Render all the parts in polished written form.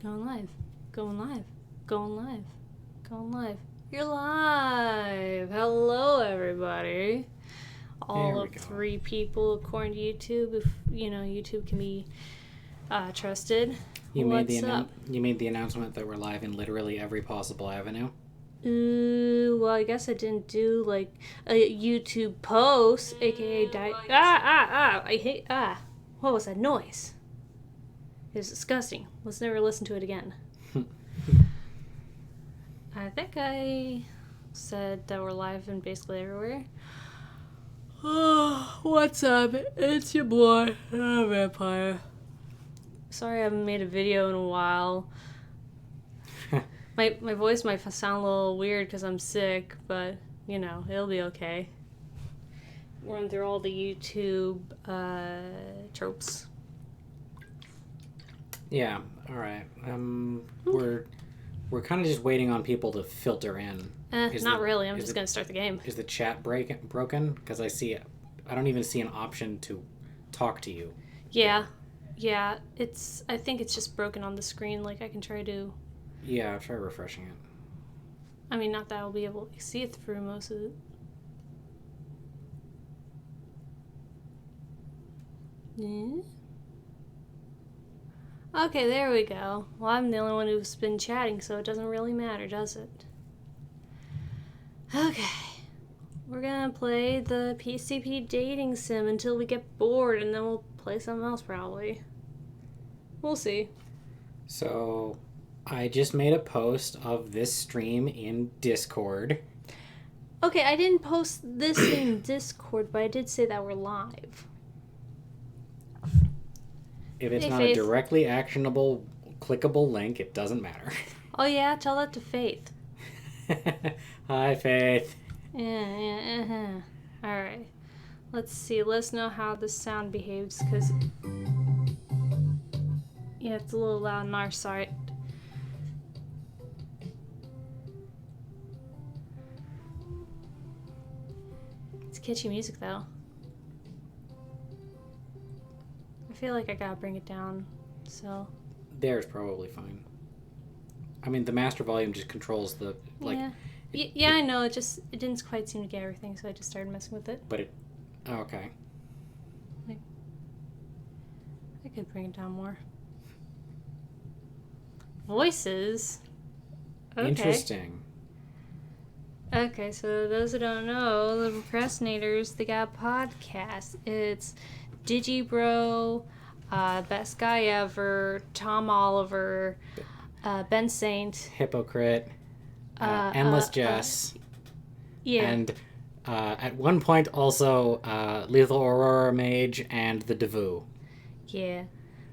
Going live. Going live. Going live. Going live. You're live. Hello, everybody. All of 3 people, according to YouTube. If YouTube can be trusted. You made the announcement that we're live in literally every possible avenue. Well, I guess I didn't do like a YouTube post, aka What was that noise? It was disgusting. Let's never listen to it again. I think I said that we're live in basically everywhere. Oh, what's up? It's your boy, Vampire. Sorry I haven't made a video in a while. My voice might sound a little weird because I'm sick, but, it'll be okay. Run through all the YouTube tropes. Yeah, alright. We're kind of just waiting on people to filter in. Not really. I'm just going to start the game. Is the chat broken? Because I don't even see an option to talk to you. Yeah. Yeah, I think it's just broken on the screen. Like, I can try to... Yeah, I'll try refreshing it. I mean, not that I'll be able to see it through most of it. Yeah. Okay, there we go. Well, I'm the only one who's been chatting, so it doesn't really matter, does it? Okay. We're gonna play the PCP Dating Sim until we get bored, and then we'll play something else, probably. We'll see. So, I just made a post of this stream in Discord. Okay, I didn't post this in Discord, but I did say that we're live. If it's not Faith. A directly actionable, clickable link, it doesn't matter. Oh yeah? Tell that to Faith. Hi, Faith. Yeah. Alright. Let's see. Let's know how the sound behaves, because... Yeah, it's a little loud on our side. It's catchy music, though. I feel like I gotta bring it down, so... There's probably fine. I mean, the master volume just controls the, Yeah, I know, it didn't quite seem to get everything, so I just started messing with it. But okay. I could bring it down more. Voices? Okay. Interesting. Okay, so those who don't know, the Procrastinators, they got a podcast. It's Digibro, Best Guy Ever, Tom Oliver, Ben Saint, Hypocrite, Endless Jess. Yeah. And at one point also Lethal Aurora Mage and the Devu. Yeah.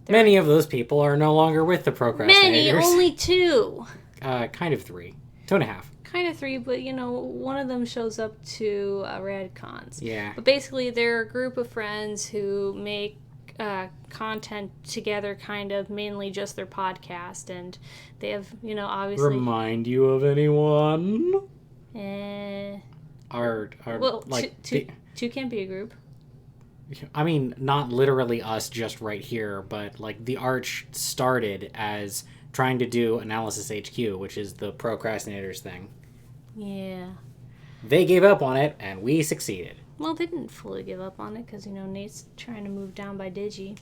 Many of those people are no longer with the Procrastinators. Many, only 2. Kind of 3. 2.5. Kind of 3, but one of them shows up to Radcons. Yeah. But basically, they're a group of friends who make content together, kind of, mainly just their podcast, and they have, obviously... Remind you of anyone? Two can't be a group. I mean, not literally us just right here, but, the Arch started as trying to do Analysis HQ, which is the Procrastinators thing. Yeah. They gave up on it, and we succeeded. Well, they didn't fully give up on it, because, Nate's trying to move down by Digi.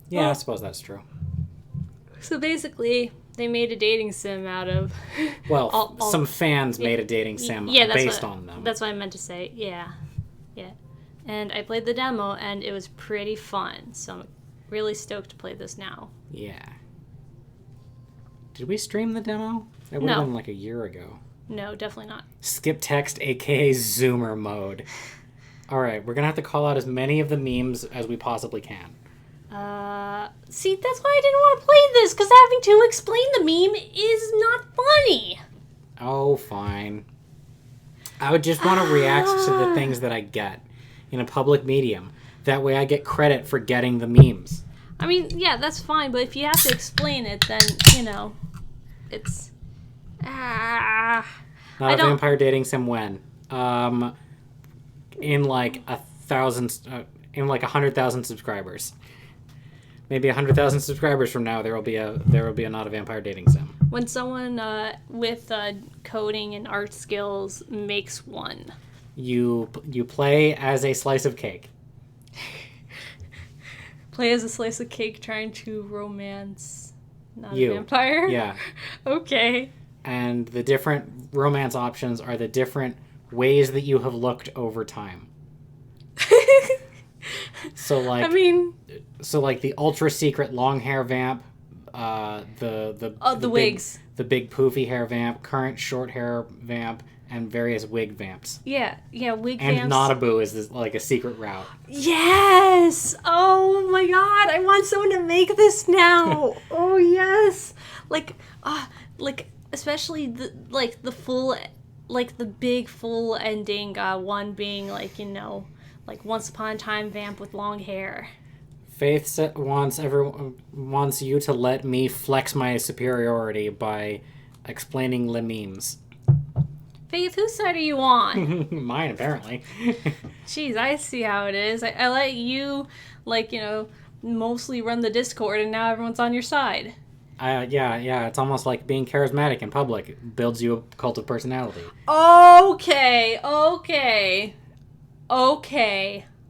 Yeah, I suppose that's true. So basically, they made a dating sim out of... Well, some fans made a dating sim based on them. That's what I meant to say, yeah. Yeah. And I played the demo, and it was pretty fun, so I'm really stoked to play this now. Yeah. Did we stream the demo? It would have been a year ago. No, definitely not. Skip text, aka Zoomer mode. Alright, we're gonna have to call out as many of the memes as we possibly can. See, that's why I didn't want to play this, because having to explain the meme is not funny. Oh, fine. I would just want to react to the things that I get in a public medium. That way I get credit for getting the memes. I mean, yeah, that's fine, but if you have to explain it, then, it's... Not a vampire dating sim when? In 100,000 subscribers. maybe 100,000 subscribers from now, there will be a Not a Vampire Dating Sim. When someone with coding and art skills makes one. You play as a slice of cake. Play as a slice of cake trying to romance not a vampire? Yeah. Okay. And the different romance options are the different ways that you have looked over time. So like the ultra secret long hair vamp, the wigs, the big poofy hair vamp, current short hair vamp, and various wig vamps. Yeah, wig and vamps. And Notaboo is this, like a secret route. Yes! Oh my god, I want someone to make this now. Oh yes. Like especially the full, like the big full ending one being like, like Once Upon a Time vamp with long hair. Faith wants you to let me flex my superiority by explaining le memes. Faith, whose side are you on? Mine, apparently. Jeez, I see how it is. I let you, mostly run the Discord, and now everyone's on your side. Yeah. It's almost like being charismatic in public. It builds you a cult of personality. Okay.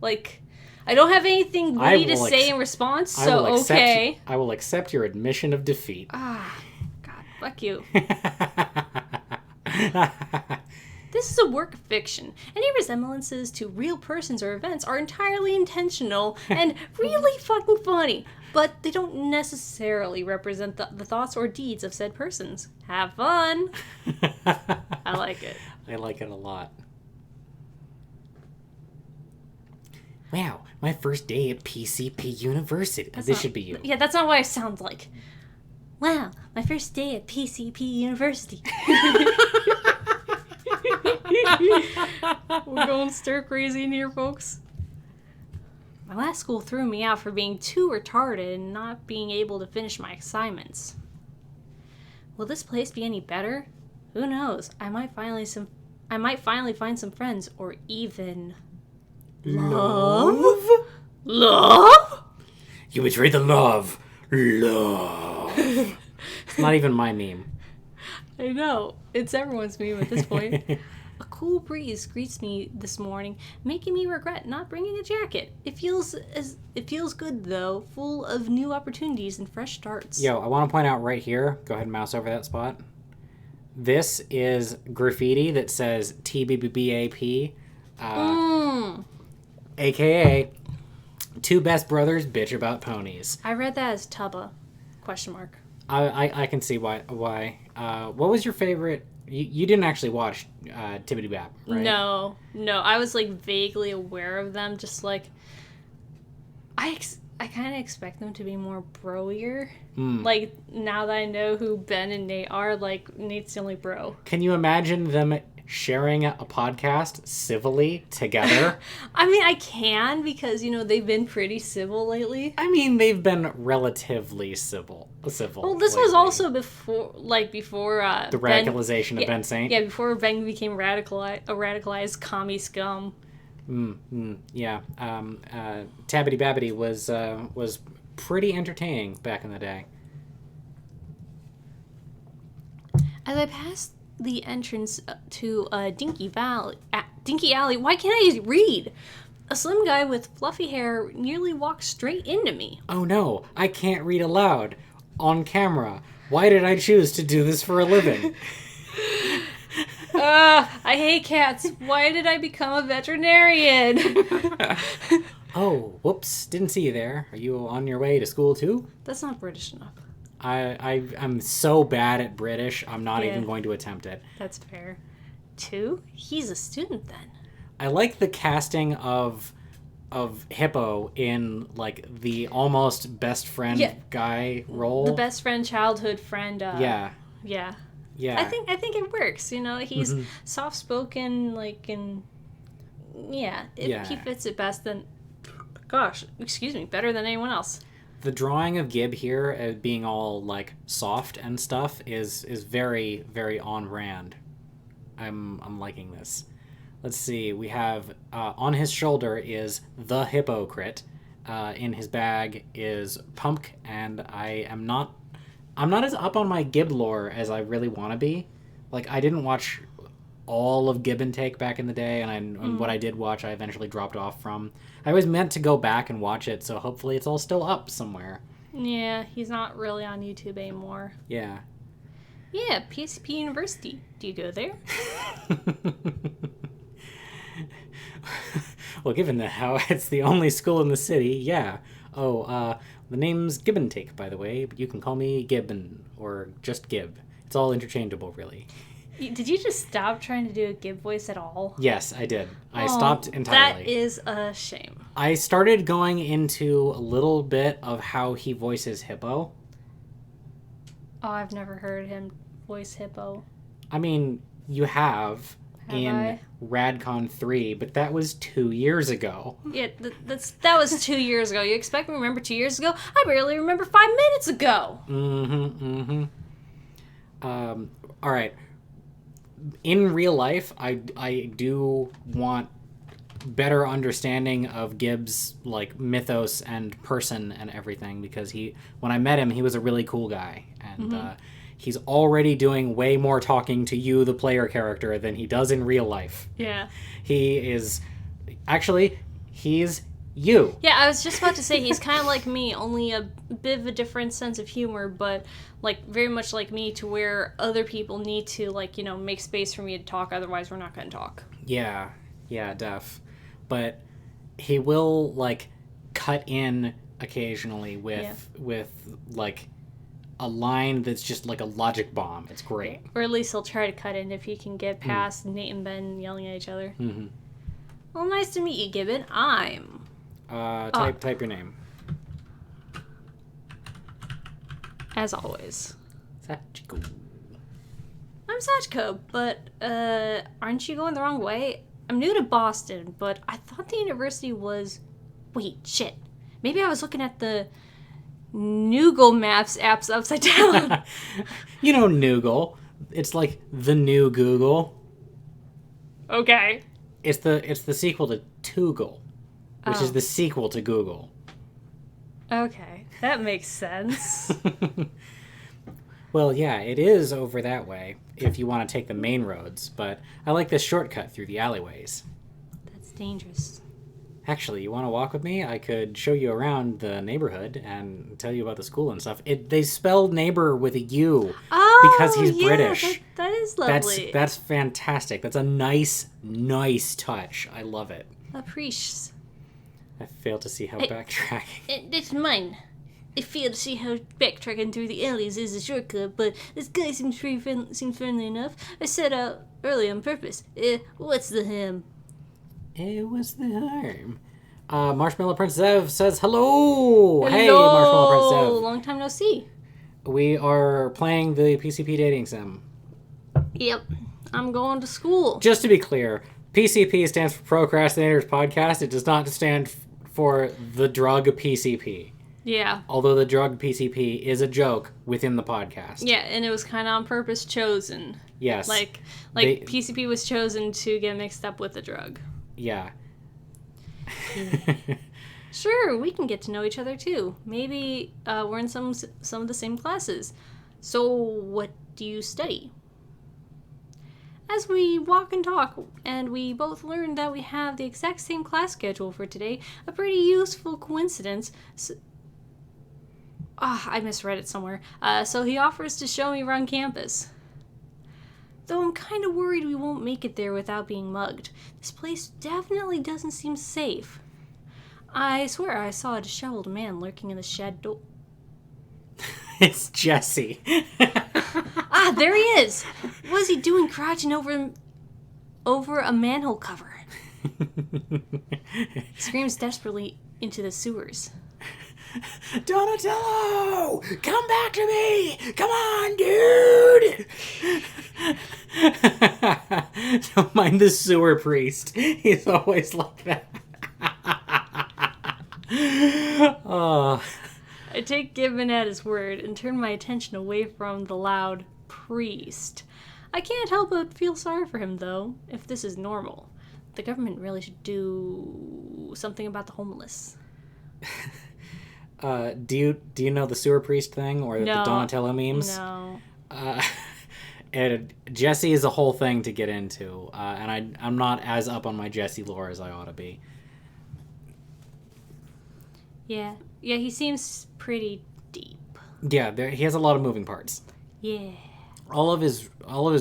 Like, I don't have anything witty to say in response, so okay. I will accept your admission of defeat. Ah, God, fuck you. This is a work of fiction. Any resemblances to real persons or events are entirely intentional and really fucking funny, but they don't necessarily represent the thoughts or deeds of said persons. Have fun! I like it. I like it a lot. Wow, my first day at PCP University. Should be you. Yeah, that's not what I sound like. Wow, my first day at PCP University. We're going stir crazy in here, folks. My last school threw me out for being too retarded and not being able to finish my assignments. Will this place be any better? Who knows? I might finally find some friends, or even love. Love? You betrayed the love. It's not even my meme. I know. It's everyone's meme at this point. A cool breeze greets me this morning, making me regret not bringing a jacket. It feels good though, full of new opportunities and fresh starts. Yo, I want to point out right here. Go ahead and mouse over that spot. This is graffiti that says TBBAP, aka two best brothers bitch about ponies. I read that as Tubba, ? I can see why. What was your favorite? You didn't actually watch Tibbity Bap, right? No. I was like vaguely aware of them. Just like I kind of expect them to be more bro-ier. Like now that I know who Ben and Nate are, like Nate's the only bro. Can you imagine them sharing a podcast civilly together? I mean, I can, because they've been pretty civil lately. I mean, they've been relatively civil. Well, this lately was also before the radicalization of Ben Saint. Yeah, before Ben became a radicalized commie scum. Yeah. Tabbity Babbity was pretty entertaining back in the day. As I passed the entrance to Dinky Alley, why can't I read? A slim guy with fluffy hair nearly walked straight into me. Oh no, I can't read aloud. On camera. Why did I choose to do this for a living? I hate cats. Why did I become a veterinarian? Oh, whoops. Didn't see you there. Are you on your way to school too? That's not British enough. I'm so bad at British, I'm not even going to attempt it. That's fair. 2? He's a student then. I like the casting of Hippo in like the almost best friend guy role. The best friend, childhood friend. Yeah. I think it works. He's soft spoken, like, and he fits it best than. Gosh, excuse me, better than anyone else. The drawing of Gib here as being all like soft and stuff is very, very on brand. I'm liking this. Let's see. We have on his shoulder is the hypocrite. in his bag is Pump, and I'm not as up on my Gib lore as I really want to be. Like, I didn't watch all of Give and Take back in the day, and what I did watch, I eventually dropped off from. I was meant to go back and watch it, so hopefully it's all still up somewhere. Yeah, he's not really on YouTube anymore. Yeah. Yeah, PCP University. Do you go there? Well, given that how it's the only school in the city, yeah. Oh, the name's Give and Take, by the way, but you can call me Gibbon, or just Gib. It's all interchangeable, really. Did you just stop trying to do a Gib voice at all? Yes, I did. I stopped entirely. That is a shame. I started going into a little bit of how he voices Hippo. Oh, I've never heard him voice Hippo. I mean, you have in Radcon 3, but that was 2 years ago. Yeah, that was 2 years ago. You expect me to remember 2 years ago? I barely remember 5 minutes ago. All right. In real life, I do want better understanding of Gibbs' like mythos and person and everything, because when I met him, he was a really cool guy, and he's already doing way more talking to you, the player character, than he does in real life. Yeah. He's you. Yeah, I was just about to say he's kind of like me, only a bit of a different sense of humor, but like very much like me, to where other people need to like, make space for me to talk, otherwise we're not going to talk. Yeah, def. But he will like cut in occasionally with like a line that's just like a logic bomb. It's great. Or at least he'll try to cut in if he can get past Nate and Ben yelling at each other. Mm-hmm. Well, nice to meet you, Gibbon. I'm... Type your name. As always. Sachiko. I'm Sachiko, but, aren't you going the wrong way? I'm new to Boston, but I thought the university was... Wait, shit. Maybe I was looking at the Noogle Maps apps upside down. You know Noogle. It's like the new Google. Okay. It's the sequel to Toogle, which is the sequel to Google. Okay, that makes sense. Well, yeah, it is over that way if you want to take the main roads, but I like this shortcut through the alleyways. That's dangerous. Actually, you want to walk with me? I could show you around the neighborhood and tell you about the school and stuff. They spelled neighbor with a U because he's British. That is lovely. That's fantastic. That's a nice touch. I love it. Appreciate. I fail to see how backtracking... It's mine. I fail to see how backtracking through the alleys is a shortcut, but this guy seems friendly enough. I set out early on purpose. What's the harm? What's the harm? Marshmallow Prince Zev says hello! Hello! Hey, Marshmallow Prince Zev. Long time no see. We are playing the PCP Dating Sim. Yep. I'm going to school. Just to be clear, PCP stands for Procrastinators Podcast. It does not stand for the drug PCP. Yeah. Although the drug PCP is a joke within the podcast. Yeah, and it was kind of on purpose chosen. Yes. Like PCP was chosen to get mixed up with the drug. Yeah. Sure, we can get to know each other too. Maybe we're in some of the same classes. So, what do you study? As we walk and talk, and we both learn that we have the exact same class schedule for today, a pretty useful coincidence. I misread it somewhere. So he offers to show me around campus. Though I'm kind of worried we won't make it there without being mugged. This place definitely doesn't seem safe. I swear I saw a disheveled man lurking in the shed door. It's Jesse. There he is! What is he doing crouching over a manhole cover? He screams desperately into the sewers. Donatello! Come back to me! Come on, dude! Don't mind the sewer priest. He's always like that. Oh. I take Gibbon at his word and turn my attention away from the loud priest. I can't help but feel sorry for him, though, if this is normal. The government really should do something about the homeless. Do you know the sewer priest thing or No. the Donatello memes? No. Jesse is a whole thing to get into, and I'm not as up on my Jesse lore as I ought to be. Yeah, he seems pretty deep. Yeah, he has a lot of moving parts. Yeah. All of his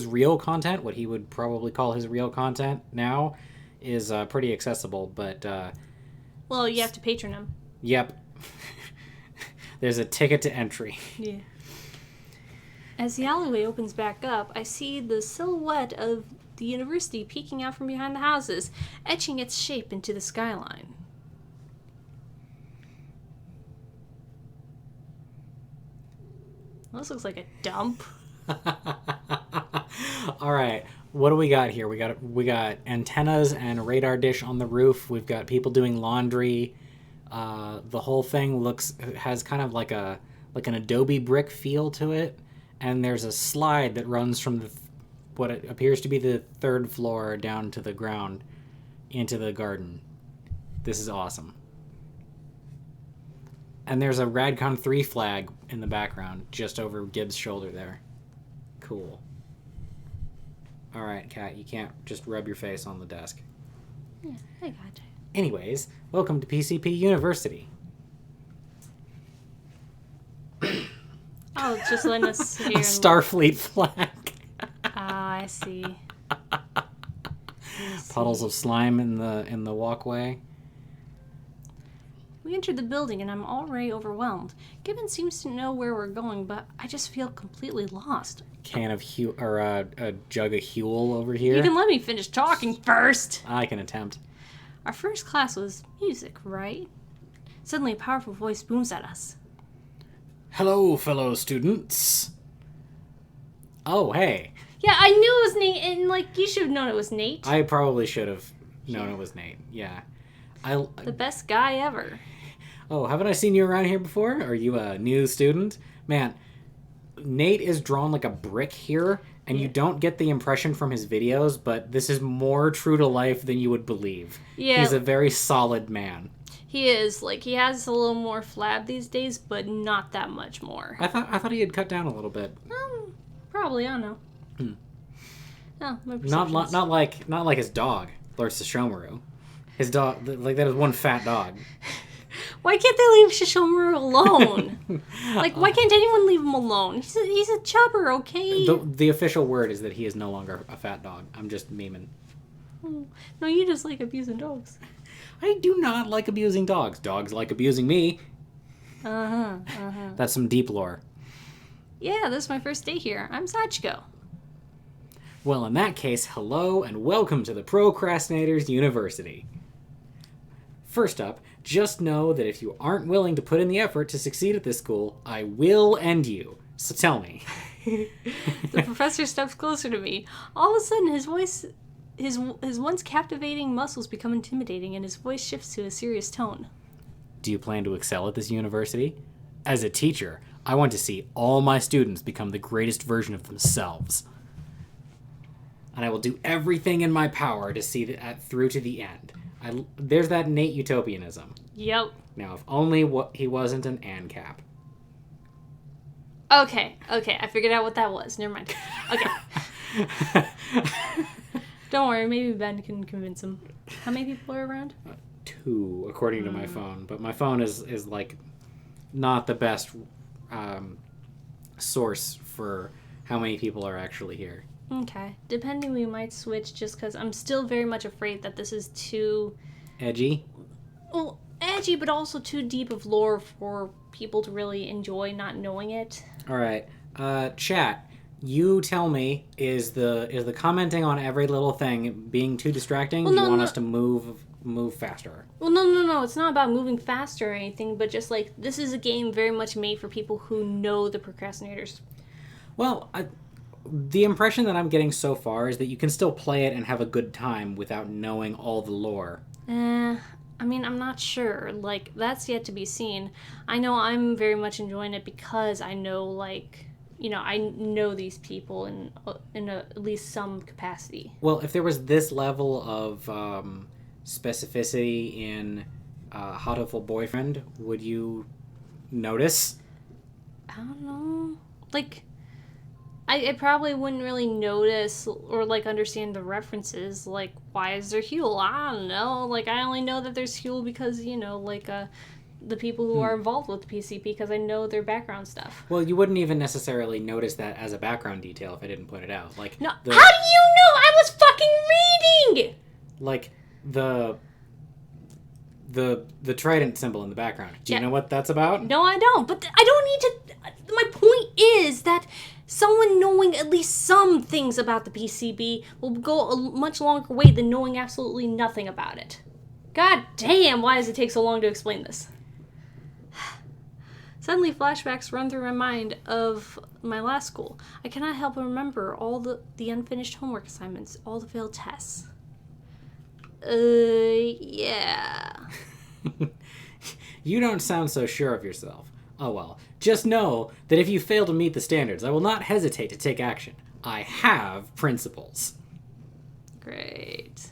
real content, what he would probably call his real content now, is pretty accessible. But well, you have to patron him. Yep. There's a ticket to entry. Yeah. As the alleyway opens back up, I see the silhouette of the university peeking out from behind the houses, etching its shape into the skyline. This looks like a dump. All right, what do we got here? We got antennas and a radar dish on the roof. We've got people doing laundry. The whole thing has kind of like an Adobe brick feel to it, and there's a slide that runs from what it appears to be the third floor down to the ground into the garden. This is awesome. And there's a Radcon 3 flag in the background, just over Gibbs' shoulder there. Cool. All right, Kat, you can't just rub your face on the desk. Yeah, I gotcha. Anyways, welcome to PCP University. Oh, it's just letting us hear. A Starfleet flag. Ah, I see. Puddles of slime in the walkway. We entered the building and I'm already overwhelmed. Gibbon seems to know where we're going, but I just feel completely lost. Can of a jug of Huel over here. You can let me finish talking first. I can attempt. Our first class was music, right? Suddenly a powerful voice booms at us. Hello, fellow students. Oh, hey. Yeah, I knew it was Nate, and you should have known it was Nate. I probably should have known it was Nate. Yeah. The best guy ever. Oh, haven't I seen you around here before? Are you a new student? Man, Nate is drawn like a brick here, and you don't get the impression from his videos, but this is more true to life than you would believe. Yeah. He's a very solid man. He is. He has a little more flab these days, but not that much more. I thought he had cut down a little bit. Probably, I don't know. No, my Not like his dog, Lord Sesshomaru. His dog, that is one fat dog. Why can't they leave Shishomaru alone? Why can't anyone leave him alone? He's a chubber, okay? The official word is that he is no longer a fat dog. I'm just memeing. No, you just like abusing dogs. I do not like abusing dogs. Dogs like abusing me. That's some deep lore. Yeah, this is my first day here. I'm Sachiko. Well, in that case, hello and welcome to the Procrastinators University. First up, just know that if you aren't willing to put in the effort to succeed at this school, I will end you. So tell me. The professor steps closer to me. All of a sudden, his voice, his once captivating muscles become intimidating, and his voice shifts to a serious tone. Do you plan to excel at this university? As a teacher, I want to see all my students become the greatest version of themselves. And I will do everything in my power to see that through to the end. There's that Nate utopianism. Yep. Now, if only he wasn't an ANCAP. Okay, I figured out what that was. Never mind. Okay. Don't worry, maybe Ben can convince him. How many people are around? 2, according to my phone. But my phone is not the best source for how many people are actually here. Okay. Depending, we might switch just because I'm still very much afraid that this is too... Edgy? Well, edgy, but also too deep of lore for people to really enjoy not knowing it. All right. Chat, you tell me, is the commenting on every little thing being too distracting? Well, Do you want us to move faster? Well, no. It's not about moving faster or anything, but just this is a game very much made for people who know the procrastinators. Well, the impression that I'm getting so far is that you can still play it and have a good time without knowing all the lore. I'm not sure. That's yet to be seen. I know I'm very much enjoying it because I know, I know these people in at least some capacity. Well, if there was this level of specificity in hateful boyfriend, would you notice? I don't know. Like, I probably wouldn't really notice or, like, understand the references. Like, why is there Huel? I don't know. Like, I only know that there's Huel because, you know, like, the people who are involved with the PCP, because I know their background stuff. Well, you wouldn't even necessarily notice that as a background detail if I didn't put it out. Like, no, how do you know? I was fucking reading! Like, the trident symbol in the background. Do you know what that's about? No, I don't. But I don't need to... My point is that someone knowing at least some things about the PCB will go a much longer way than knowing absolutely nothing about it. God damn, why does it take so long to explain this? Suddenly, flashbacks run through my mind of my last school. I cannot help but remember all the unfinished homework assignments, all the failed tests. Yeah. You don't sound so sure of yourself. Oh well. Just know that if you fail to meet the standards, I will not hesitate to take action. I have principles. Great.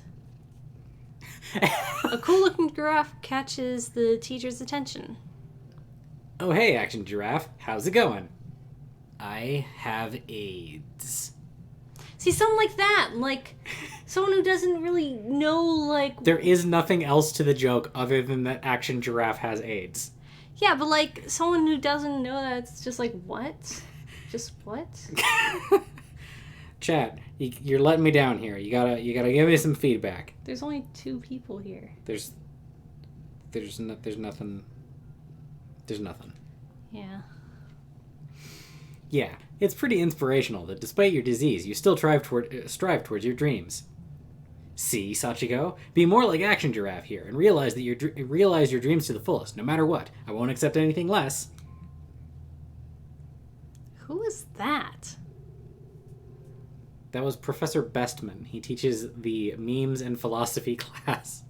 A cool-looking giraffe catches the teacher's attention. Oh hey, Action Giraffe. How's it going? I have AIDS. See, someone like that, like, someone who doesn't really know, like... There is nothing else to the joke other than that Action Giraffe has AIDS. Yeah, but, like, someone who doesn't know that, it's just like, what? Just what? Chat, you're letting me down here. You gotta give me some feedback. There's only 2 people here. There's nothing. There's nothing. Yeah. Yeah, it's pretty inspirational that despite your disease, you still strive towards your dreams. See, Sachiko? Be more like Action Giraffe here, and realize your dreams to the fullest, no matter what. I won't accept anything less. Who is that? That was Professor Bestman. He teaches the memes and philosophy class.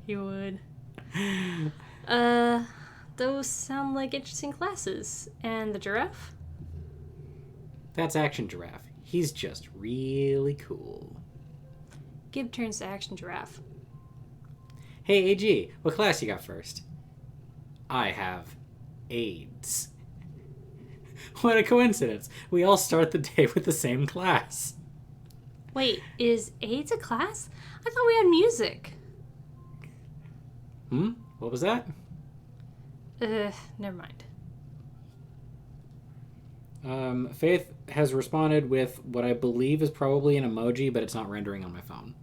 He would. Those sound like interesting classes. And the giraffe? That's Action Giraffe. He's just really cool. Gib turns to Action Giraffe. Hey, AG, what class you got first? I have AIDS. What a coincidence. We all start the day with the same class. Wait, is AIDS a class? I thought we had music. What was that? Never mind. Faith has responded with what I believe is probably an emoji, but it's not rendering on my phone.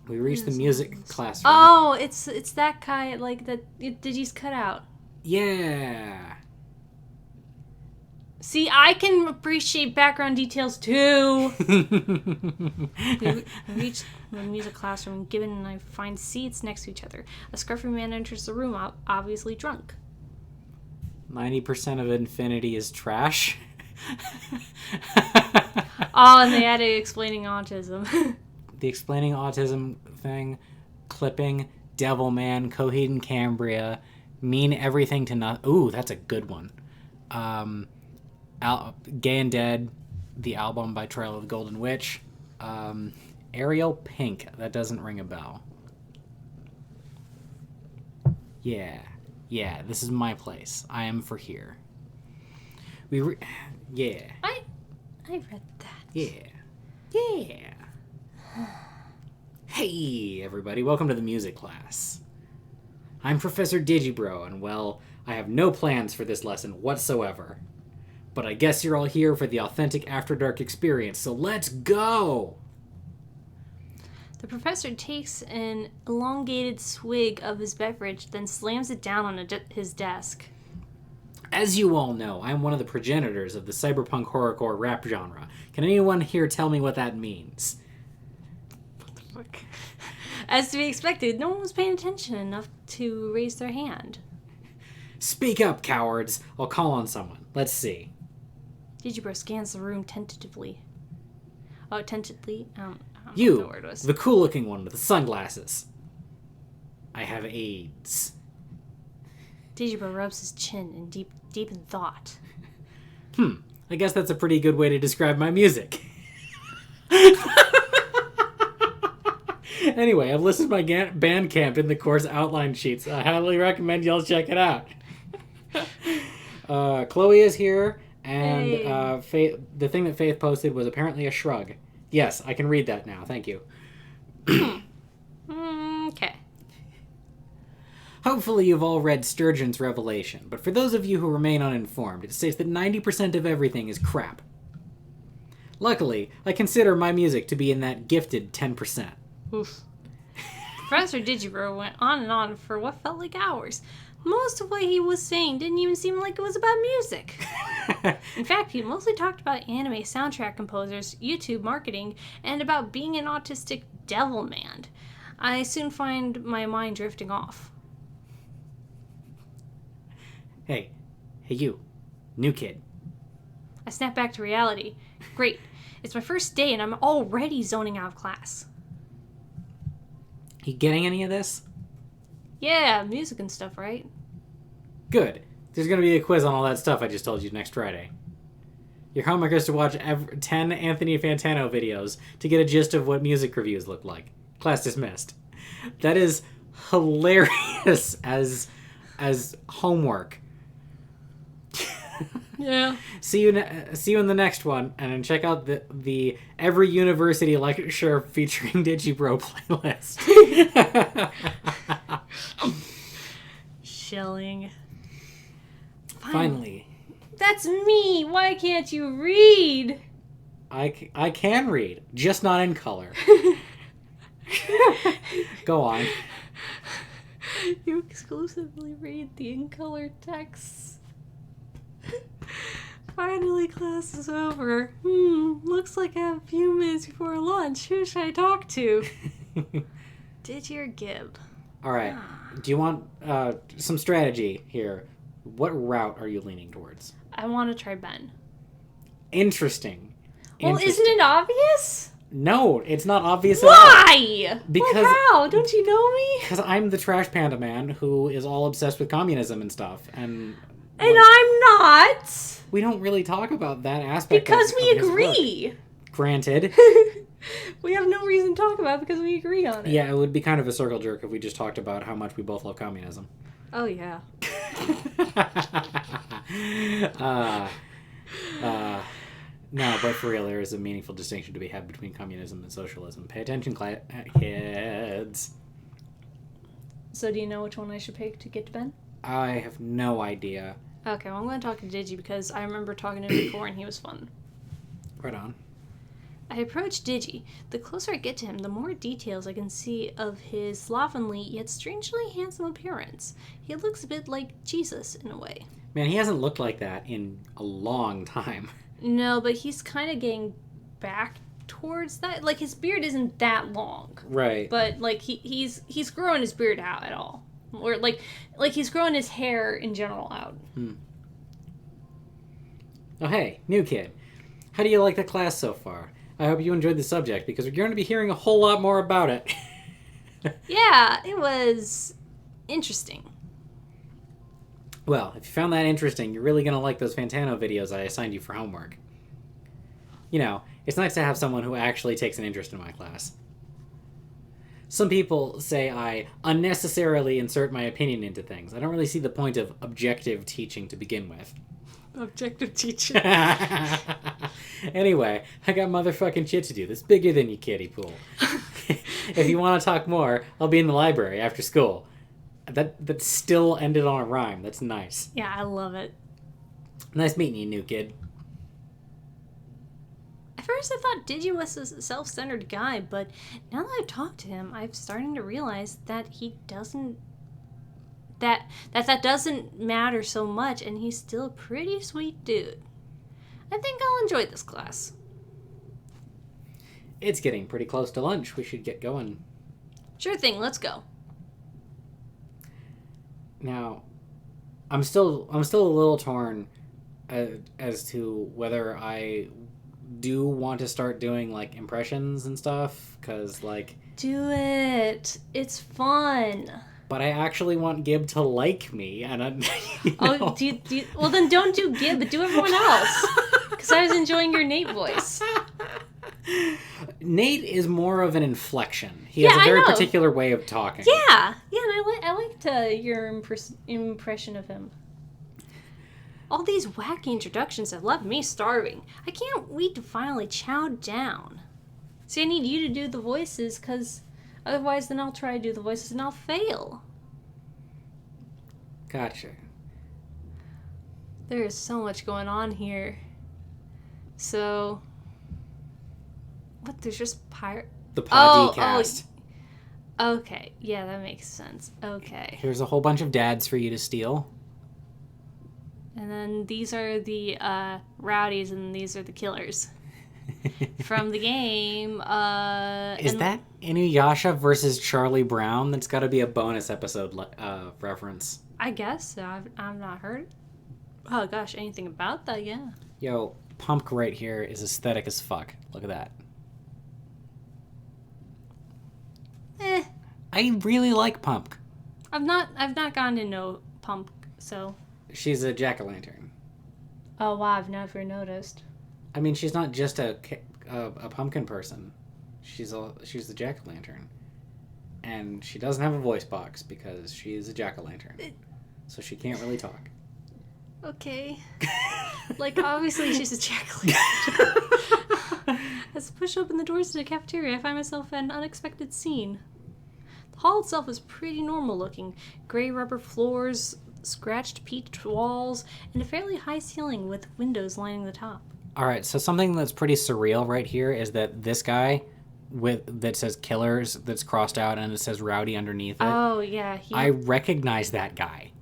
We reached the music classroom. Oh, it's that guy, like, that Digi's cut out. Yeah. See, I can appreciate background details, too. We reach the music classroom. Gibbon and I find seats next to each other. A scruffy man enters the room, obviously drunk. 90% of Infinity is trash. Oh, and they added explaining autism. The explaining autism thing, clipping, Devilman, Coheed and Cambria, mean everything to nothing. Ooh, that's a good one. Gay and Dead, the album by Trail of the Golden Witch. Ariel Pink, that doesn't ring a bell. Yeah, this is my place. I am for here. Yeah. I read that. Yeah. Hey, everybody. Welcome to the music class. I'm Professor Digibro, and, well, I have no plans for this lesson whatsoever. But I guess you're all here for the authentic After Dark experience, so let's go! The professor takes an elongated swig of his beverage, then slams it down on his desk. As you all know, I'm one of the progenitors of the cyberpunk horrorcore rap genre. Can anyone here tell me what that means? What the fuck? As to be expected, no one was paying attention enough to raise their hand. Speak up, cowards. I'll call on someone. Let's see. Digibro scans the room tentatively. Oh, tentatively? I don't know You, what the word was. the cool-looking one with the sunglasses. I have AIDS. Digibro rubs his chin in deep in thought. I guess that's a pretty good way to describe my music. Anyway, I've listed my Bandcamp in the course outline sheets. I highly recommend y'all check it out. Chloe is here, and Hey. the thing that Faith posted was apparently a shrug. Yes, I can read that now. Thank you. Okay. Hopefully you've all read Sturgeon's Revelation, but for those of you who remain uninformed, it states that 90% of everything is crap. Luckily, I consider my music to be in that gifted 10%. Oof. Professor Digibro went on and on for what felt like hours. Most of what he was saying didn't even seem like it was about music. In fact, he mostly talked about anime soundtrack composers, YouTube marketing, and about being an autistic devil man. I soon find my mind drifting off. Hey you, new kid. I snap back to reality. Great. It's my first day and I'm already zoning out of class. You getting any of this? Yeah, music and stuff, right? Good. There's going to be a quiz on all that stuff I just told you next Friday. Your homework is to watch 10 Anthony Fantano videos to get a gist of what music reviews look like. Class dismissed. That is hilarious as homework. Yeah. See you in the next one, and then check out the every university lecture featuring Digibro playlist. Shelling. Finally. That's me! Why can't you read? I can read, just not in color. Go on. You exclusively read the in-color texts. Finally, class is over. Looks like I have a few minutes before lunch. Who should I talk to? Digi or Gib? Alright. Do you want some strategy here? What route are you leaning towards? I want to try Ben. Interesting. Well, isn't it obvious? No, it's not obvious at all. Why? Because how? Don't you know me? Because I'm the trash panda man who is all obsessed with communism and stuff, and I'm not. We don't really talk about that aspect. Because we of his agree. Work. Granted. We have no reason to talk about it because we agree on it. Yeah, it would be kind of a circle jerk if we just talked about how much we both love communism. Oh yeah. No, but for real, there is a meaningful distinction to be had between communism and socialism. Pay attention, kids. So do you know which one I should pick to get to Ben? I have no idea. Okay, well I'm going to talk to Digi because I remember talking to him before and he was fun. Right on. I approach Digi. The closer I get to him, the more details I can see of his slovenly yet strangely handsome appearance. He looks a bit like Jesus in a way. Man, he hasn't looked like that in a long time. No, but he's kind of getting back towards that. Like, his beard isn't that long. Right. But, like, he's growing his beard out at all. Or, like he's growing his hair in general out. Oh, hey, new kid. How do you like the class so far? I hope you enjoyed the subject, because we're going to be hearing a whole lot more about it. Yeah, it was interesting. Well, if you found that interesting, you're really going to like those Fantano videos I assigned you for homework. You know, it's nice to have someone who actually takes an interest in my class. Some people say I unnecessarily insert my opinion into things. I don't really see the point of objective teaching to begin with. Objective teaching. Anyway, I got motherfucking shit to do that's bigger than you kiddie pool. If you want to talk more, I'll be in the library after school. That still ended on a rhyme. That's nice. Yeah, I love it. Nice meeting you, new kid. At first I thought Digi was a self-centered guy, but now that I've talked to him, I'm starting to realize that he doesn't... That doesn't matter so much, and he's still a pretty sweet dude. I think I'll enjoy this class. It's getting pretty close to lunch. We should get going. Sure thing, let's go. Now, I'm still a little torn as to whether I do want to start doing like impressions and stuff, because like... Do it. It's fun. But I actually want Gib to like me, and Oh, well then don't do Gib, but do everyone else. Because I was enjoying your Nate voice. Nate is more of an inflection. He has a very particular way of talking. Yeah, and I liked your impression of him. All these wacky introductions have left me starving. I can't wait to finally chow down. See, I need you to do the voices, because otherwise then I'll try to do the voices and I'll fail. Gotcha. There is so much going on here. So... What, there's just pirate... The podcast. Oh, okay. Yeah, that makes sense. Okay. Here's a whole bunch of dads for you to steal. And then these are the rowdies, and these are the killers. From the game. Is that Inuyasha versus Charlie Brown? That's got to be a bonus episode reference. I guess so. I've not heard. Oh gosh, anything about that? Yeah. Yo, Pumpk right here is aesthetic as fuck. Look at that. I really like Pumpk. I've not gotten to know Pumpk, so. She's a jack-o'-lantern. Oh wow, I've never noticed. I mean, she's not just a pumpkin person. She's the jack-o'-lantern, and she doesn't have a voice box because she's a jack-o'-lantern, so she can't really talk. Okay. Like, obviously she's a jack-o'-lantern. As I push open the doors to the cafeteria, I find myself at an unexpected scene. The hall itself is pretty normal looking. Gray rubber floors, scratched peaked walls, and a fairly high ceiling with windows lining the top. Alright, so something that's pretty surreal right here is that this guy that says killers that's crossed out and it says rowdy underneath it. Oh, yeah. I recognize that guy.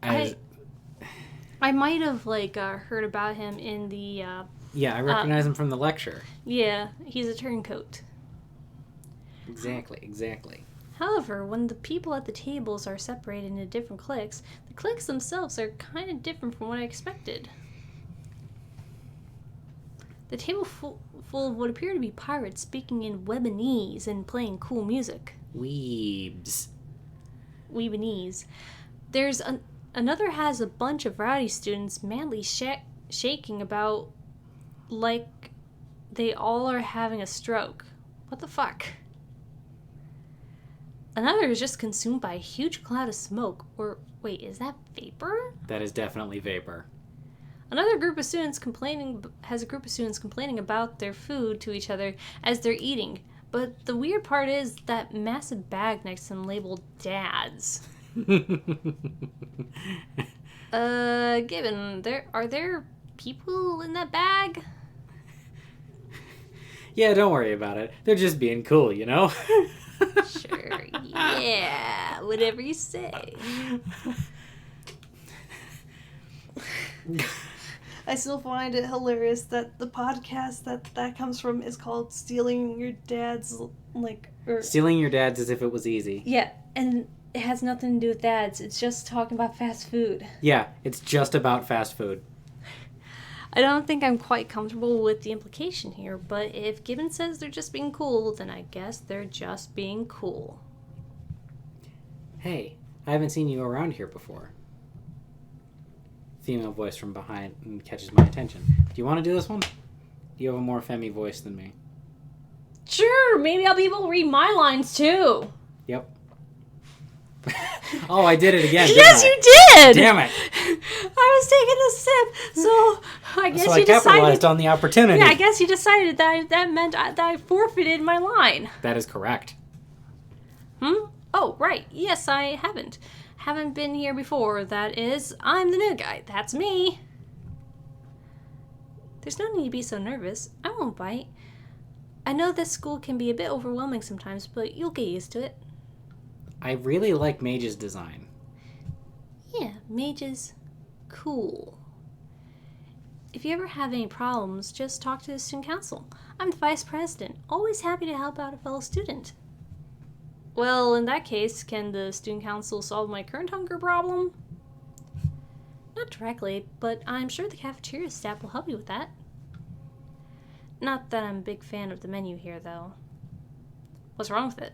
I might have, heard about him in the... yeah, I recognize him from the lecture. Yeah, he's a turncoat. Exactly. However, when the people at the tables are separated into different cliques, the cliques themselves are kind of different from what I expected. The table full of what appear to be pirates speaking in Webanese and playing cool music. Weebs. Webanese. There's another has a bunch of rowdy students madly shaking about like they all are having a stroke. What the fuck? Another is just consumed by a huge cloud of smoke. Or, wait, is that vapor? That is definitely vapor. Another group of students has a group of students complaining about their food to each other as they're eating. But the weird part is that massive bag next to them labeled dads. Given, are there people in that bag? Yeah, don't worry about it. They're just being cool, you know? Sure, yeah, whatever you say. I still find it hilarious that the podcast that comes from is called Stealing Your Dad's, Stealing Your Dad's as if it was easy. Yeah, and it has nothing to do with dads. It's just talking about fast food. Yeah, it's just about fast food. I don't think I'm quite comfortable with the implication here, but if Gibbon says they're just being cool, then I guess they're just being cool. Hey, I haven't seen you around here before. Female voice from behind catches my attention. Do you want to do this one? You have a more femmy voice than me. Sure, maybe I'll be able to read my lines too. Yep. Oh, I did it again. Yes, you did! Damn it. I was taking a sip, so I guess I capitalized on the opportunity. Yeah, I guess you decided that meant that I forfeited my line. That is correct. Oh, right. Yes, I haven't. Haven't been here before. That is, I'm the new guy. That's me. There's no need to be so nervous. I won't bite. I know this school can be a bit overwhelming sometimes, but you'll get used to it. I really like Mage's design. Yeah, Mage is cool. If you ever have any problems, just talk to the student council. I'm the vice president, always happy to help out a fellow student. Well, in that case, can the student council solve my current hunger problem? Not directly, but I'm sure the cafeteria staff will help you with that. Not that I'm a big fan of the menu here, though. What's wrong with it?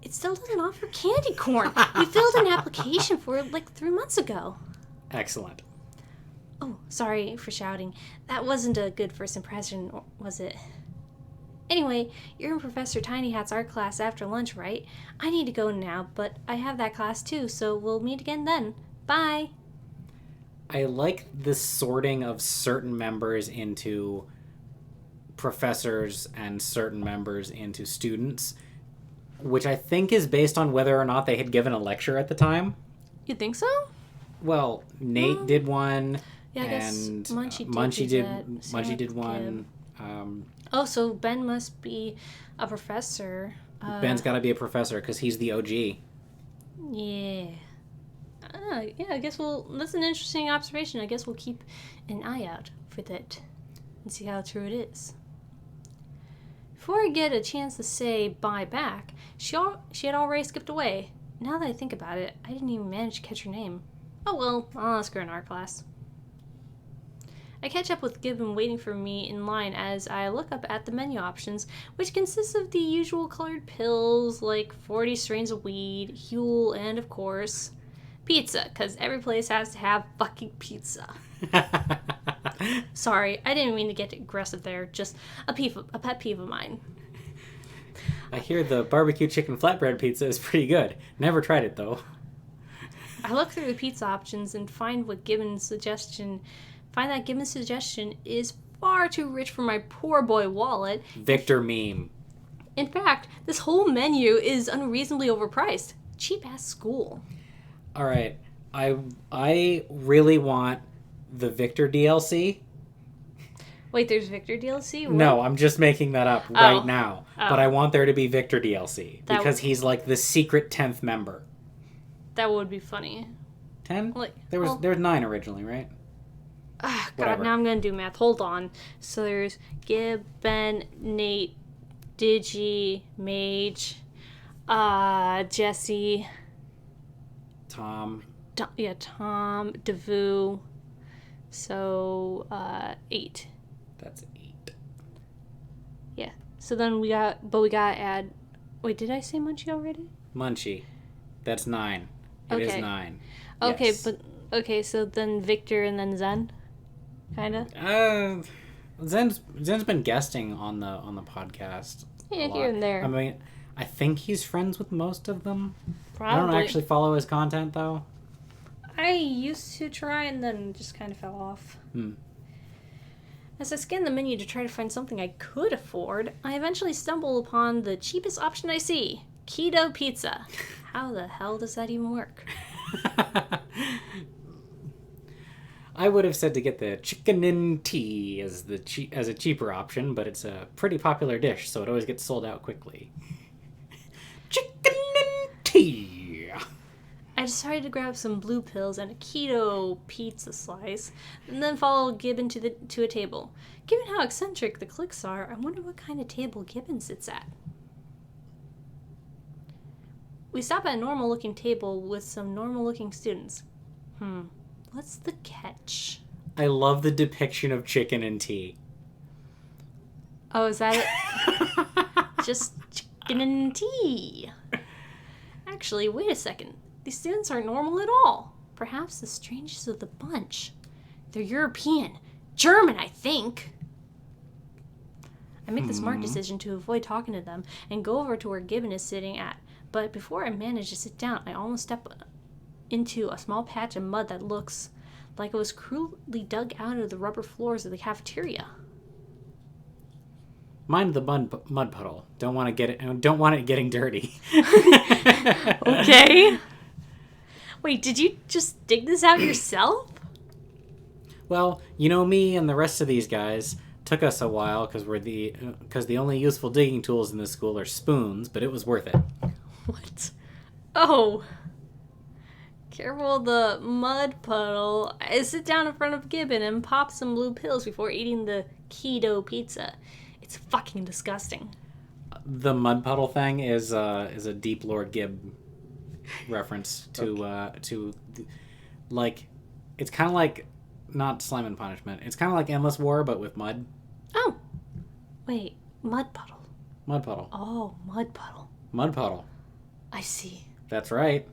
It still doesn't offer candy corn. We filled an application for it 3 months ago. Excellent. Oh, sorry for shouting. That wasn't a good first impression, was it? Anyway, you're in Professor Tiny Hat's art class after lunch, right? I need to go now, but I have that class too, so we'll meet again then. Bye! I like the sorting of certain members into professors and certain members into students, which I think is based on whether or not they had given a lecture at the time. You think so? Well, Nate did one, Yeah, I guess and Munchie did one. So Ben must be a professor. Ben's got to be a professor because he's the OG. Yeah. Yeah, I guess that's an interesting observation. I guess we'll keep an eye out for that and see how true it is. Before I get a chance to say bye back, she had already skipped away. Now that I think about it, I didn't even manage to catch her name. Oh well, I'll ask her in art class. I catch up with Gibbon waiting for me in line as I look up at the menu options, which consists of the usual colored pills like 40 strains of weed, Huel, and of course, pizza, because every place has to have fucking pizza. Sorry, I didn't mean to get aggressive there, just a pet peeve of mine. I hear the barbecue chicken flatbread pizza is pretty good. Never tried it though. I look through the pizza options and find that Gibbon's suggestion is far too rich for my poor boy wallet. Victor meme. In fact, this whole menu is unreasonably overpriced. Cheap ass school. All right, I really want the Victor DLC. Wait, there's Victor DLC? What? No, I'm just making that up right now. But I want there to be Victor DLC because he's like the secret 10th member. That would be funny. 10? There was 9 originally, right? God, whatever. Now I'm gonna do math. Hold on. So there's Gib, Ben, Nate, Digi, Mage, Jesse, Tom, Devu. So 8. That's 8. Yeah. So then we gotta add. Wait, did I say Munchie already? Munchie. That's 9. It is 9. Okay, yes. but so then Victor and then Zen, kinda. Zen's been guesting on the podcast. Yeah, here and there. I mean, I think he's friends with most of them. Probably. I don't actually follow his content though. I used to try and then just kind of fell off. As I scanned the menu to try to find something I could afford, I eventually stumble upon the cheapest option I see: keto pizza. How the hell does that even work? I would have said to get the chicken and tea as a cheaper option, but it's a pretty popular dish, so it always gets sold out quickly. Chicken and tea. I decided to grab some blue pills and a keto pizza slice, and then follow Gibbon to a table. Given how eccentric the clicks are, I wonder what kind of table Gibbon sits at. We stop at a normal-looking table with some normal-looking students. What's the catch? I love the depiction of chicken and tea. Oh, is that it? Just chicken and tea. Actually, wait a second. These students aren't normal at all. Perhaps the strangest of the bunch. They're European. German, I think. I make the smart decision to avoid talking to them and go over to where Gibbon is sitting at. But before I manage to sit down, I almost step into a small patch of mud that looks like it was crudely dug out of the rubber floors of the cafeteria. Mind the mud puddle. Don't want it getting dirty. Okay. Wait, did you just dig this out yourself? Well, you know me and the rest of these guys. Took us a while because the only useful digging tools in this school are spoons, but it was worth it. What? Oh. Careful the mud puddle. I sit down in front of Gibbon and pop some blue pills before eating the keto pizza. It's fucking disgusting. The mud puddle thing is a Deep Lord Gibb reference to like, it's kind of like, not Slime and Punishment. It's kind of like Endless War, but with mud. Oh. Wait, mud puddle. Mud puddle. Oh, mud puddle. Mud puddle. I see. That's right.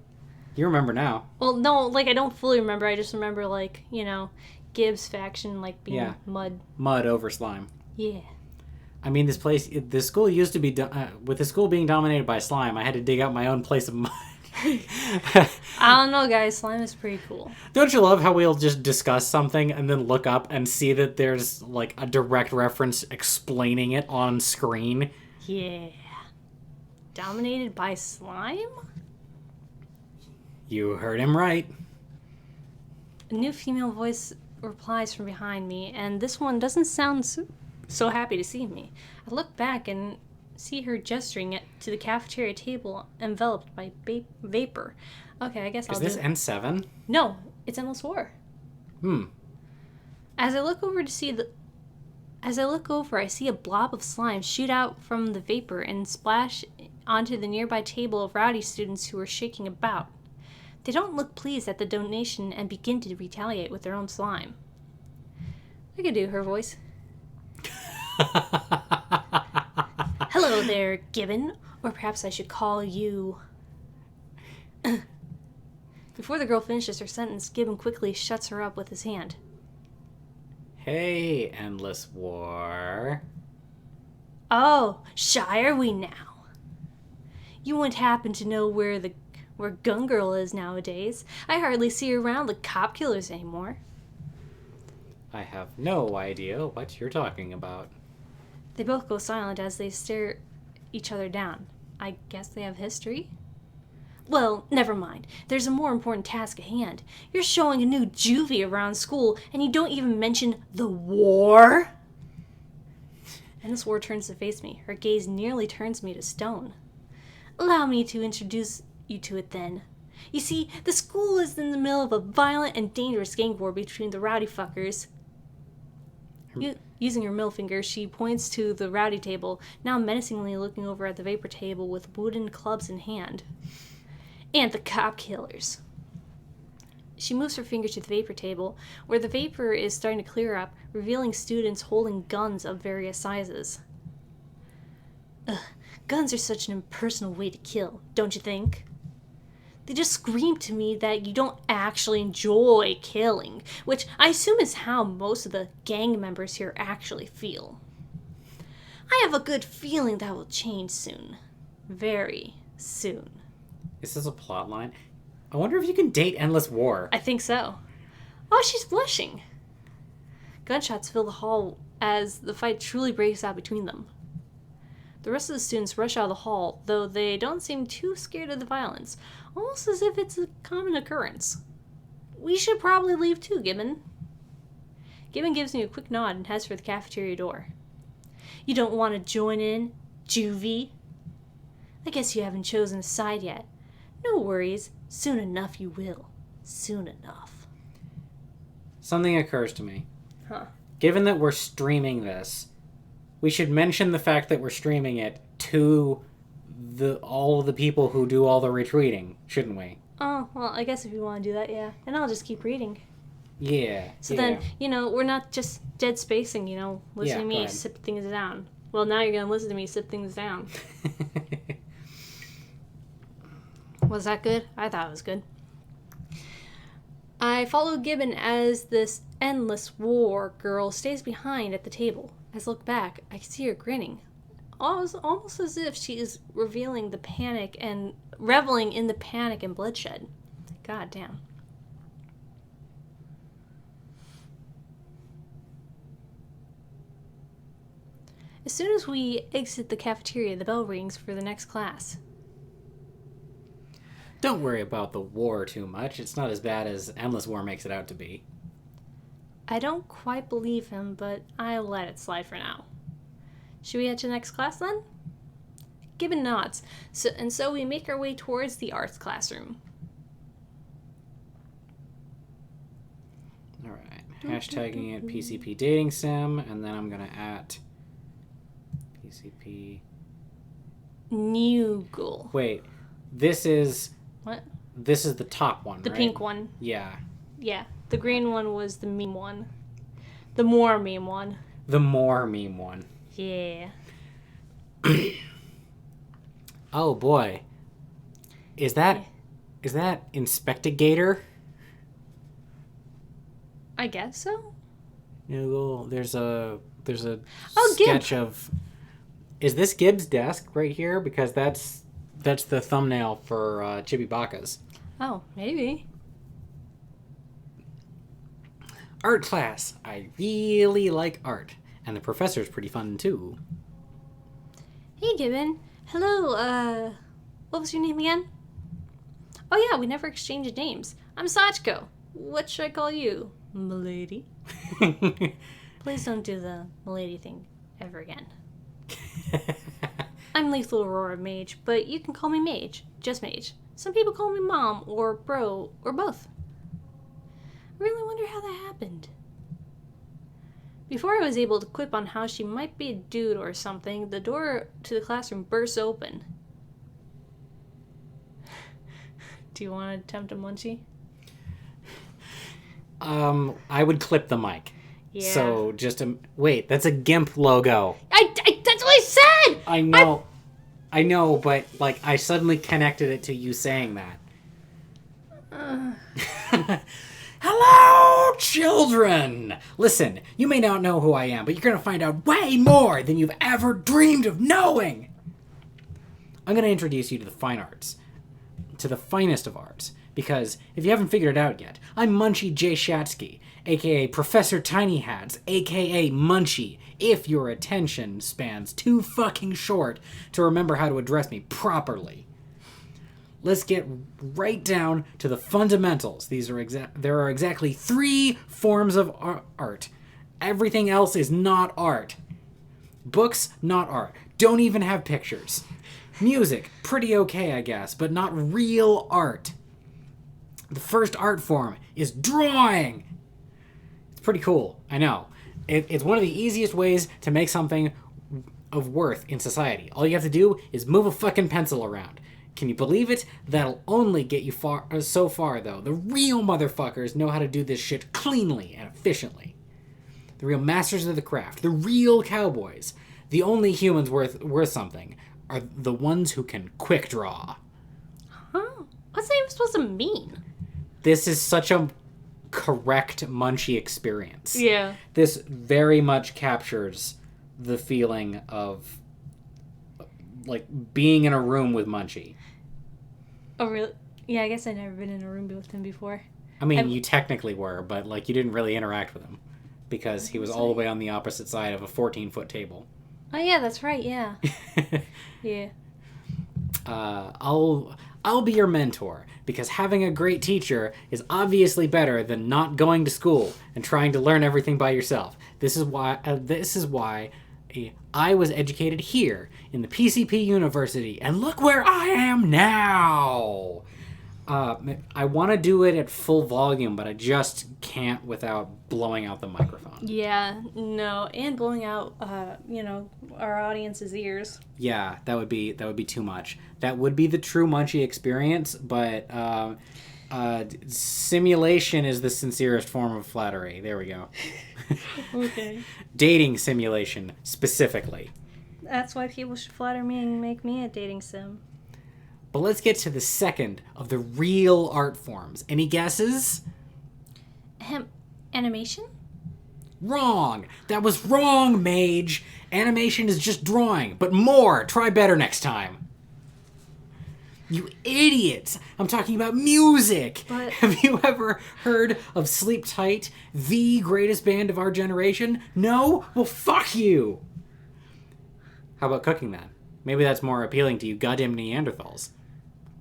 You remember now. Well, no, like, I don't fully remember. I just remember, like, Gibbs' faction, like, being mud. Mud over slime. Yeah. I mean, this school used to be, with the school being dominated by slime, I had to dig out my own place of mud. I don't know, guys. Slime is pretty cool. Don't you love how we'll just discuss something and then look up and see that there's, like, a direct reference explaining it on screen? Yeah. Dominated by slime? You heard him right. A new female voice replies from behind me, and this one doesn't sound so happy to see me. I look back and see her gesturing to the cafeteria table enveloped by vapor. Okay, I guess I'll do... Is this N7? No, it's Endless War. As I look over, I see a blob of slime shoot out from the vapor and splash onto the nearby table of rowdy students who are shaking about. They don't look pleased at the donation and begin to retaliate with their own slime. I could do her voice. Hello there, Gibbon. Or perhaps I should call you... Before the girl finishes her sentence, Gibbon quickly shuts her up with his hand. Hey, Endless War. Oh, shy are we now? You wouldn't happen to know where Gun Girl is nowadays. I hardly see her around the cop killers anymore. I have no idea what you're talking about. They both go silent as they stare each other down. I guess they have history? Well, never mind. There's a more important task at hand. You're showing a new juvie around school, and you don't even mention the war? Endless War turns to face me. Her gaze nearly turns me to stone. Allow me to introduce you to it then. You see, the school is in the middle of a violent and dangerous gang war between the rowdy fuckers. Using her middle finger, she points to the rowdy table, now menacingly looking over at the vapor table with wooden clubs in hand. And the cop killers. She moves her finger to the vapor table, where the vapor is starting to clear up, revealing students holding guns of various sizes. Ugh, guns are such an impersonal way to kill, don't you think? They just scream to me that you don't actually enjoy killing, which I assume is how most of the gang members here actually feel. I have a good feeling that will change soon. Very soon. Is this a plot line? I wonder if you can date Endless War. I think so. Oh, she's blushing. Gunshots fill the hall as the fight truly breaks out between them. The rest of the students rush out of the hall, though they don't seem too scared of the violence, almost as if it's a common occurrence. We should probably leave too, Gibbon. Gibbon gives me a quick nod and heads for the cafeteria door. You don't want to join in, Juvie? I guess you haven't chosen a side yet. No worries. Soon enough you will. Soon enough. Something occurs to me. Huh. Given that we're streaming this, we should mention the fact that we're streaming it to all the people who do all the retweeting, shouldn't we? Oh, well, I guess if you want to do that, yeah. And I'll just keep reading. Yeah. So then, we're not just dead spacing, listen to me sip things down. Well, now you're going to listen to me sip things down. Was that good? I thought it was good. I follow Gibbon as this Endless War girl stays behind at the table. As I look back, I can see her grinning. Almost as if she is reveling the panic and reveling in the panic and bloodshed. God damn. As soon as we exit the cafeteria, the bell rings for the next class. Don't worry about the war too much. It's not as bad as Endless War makes it out to be. I don't quite believe him, but I'll let it slide for now. Should we head to the next class then? Gibbon nods, so we make our way towards the arts classroom. Alright, hashtagging it PCP Dating Sim, and then I'm gonna @ PCP... Noogle. Wait, this is... What? This is the top one, The right? pink one. Yeah. Yeah, the green one was the meme one. The more meme one. The more meme one. Yeah. Oh boy. Is that Inspectigator? I guess so. Noogle, there's a Oh, sketch of Is this Gibbs' desk right here? Because that's the thumbnail for Chibibacas. Oh, maybe. Art class. I really like art. And the professor's pretty fun, too. Hey, Gibbon. Hello, what was your name again? Oh, yeah, we never exchanged names. I'm Sachiko. What should I call you? Milady? Please don't do the Milady thing ever again. I'm Lethal Aurora Mage, but you can call me Mage. Just Mage. Some people call me Mom, or Bro, or both. I really wonder how that happened. Before I was able to quip on how she might be a dude or something, the door to the classroom bursts open. Do you want to attempt a munchie? I would clip the mic. Yeah. So wait, that's a GIMP logo. That's what I said! I know, but like I suddenly connected it to you saying that. Hello, children! Listen, you may not know who I am, but you're gonna find out way more than you've ever dreamed of knowing! I'm gonna introduce you to the fine arts. To the finest of arts. Because, if you haven't figured it out yet, I'm Munchie J. Shatsky, aka Professor Tiny Hats, aka Munchie, if your attention span's too fucking short to remember how to address me properly. Let's get right down to the fundamentals. There are exactly 3 forms of art. Everything else is not art. Books, not art. Don't even have pictures. Music, pretty okay, I guess, but not real art. The first art form is drawing. It's pretty cool, I know. It's one of the easiest ways to make something of worth in society. All you have to do is move a fucking pencil around. Can you believe it? That'll only get you so far, though. The real motherfuckers know how to do this shit cleanly and efficiently. The real masters of the craft, the real cowboys, the only humans worth something, are the ones who can quick draw. Huh? What's that even supposed to mean? This is such a correct Munchie experience. Yeah. This very much captures the feeling of like being in a room with Munchie. Oh, really? Yeah, I guess I've never been in a room with him before. I mean, you technically were, but like you didn't really interact with him because he was all the way on the opposite side of a 14-foot table. Oh yeah, that's right. Yeah. Yeah. I'll be your mentor because having a great teacher is obviously better than not going to school and trying to learn everything by yourself. This is why I was educated here in the PCP University, and look where I am now. I want to do it at full volume, but I just can't without blowing out the microphone. Yeah, no, and blowing out, our audience's ears. Yeah, that would be too much. That would be the true Munchie experience, but simulation is the sincerest form of flattery. There we go. Okay. Dating simulation, specifically. That's why people should flatter me and make me a dating sim. But let's get to the second of the real art forms. Any guesses? Animation? Wrong. That was wrong, Mage. Animation is just drawing, but more. Try better next time. You idiots! I'm talking about music! But... Have you ever heard of Sleep Tight, the greatest band of our generation? No? Well, fuck you! How about cooking then? Maybe that's more appealing to you goddamn Neanderthals.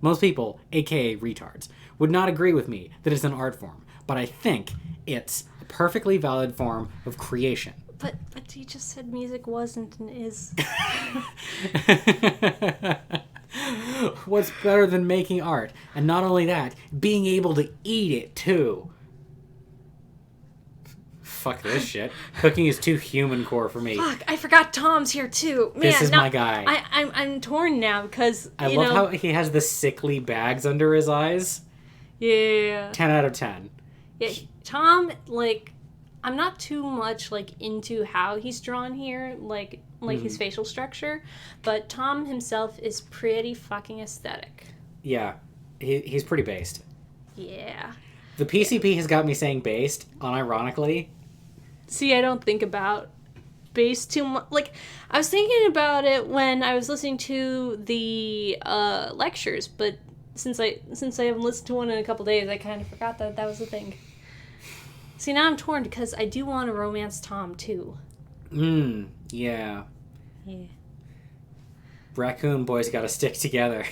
Most people, aka retards, would not agree with me that it's an art form, but I think it's a perfectly valid form of creation. But you just said music wasn't and is. What's better than making art? And not only that, being able to eat it too. Fuck this shit. Cooking is too human core for me. Fuck, I forgot Tom's here too. Man, this is my guy. I'm torn now because I love how he has the sickly bags under his eyes. Yeah. 10 out of 10. Yeah, Tom, like, I'm not too much like into how he's drawn here, like his facial structure, but Tom himself is pretty fucking aesthetic. Yeah, he's pretty based. Yeah. The PCP has got me saying based, unironically. See, I don't think about base too much. Like, I was thinking about it when I was listening to the lectures, but since I haven't listened to one in a couple days, I kind of forgot that was the thing. See, now I'm torn because I do want to romance Tom too. Yeah. Yeah. Raccoon boys gotta stick together.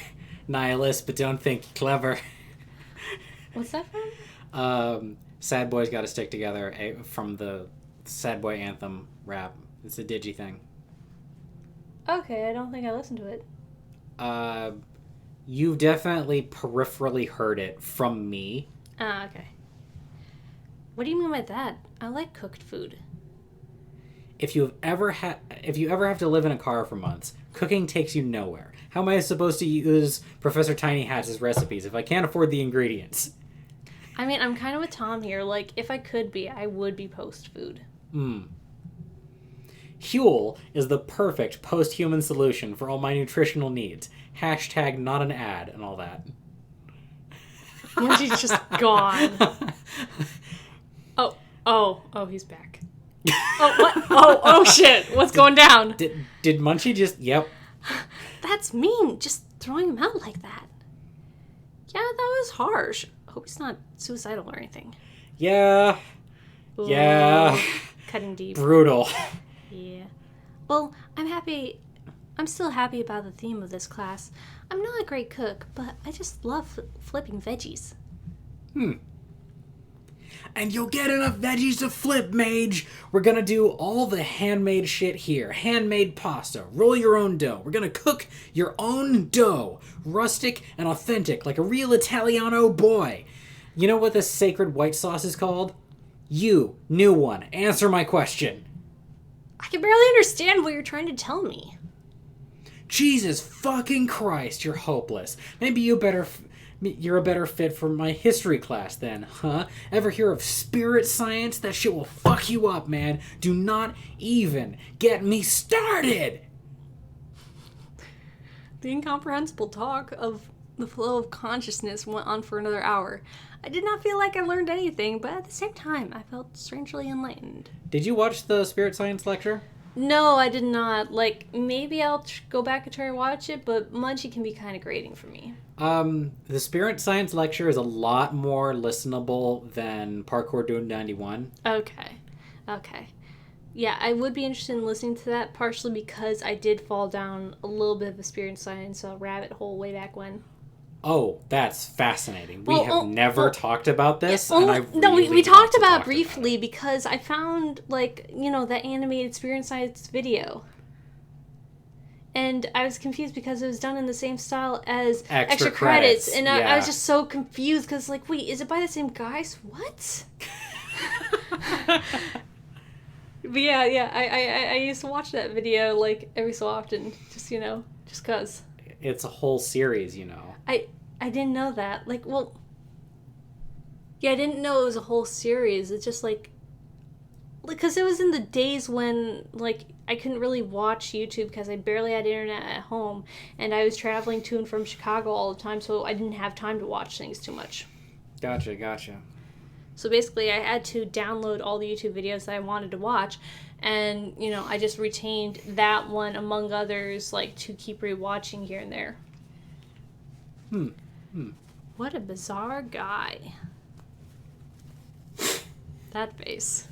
Nihilist, but don't think clever. What's that from? Sad boys gotta stick together, from the Sad Boy Anthem rap. It's a digi thing. Okay, I don't think I listened to it. You've definitely peripherally heard it from me. Ah, okay. What do you mean by that? I like cooked food. If you ever have to live in a car for months, cooking takes you nowhere. How am I supposed to use Professor Tiny Hat's recipes if I can't afford the ingredients? I mean, I'm kind of with Tom here. Like, if I could be, I would be post-food. Huel is the perfect post-human solution for all my nutritional needs. # not an ad and all that. Munchie's just gone. Oh, he's back. Oh, what? Oh, shit. What's going down? Did Munchie just... Yep. That's mean, just throwing him out like that. Yeah, that was harsh. I hope he's not suicidal or anything. Yeah. Ooh, Yeah. Cutting deep. Brutal. Yeah. Well, I'm still happy about the theme of this class. I'm not a great cook, but I just love flipping veggies. And you'll get enough veggies to flip, mage. We're gonna do all the handmade shit here. Handmade pasta. Roll your own dough. We're gonna cook your own dough. Rustic and authentic, like a real Italiano boy. You know what this sacred white sauce is called? You, new one, answer my question. I can barely understand what you're trying to tell me. Jesus fucking Christ, you're hopeless. Maybe you're a better fit for my history class then, huh? Ever hear of spirit science? That shit will fuck you up, man. Do not even get me started! The incomprehensible talk of the flow of consciousness went on for another hour. I did not feel like I learned anything, but at the same time, I felt strangely enlightened. Did you watch the spirit science lecture? No, I did not. Like, maybe I'll go back and try to watch it, but Munchie can be kind of grating for me. The spirit science lecture is a lot more listenable than Parkour Dude 91. Okay. Yeah, I would be interested in listening to that, partially because I did fall down a little bit of a spirit science rabbit hole way back when. Oh, that's fascinating. We have never talked about this. We talked about it briefly because I found, that animated spirit science video. And I was confused because it was done in the same style as extra credits. And I was just so confused because, wait, is it by the same guys? What? But yeah, I used to watch that video, every so often. Just cause. It's a whole series, I didn't know that. I didn't know it was a whole series. It's just, because it was in the days when, I couldn't really watch YouTube because I barely had internet at home, and I was traveling to and from Chicago all the time, so I didn't have time to watch things too much. Gotcha. So basically, I had to download all the YouTube videos that I wanted to watch, and, I just retained that one, among others, to keep rewatching here and there. What a bizarre guy. That face.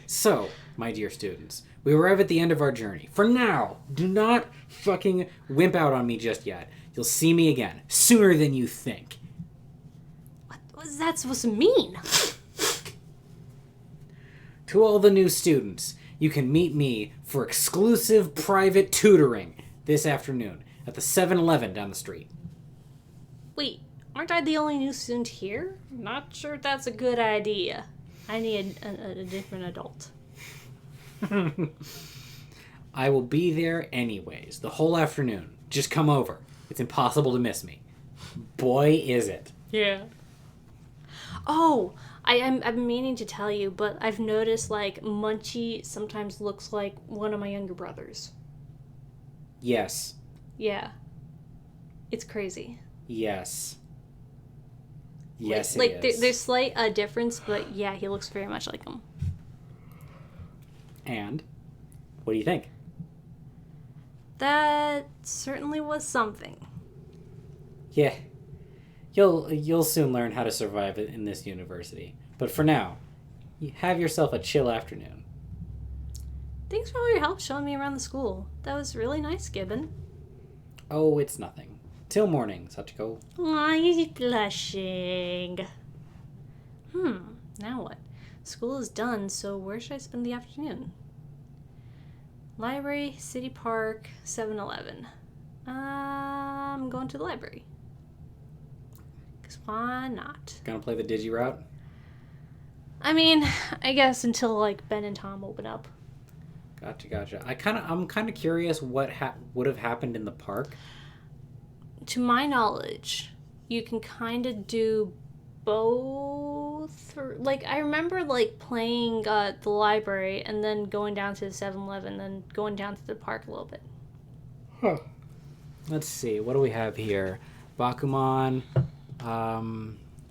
So, my dear students, we arrive at the end of our journey. For now, do not fucking wimp out on me just yet. You'll see me again, sooner than you think. What is that supposed to mean? To all the new students, you can meet me for exclusive private tutoring this afternoon at the 7-Eleven down the street. Wait, aren't I the only new student here? Not sure if that's a good idea. I need a different adult. I will be there anyways, the whole afternoon. Just come over. It's impossible to miss me. Boy, is it. Yeah. Oh, I've been meaning to tell you, but I've noticed, Munchie sometimes looks like one of my younger brothers. Yes. Yeah. It's crazy. Yes. Yes, it is. There's slight difference, but yeah, he looks very much like him. And What do you think? That certainly was something. Yeah. You'll soon learn how to survive in this university. But for now, you have yourself a chill afternoon. Thanks for all your help showing me around the school. That was really nice, Gibbon. Oh, it's nothing. Till morning, Sachiko. Aw, you're blushing. Now what? School is done, so where should I spend the afternoon? Library, City Park, 7-Eleven. I'm going to the library. Because why not? Gonna play the digi route? I mean, I guess until, like, Ben and Tom open up. Gotcha. I'm kind of curious what would have happened in the park. To my knowledge, you can kind of do both. Like, I remember, like, playing the library and then going down to the 7-Eleven, then going down to the park a little bit. Huh. Let's see. What do we have here? Bakuman. I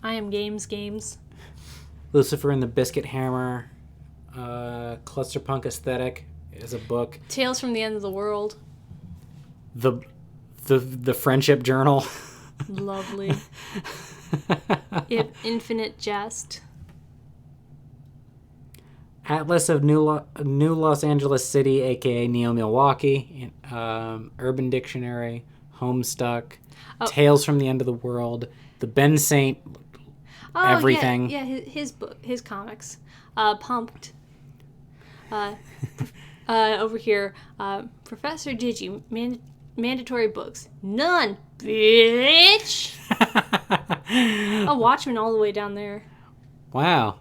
am games. Lucifer and the Biscuit Hammer. Clusterpunk Aesthetic is a book. Tales from the End of the World. The Friendship Journal. Lovely. Infinite Jest. Atlas of New Los Angeles City, aka Neo Milwaukee. Urban Dictionary. Homestuck. Tales from the End of the World. The Ben Saint. Everything. Yeah, his book, his comics. Pumped. Over here, Professor Digi, mandatory books. None, bitch! Watchmen all the way down there. Wow.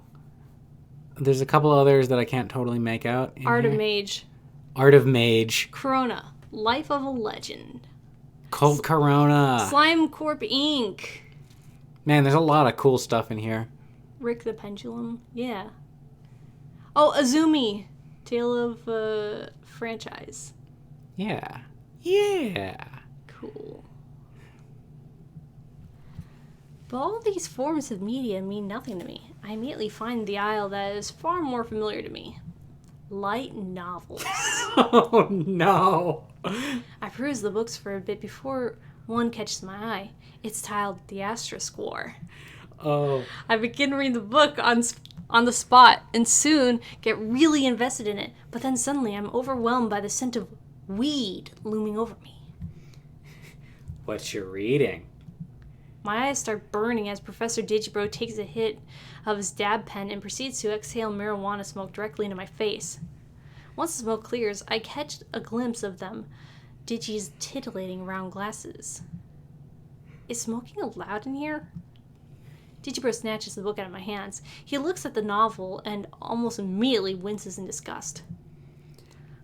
There's a couple others that I can't totally make out. Art of Mage. Art of Mage. Corona. Life of a Legend. Cold Corona. Slime Corp Inc. Man, there's a lot of cool stuff in here. Rick the Pendulum. Yeah. Oh, Azumi. Tale of Franchise. Yeah. Cool. But all these forms of media mean nothing to me. I immediately find the aisle that is far more familiar to me. Light novels. Oh, no. I peruse the books for a bit before one catches my eye. It's titled The Asterisk War. Oh. I begin reading the book on the spot and soon get really invested in it. But then suddenly I'm overwhelmed by the scent of weed looming over me. What you reading? My eyes start burning as Professor Digibro takes a hit of his dab pen and proceeds to exhale marijuana smoke directly into my face. Once the smoke clears, I catch a glimpse of them, Digi's titillating round glasses. Is smoking allowed in here? Digibro snatches the book out of my hands. He looks at the novel and almost immediately winces in disgust.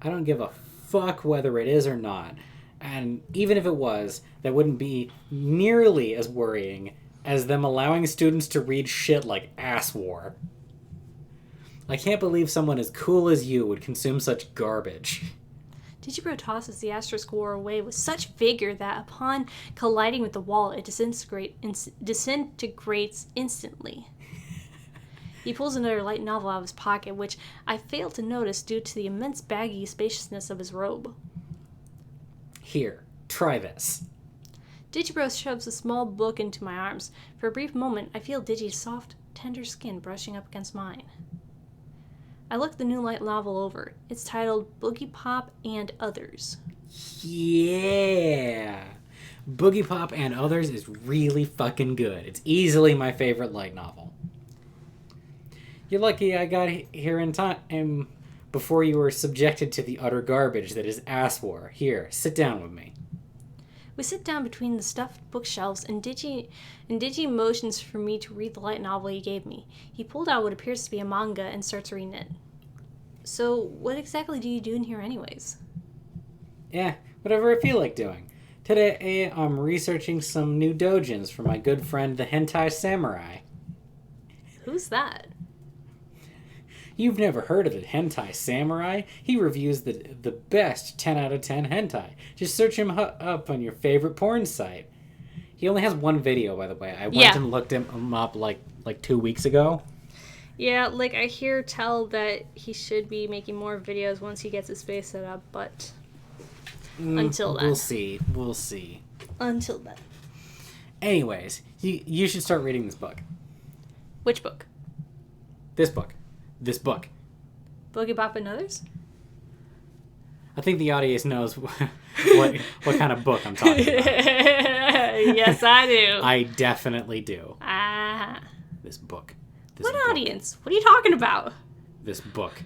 I don't give a fuck whether it is or not. And even if it was, that wouldn't be nearly as worrying as them allowing students to read shit like Ass War. I can't believe someone as cool as you would consume such garbage. Digibro tosses the Asterisk War away with such vigor that upon colliding with the wall, it disintegrates instantly. He pulls another light novel out of his pocket, which I fail to notice due to the immense baggy spaciousness of his robe. Here, try this. Digibro shoves a small book into my arms. For a brief moment, I feel Digi's soft, tender skin brushing up against mine. I look the new light novel over. It's titled Boogie Pop and Others. Yeah! Boogie Pop and Others is really fucking good. It's easily my favorite light novel. You're lucky I got here in time before you were subjected to the utter garbage that is Ass War. Here, sit down with me. We sit down between the stuffed bookshelves, and Digi motions for me to read the light novel he gave me. He pulled out what appears to be a manga and starts reading it. So, what exactly do you do in here anyways? Yeah, whatever I feel like doing. Today, I'm researching some new doujins for my good friend the Hentai Samurai. Who's that? You've never heard of the Hentai Samurai? He reviews the best 10 out of 10 hentai. Just search him up on your favorite porn site. He only has one video, by the way. I went and looked him up like 2 weeks ago. Yeah, like I hear tell that he should be making more videos once he gets his space set up, but until then. We'll see. Until then. Anyways, you should start reading this book. Which book? This book. Boogie Bop and Others? I think the audience knows what kind of book I'm talking about. Yes, I do. I definitely do. Ah. This book. What audience? What are you talking about? This book.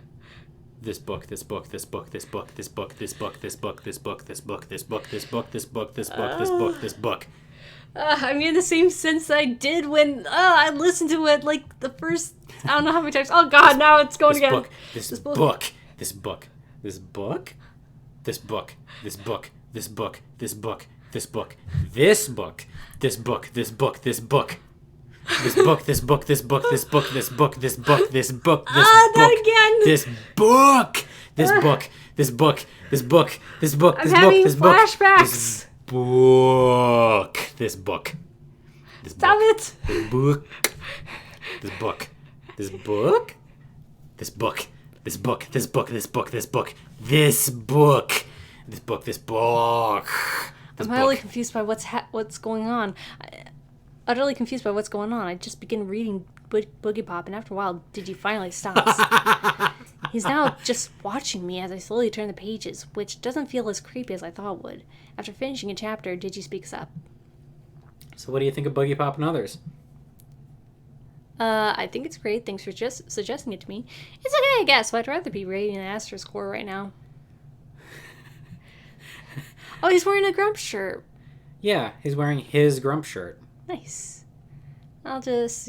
I mean, the same sense I did when I listened to it like the first, I don't know how many times. Oh God, now it's going again. This book. I'm having flashbacks. Stop it. I'm utterly confused by what's going on. Utterly confused by what's going on. I just begin reading Boogie Pop, and after a while, Digi finally stops. He's now just watching me as I slowly turn the pages, which doesn't feel as creepy as I thought it would. After finishing a chapter, Digi speaks up. So what do you think of Boogie Pop and Others? I think it's great. Thanks for just suggesting it to me. It's okay, I guess, but I'd rather be rating an asterisk score right now. Oh, he's wearing a Grump shirt. Yeah, he's wearing his Grump shirt. Nice. I'll just,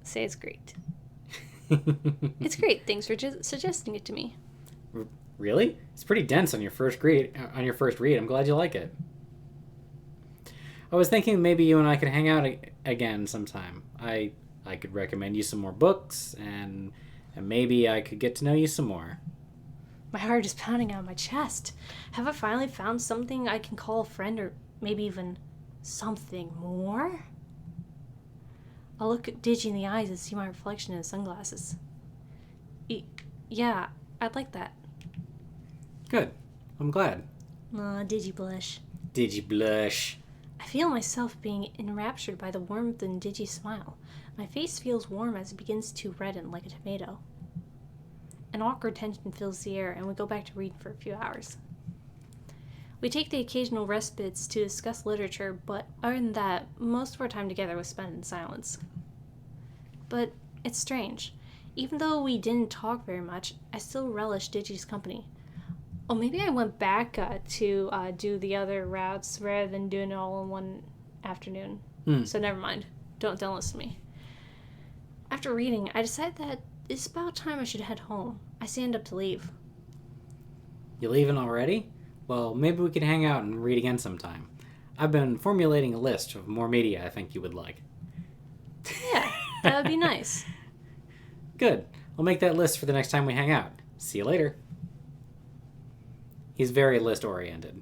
say it's great. It's great. Thanks for suggesting it to me. Really? It's pretty dense on your first read. I'm glad you like it. I was thinking maybe you and I could hang out again sometime. I could recommend you some more books, and maybe I could get to know you some more. My heart is pounding out of my chest. Have I finally found something I can call a friend, or maybe even something more? I'll look at Digi in the eyes and see my reflection in the sunglasses. Yeah, I'd like that. Good. I'm glad. Aw, Digi blush. Digi blush. I feel myself being enraptured by the warmth in Digi's smile. My face feels warm as it begins to redden like a tomato. An awkward tension fills the air, and we go back to reading for a few hours. We take the occasional respites to discuss literature, but other than that, most of our time together was spent in silence. But it's strange. Even though we didn't talk very much, I still relished Digi's company. Oh, maybe I went back to do the other routes rather than doing it all in one afternoon. So never mind. Don't listen to me. After reading, I decided that it's about time I should head home. I stand up to leave. You leaving already? Well, maybe we could hang out and read again sometime. I've been formulating a list of more media I think you would like. Yeah, that would be nice. Good. I'll make that list for the next time we hang out. See you later. He's very list-oriented.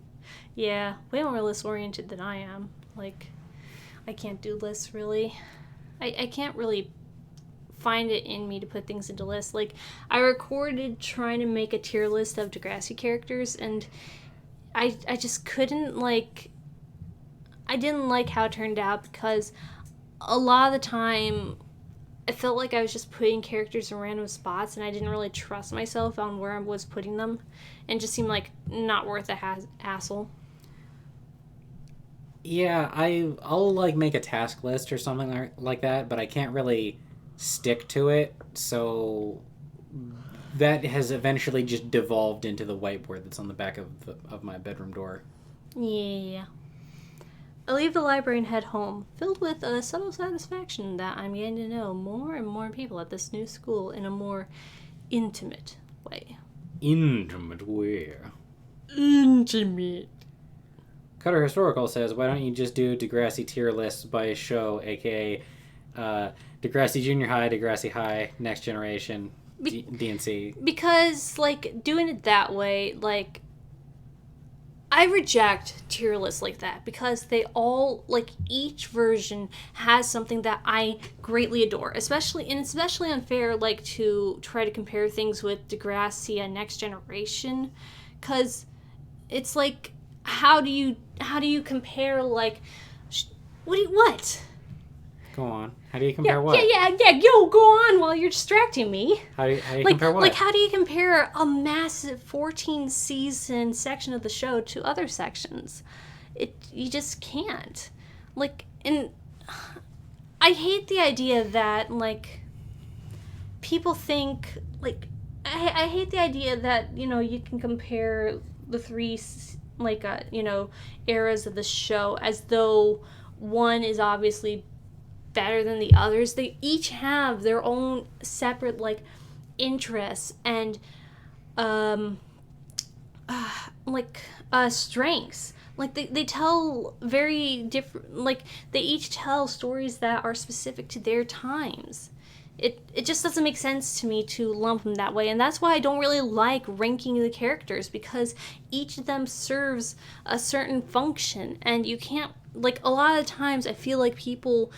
Yeah, way more list-oriented than I am. Like, I can't do lists, really. I can't really find it in me to put things into lists. Like, I recorded trying to make a tier list of Degrassi characters, and I just couldn't, like... I didn't like how it turned out, because a lot of the time I felt like I was just putting characters in random spots, and I didn't really trust myself on where I was putting them, and it just seemed like not worth the hassle. Yeah, I'll like make a task list or something like that, but I can't really stick to it, so that has eventually just devolved into the whiteboard that's on the back of my bedroom door. Yeah. I leave the library and head home, filled with a subtle satisfaction that I'm getting to know more and more people at this new school in a more intimate way. Intimate where? Intimate. Cutter Historical says, why don't you just do Degrassi tier lists by show, aka Degrassi Junior High, Degrassi High, Next Generation, DNC? Because, like, doing it that way, like, I reject tier lists like that because they all, like, each version has something that I greatly adore. Especially unfair, like, to try to compare things with Degrassi and Next Generation, because it's like, how do you compare, like, what? Go on. How do you compare what? Yeah. Yo, go on while you're distracting me. How do you compare what? Like, how do you compare a massive 14-season section of the show to other sections? You just can't. Like, and I hate the idea that, like, people think, like, I hate the idea that, you can compare the three, like, eras of the show as though one is obviously better than the others. They each have their own separate, like, interests and strengths. Like, they tell very different, like, they each tell stories that are specific to their times. It just doesn't make sense to me to lump them that way, and that's why I don't really like ranking the characters, because each of them serves a certain function, and you can't, like, a lot of times I feel like people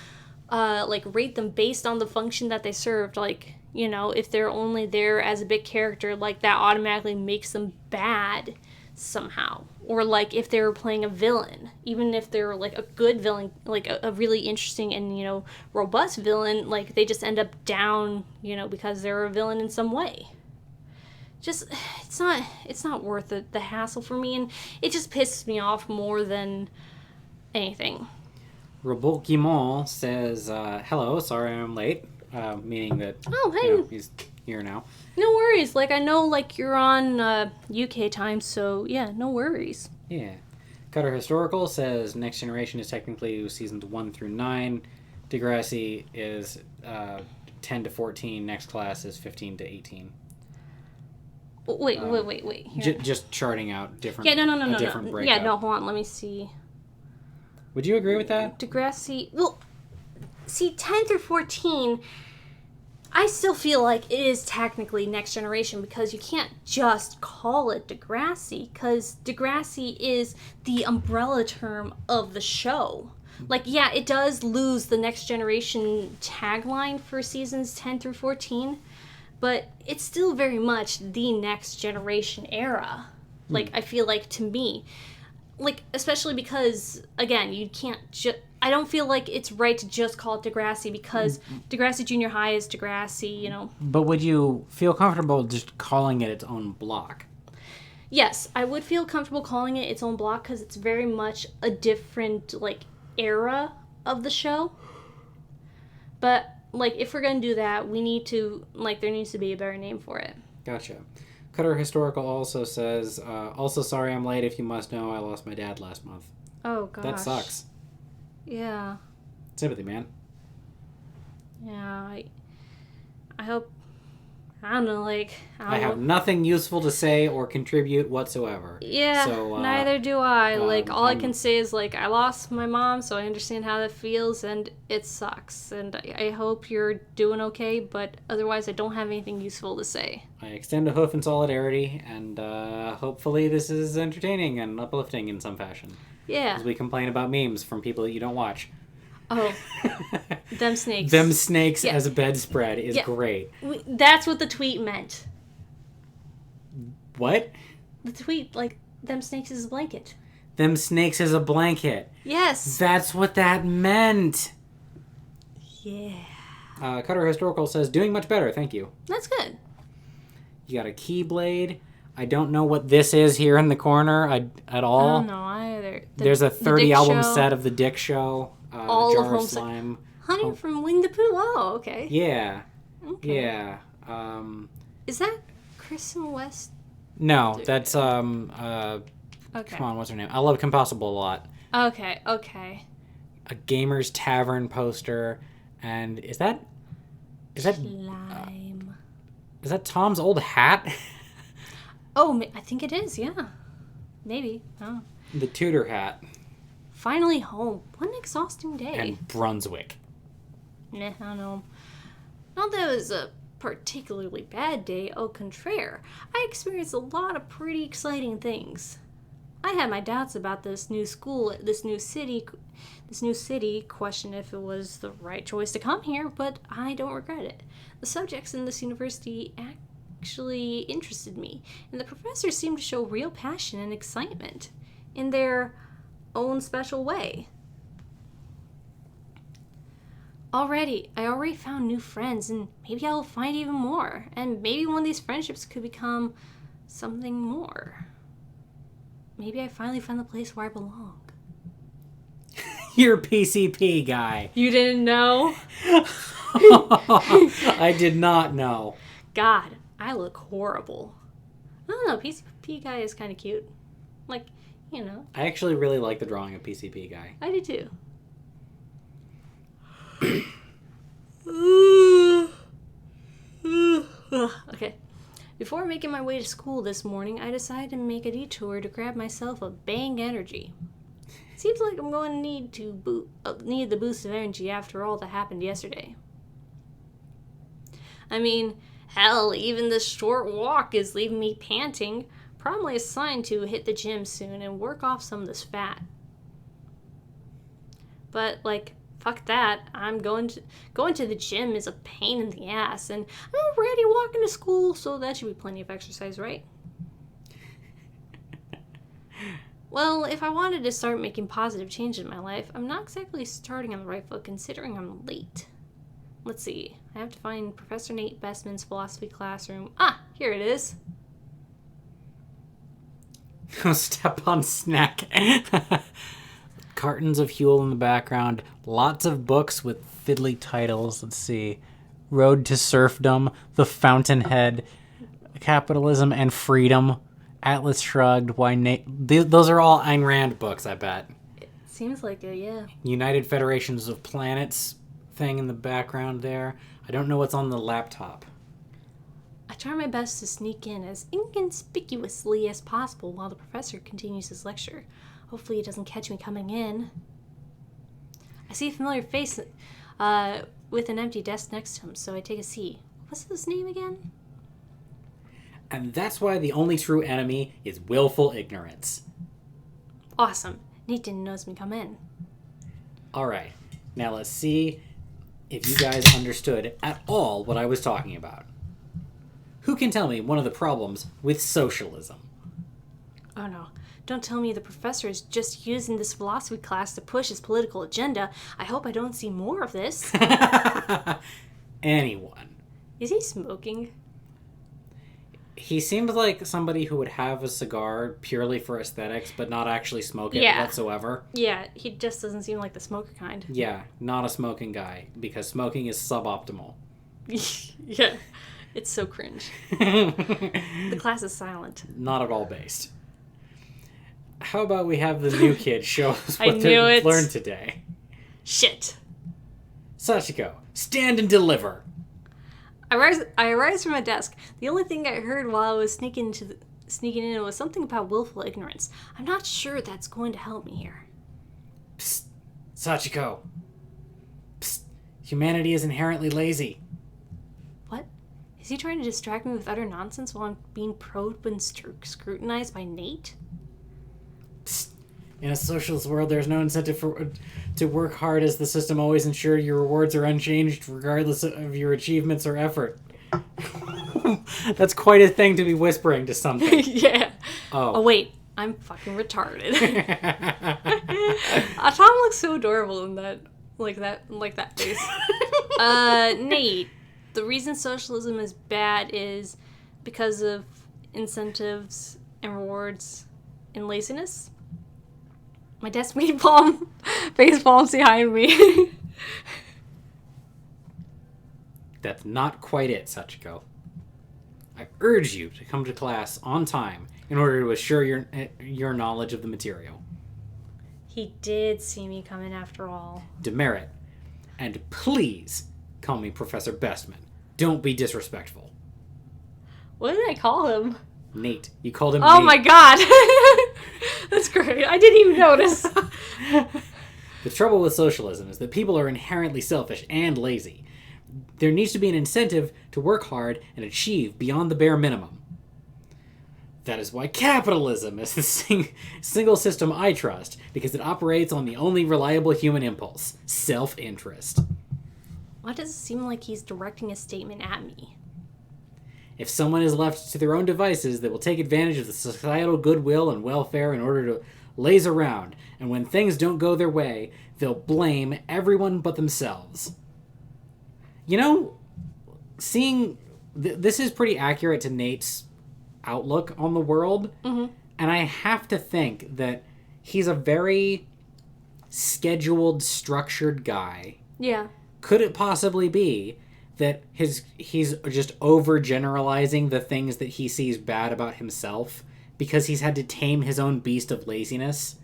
like, rate them based on the function that they served. Like, if they're only there as a big character, like, that automatically makes them bad somehow. Or, like, if they were playing a villain, even if they're, like, a good villain, like a really interesting and, robust villain, like, they just end up down, because they're a villain in some way. Just, it's not worth the hassle for me, and it just pisses me off more than anything. Robokimon says, hello, sorry I'm late. Meaning that, he's here now. No worries. Like, I know, like, you're on UK time, so, yeah, no worries. Yeah. Cutter Historical says Next Generation is technically seasons 1 through 9. Degrassi is 10 to 14. Next Class is 15 to 18. Wait. Just charting out different. Yeah, no. Different breakup. Yeah, no, hold on. Let me see. Would you agree with that? Degrassi. Well, see, 10 through 14, I still feel like it is technically Next Generation, because you can't just call it Degrassi, because Degrassi is the umbrella term of the show. Like, yeah, it does lose the Next Generation tagline for seasons 10 through 14, but it's still very much the Next Generation era. Like, I feel like, to me. Like, especially because, again, you can't just... I don't feel like it's right to just call it Degrassi, because Degrassi Junior High is Degrassi, But would you feel comfortable just calling it its own block? Yes, I would feel comfortable calling it its own block, because it's very much a different, like, era of the show. But, like, if we're going to do that, we need to, like, there needs to be a better name for it. Gotcha. Cutter Historical also says, also sorry I'm late. If you must know, I lost my dad last month. Oh, gosh. That sucks. Yeah. Sympathy, man. Yeah, I hope... I don't know, like... I have nothing useful to say or contribute whatsoever. Yeah, so, neither do I. Like, all I I'm... can say is, like, I lost my mom, so I understand how that feels, and it sucks. And I hope you're doing okay, but otherwise I don't have anything useful to say. I extend a hoof in solidarity, and hopefully this is entertaining and uplifting in some fashion. Yeah. As we complain about memes from people that you don't watch. Oh. Them snakes. Them snakes as a bedspread is great. That's what the tweet meant. What? The tweet, like, them snakes is a blanket. Them snakes is a blanket. Yes. That's what that meant. Yeah. Cutter Historical says, doing much better, thank you. That's good. You got a Keyblade. I don't know what this is here in the corner at all. I don't know either. There's a 30 album set of The Dick Show. All Jar of of Slime. Honey from Winnie the Pooh. Oh, okay. Yeah. Okay. Yeah. Is that Kristen West? No, that's Okay. come on, what's her name? I love Compossible a lot. Okay. A Gamer's Tavern poster, and is that Slime. is that Tom's old hat? Oh, I think it is. Yeah, maybe. Oh. The Tudor hat. Finally home. What an exhausting day. And Brunswick. Nah, I don't know. Not that it was a particularly bad day, au contraire. I experienced a lot of pretty exciting things. I had my doubts about this new school, this new city, questioned if it was the right choice to come here, but I don't regret it. The subjects in this university actually interested me, and the professors seemed to show real passion and excitement in their own special way. I already found new friends, and maybe I'll find even more, and maybe one of these friendships could become something more. Maybe I finally found the place where I belong. You're a PCP guy. You didn't know? I did not know. God, I look horrible. I don't know, PCP guy is kind of cute. Like, you know. I actually really like the drawing of PCP guy. I do too. Okay. Before making my way to school this morning, I decided to make a detour to grab myself a Bang Energy. Seems like I'm going to need the boost of energy after all that happened yesterday. I mean, hell, even this short walk is leaving me panting. Probably a sign to hit the gym soon and work off some of this fat. But, like, fuck that. I'm going to the gym is a pain in the ass, and I'm already walking to school, so that should be plenty of exercise, right? Well, if I wanted to start making positive change in my life, I'm not exactly starting on the right foot considering I'm late. Let's see. I have to find Professor Nate Bestman's philosophy classroom. Ah, here it is. Step on snack. Cartons of Huel in the background. Lots of books with fiddly titles. Let's see. Road to Serfdom, The Fountainhead, Capitalism and Freedom, Atlas Shrugged, those are all Ayn Rand books, I bet. It seems like it, yeah. United Federations of Planets thing in the background there. I don't know what's on the laptop. I try my best to sneak in as inconspicuously as possible while the professor continues his lecture. Hopefully he doesn't catch me coming in. I see a familiar face with an empty desk next to him, so I take a seat. What's his name again? And that's why the only true enemy is willful ignorance. Awesome. Nate didn't notice me come in. Alright, now let's see if you guys understood at all what I was talking about. Who can tell me one of the problems with socialism? Oh no. Don't tell me the professor is just using this philosophy class to push his political agenda. I hope I don't see more of this. Anyone. Is he smoking? He seems like somebody who would have a cigar purely for aesthetics, but not actually smoke it whatsoever. Yeah, he just doesn't seem like the smoker kind. Yeah, not a smoking guy, because smoking is suboptimal. Yeah, it's so cringe. The class is silent. Not at all based. How about we have the new kid show us what they learned today? Shit. Sachiko, stand and deliver. I arise from my desk. The only thing I heard while I was sneaking in was something about willful ignorance. I'm not sure that's going to help me here. Psst, Sachiko. Psst, humanity is inherently lazy. What? Is he trying to distract me with utter nonsense while I'm being probed and scrutinized by Nate? Psst. In a socialist world, there's no incentive to work hard, as the system always ensures your rewards are unchanged regardless of your achievements or effort. That's quite a thing to be whispering to something. Yeah. Oh, wait. I'm fucking retarded. Tom looks so adorable in that face. Nate, the reason socialism is bad is because of incentives and rewards and laziness. My desk mate face palms behind me. That's not quite it, Sachiko. I urge you to come to class on time in order to assure your knowledge of the material. He did see me come in after all. Demerit. And please call me Professor Bestman. Don't be disrespectful. What did I call him? Nate. You called him Nate. Oh my god! That's great. I didn't even notice. The trouble with socialism is that people are inherently selfish and lazy. There needs to be an incentive to work hard and achieve beyond the bare minimum. That is why capitalism is the single system I trust, because it operates on the only reliable human impulse, self-interest. Why does it seem like he's directing a statement at me? If someone is left to their own devices, they will take advantage of the societal goodwill and welfare in order to laze around, and when things don't go their way, they'll blame everyone but themselves. You know, seeing... this is pretty accurate to Nate's outlook on the world, and I have to think that he's a very scheduled, structured guy. Yeah. Could it possibly be that he's just overgeneralizing the things that he sees bad about himself because he's had to tame his own beast of laziness?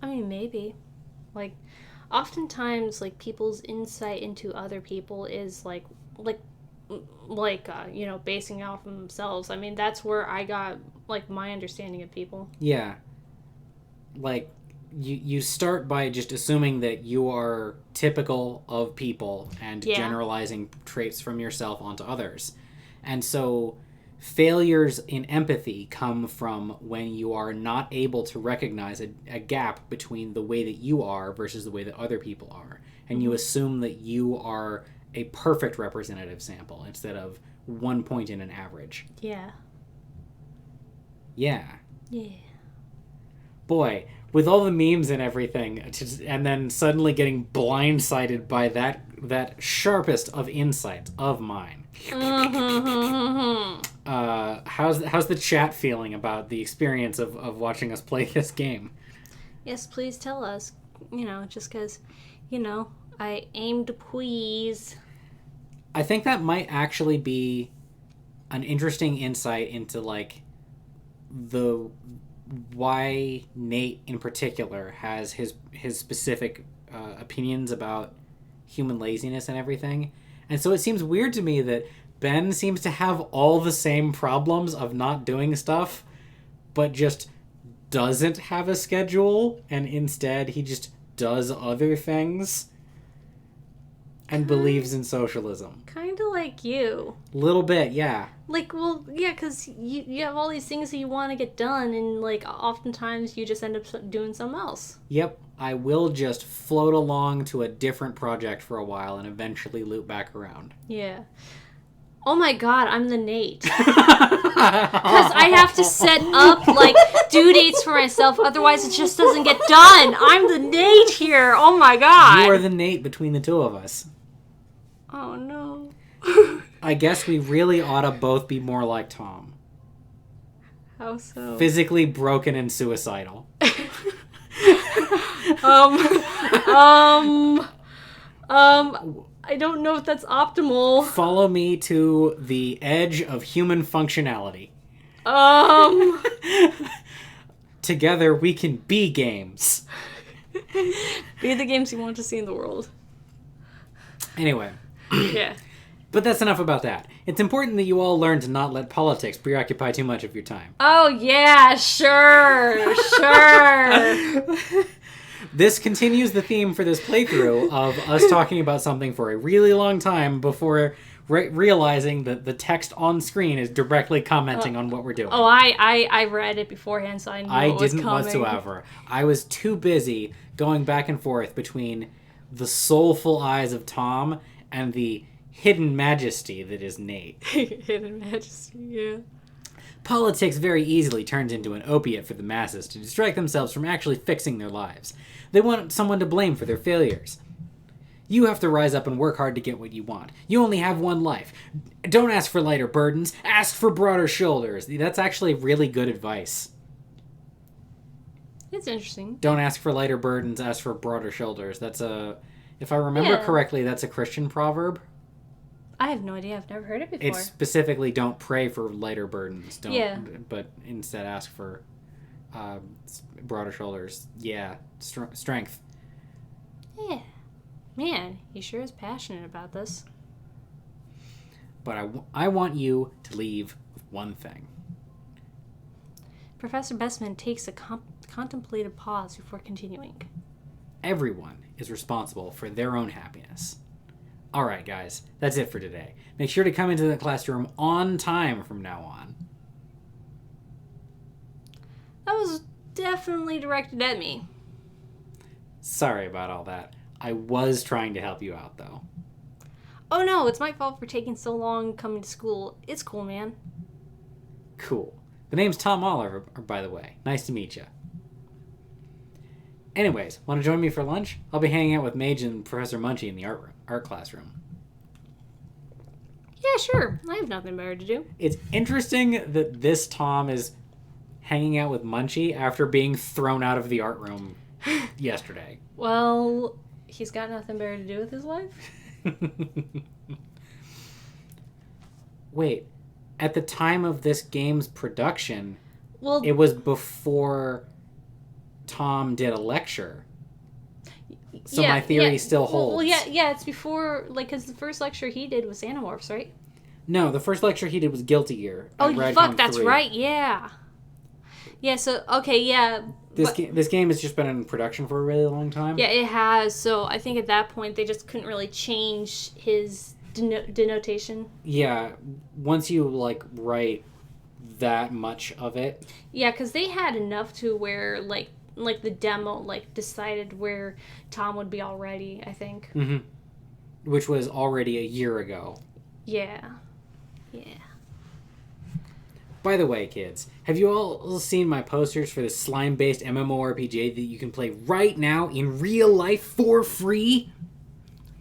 I mean, maybe. Like, oftentimes, like, people's insight into other people is, basing off of themselves. I mean, that's where I got, like, my understanding of people. Yeah. Like, you start by just assuming that you are typical of people and generalizing traits from yourself onto others. And so failures in empathy come from when you are not able to recognize a gap between the way that you are versus the way that other people are. And you assume that you are a perfect representative sample instead of 1 point in an average. Yeah. Yeah. Yeah. Boy, with all the memes and everything, and then suddenly getting blindsided by that sharpest of insights of mine. How's the chat feeling about the experience of watching us play this game? Yes, please tell us. Just because, I aim to please. I think that might actually be an interesting insight into, like, why Nate in particular has his specific opinions about human laziness and everything. And so it seems weird to me that Ben seems to have all the same problems of not doing stuff, but just doesn't have a schedule, and instead he just does other things and believes in socialism. Kind of like you. Little bit, yeah. Like, well, yeah, because you have all these things that you want to get done, and, like, oftentimes you just end up doing something else. Yep, I will just float along to a different project for a while and eventually loop back around. Yeah. Oh my god, I'm the Nate. Because I have to set up, like, due dates for myself, otherwise it just doesn't get done. I'm the Nate here. Oh my god. You are the Nate between the two of us. Oh no. I guess we really ought to both be more like Tom. How so? Physically broken and suicidal. I don't know if that's optimal. Follow me to the edge of human functionality. Together we can be games. Be the games you want to see in the world. Anyway. Yeah. But that's enough about that. It's important that you all learn to not let politics preoccupy too much of your time. Oh, yeah, sure. This continues the theme for this playthrough of us talking about something for a really long time before realizing that the text on screen is directly commenting on what we're doing. Oh, I read it beforehand, so I knew what was coming. I didn't whatsoever. I was too busy going back and forth between the soulful eyes of Tom and the hidden majesty that is Nate. Hidden majesty, yeah. Politics very easily turns into an opiate for the masses to distract themselves from actually fixing their lives. They want someone to blame for their failures. You have to rise up and work hard to get what you want. You only have one life. Don't ask for lighter burdens. Ask for broader shoulders. That's actually really good advice. It's interesting. Don't ask for lighter burdens. Ask for broader shoulders. That's if I remember correctly, that's a Christian proverb. I have no idea. I've never heard it before. It's specifically don't pray for lighter burdens. But instead ask for broader shoulders. Yeah, strength. Yeah. Man, he sure is passionate about this. But I want you to leave with one thing. Professor Bestman takes a contemplative pause before continuing. Everyone is responsible for their own happiness. All right, guys, that's it for today. Make sure to come into the classroom on time from now on. That was definitely directed at me. Sorry about all that. I was trying to help you out, though. Oh no, it's my fault for taking so long coming to school. It's cool, man. Cool. The name's Tom Oliver, by the way. Nice to meet you. Anyways, want to join me for lunch? I'll be hanging out with Mage and Professor Munchie in the art classroom. Yeah, sure. I have nothing better to do. It's interesting that this Tom is hanging out with Munchie after being thrown out of the art room yesterday. Well, he's got nothing better to do with his life. Wait, at the time of this game's production, well, it was before Tom did a lecture. So my theory still holds. Well, yeah, it's before, like, because the first lecture he did was Animorphs, right? No, the first lecture he did was Guilty Gear. Oh, fuck, that's 3. Right, yeah. Yeah, so, okay, yeah. This game has just been in production for a really long time. Yeah, it has, so I think at that point they just couldn't really change his denotation. Yeah, once you, like, write that much of it. Yeah, because they had enough to where, like the demo, like, decided where Tom would be already, I think. Mm-hmm. Which was already a year ago. Yeah. Yeah. By the way, kids, have you all seen my posters for the slime-based MMORPG that you can play right now in real life for free?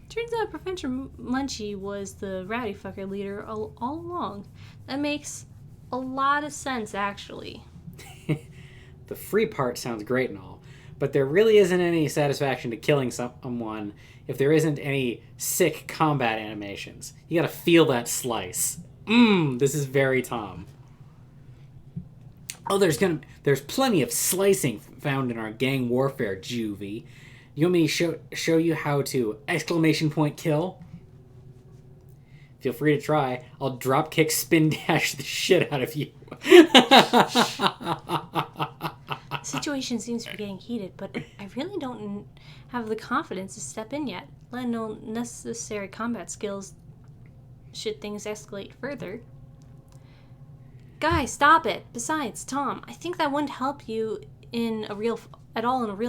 Turns out Professor Munchie was the rowdy fucker leader all along. That makes a lot of sense, actually. The free part sounds great and all, but there really isn't any satisfaction to killing someone if there isn't any sick combat animations. You gotta feel that slice. This is very Tom. Oh, there's plenty of slicing found in our gang warfare, Juvie. You want me to show you how to !kill? Feel free to try. I'll drop kick spin dash the shit out of you. The situation seems to be getting heated, but I really don't have the confidence to step in yet, let alone necessary combat skills should things escalate further. Guys, stop it. Besides, Tom, I think that wouldn't help you in a real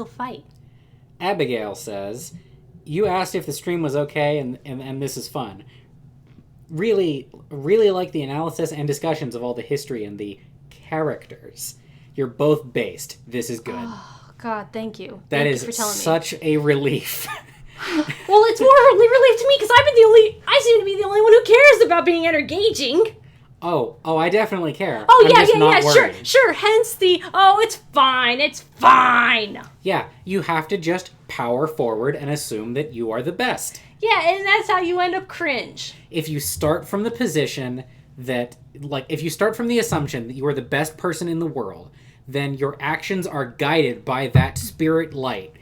fight. Abigail says, you asked if the stream was okay and this is fun. Really like the analysis and discussions of all the history and the characters. You're both based. This is good. Oh, God, thank you. That thank is you for telling such a relief. Well, it's more relief to me because I seem to be the only one who cares about being engaging. Oh, I definitely care. Oh, I'm just not worried. Sure. Hence the, it's fine. Yeah, you have to just power forward and assume that you are the best. Yeah, and that's how you end up cringe. If you start from the position that, if you start from the assumption that you are the best person in the world, then your actions are guided by that spirit light,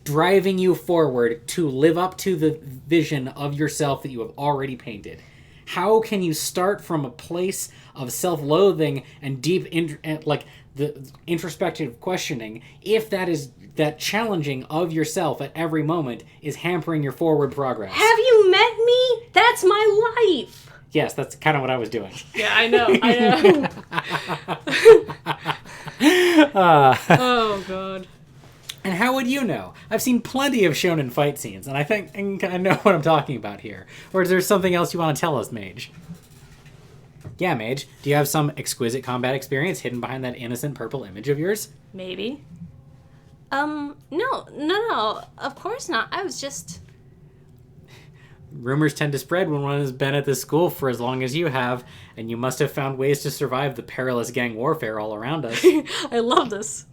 driving you forward to live up to the vision of yourself that you have already painted. How can you start from a place of self-loathing and deep, the introspective questioning if that challenging of yourself at every moment is hampering your forward progress? Have you met me? That's my life. Yes, that's kind of what I was doing. Yeah, I know. Oh, God. And how would you know? I've seen plenty of shonen fight scenes, and I think I know what I'm talking about here. Or is there something else you want to tell us, Mage? Yeah, Mage. Do you have some exquisite combat experience hidden behind that innocent purple image of yours? Maybe. No. Of course not. I was just... Rumors tend to spread when one has been at this school for as long as you have, and you must have found ways to survive the perilous gang warfare all around us. I love this.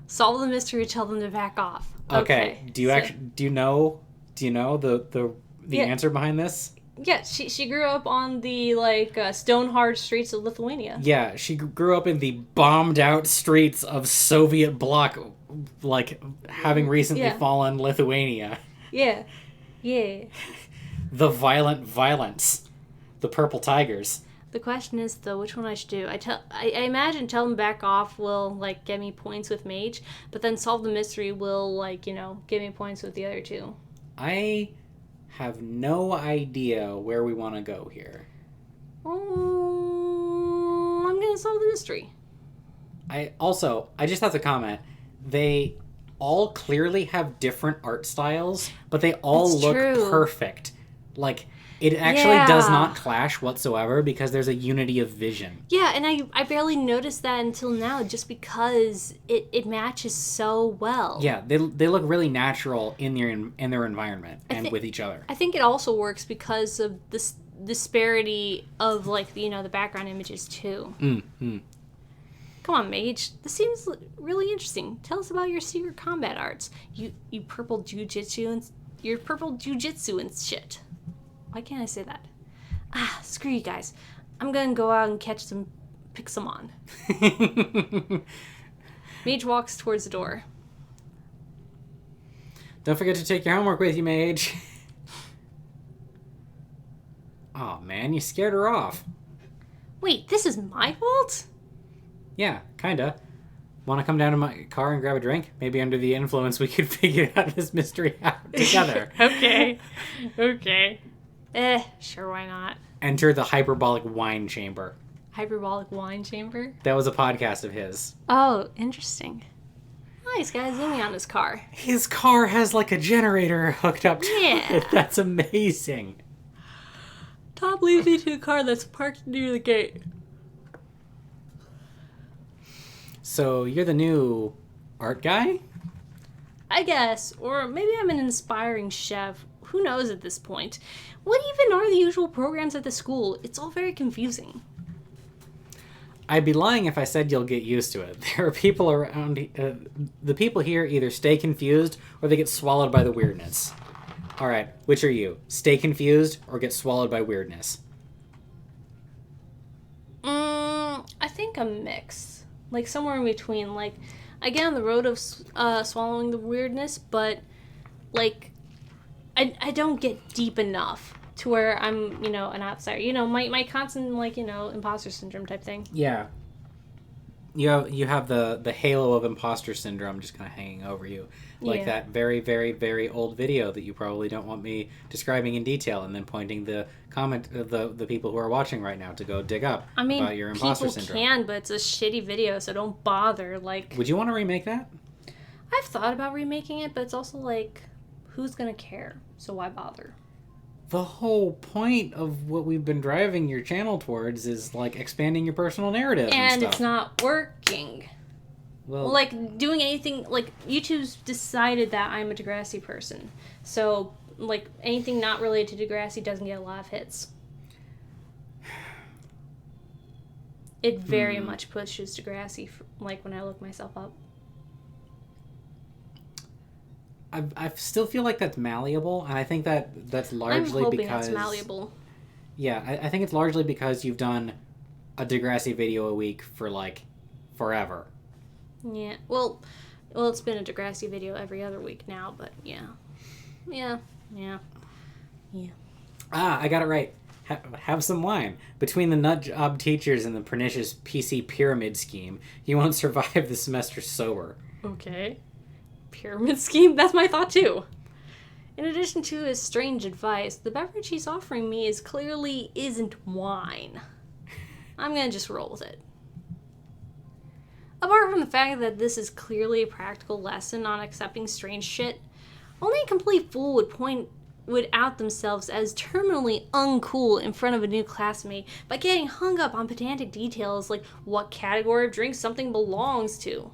Solve the mystery, tell them to back off. Okay. Do you know the answer behind this? Yeah, she grew up on the stone hard streets of Lithuania. Yeah, she grew up in the bombed out streets of Soviet bloc, having recently fallen Lithuania. Yeah. The violent violence. The purple tigers. The question is, though, which one I should do. I imagine tell them back off will, get me points with Mage, but then solve the mystery will, give me points with the other two. I have no idea where we want to go here. I'm going to solve the mystery. I just have to comment. They all clearly have different art styles, but they all That's look true. perfect. Like, it actually does not clash whatsoever because there's a unity of vision. Yeah, and I barely noticed that until now just because it matches so well. Yeah, they look really natural in their environment and with each other. I think it also works because of the disparity of, like, the background images, too. Mm-hmm. Come on, Mage. This seems really interesting. Tell us about your secret combat arts. You purple jujitsu and your purple jujitsu and shit. Why can't I say that? Screw you guys. I'm gonna go out and catch some Pixelmon. Mage walks towards the door. Don't forget to take your homework with you, Mage. Oh man, you scared her off. Wait, this is my fault? Yeah, kinda. Want to come down to my car and grab a drink? Maybe under the influence we could figure out this mystery out together. Okay. Sure, why not? Enter the hyperbolic wine chamber. Hyperbolic wine chamber? That was a podcast of his. Oh, interesting. Nice, guys. Zoom me on his car. His car has like a generator hooked up to it. That's amazing. Top leads me to a car that's parked near the gate. So you're the new art guy? I guess. Or maybe I'm an inspiring chef. Who knows at this point? What even are the usual programs at the school? It's all very confusing. I'd be lying if I said you'll get used to it. There are people around... the people here either stay confused or they get swallowed by the weirdness. Alright, which are you? Stay confused or get swallowed by weirdness? I think a mix. Like, somewhere in between. Like, I get on the road of swallowing the weirdness, but, like, I don't get deep enough to where I'm, an outsider. My constant, like, imposter syndrome type thing. Yeah. You have the halo of imposter syndrome just kind of hanging over you. Like that very, very, very old video that you probably don't want me describing in detail and then pointing the people who are watching right now to go dig up about your imposter syndrome. People can, but it's a shitty video, so don't bother. Like, would you want to remake that? I've thought about remaking it, but it's also like, who's gonna care? So why bother? The whole point of what we've been driving your channel towards is, like, expanding your personal narrative and stuff. It's not working. Well, like, doing anything... Like, YouTube's decided that I'm a Degrassi person. So, like, anything not related to Degrassi doesn't get a lot of hits. It very much pushes Degrassi, like, when I look myself up. I still feel like that's malleable, and I think that's largely I'm hoping because... it's malleable. Yeah, I think it's largely because you've done a Degrassi video a week for, like, forever. Yeah, well, it's been a Degrassi video every other week now, but yeah. I got it right. Have some wine. Between the nut job teachers and the pernicious PC pyramid scheme, you won't survive the semester sober. Okay. Pyramid scheme? That's my thought, too. In addition to his strange advice, the beverage he's offering me clearly isn't wine. I'm gonna just roll with it. Apart from the fact that this is clearly a practical lesson on accepting strange shit, only a complete fool would out themselves as terminally uncool in front of a new classmate by getting hung up on pedantic details like what category of drink something belongs to.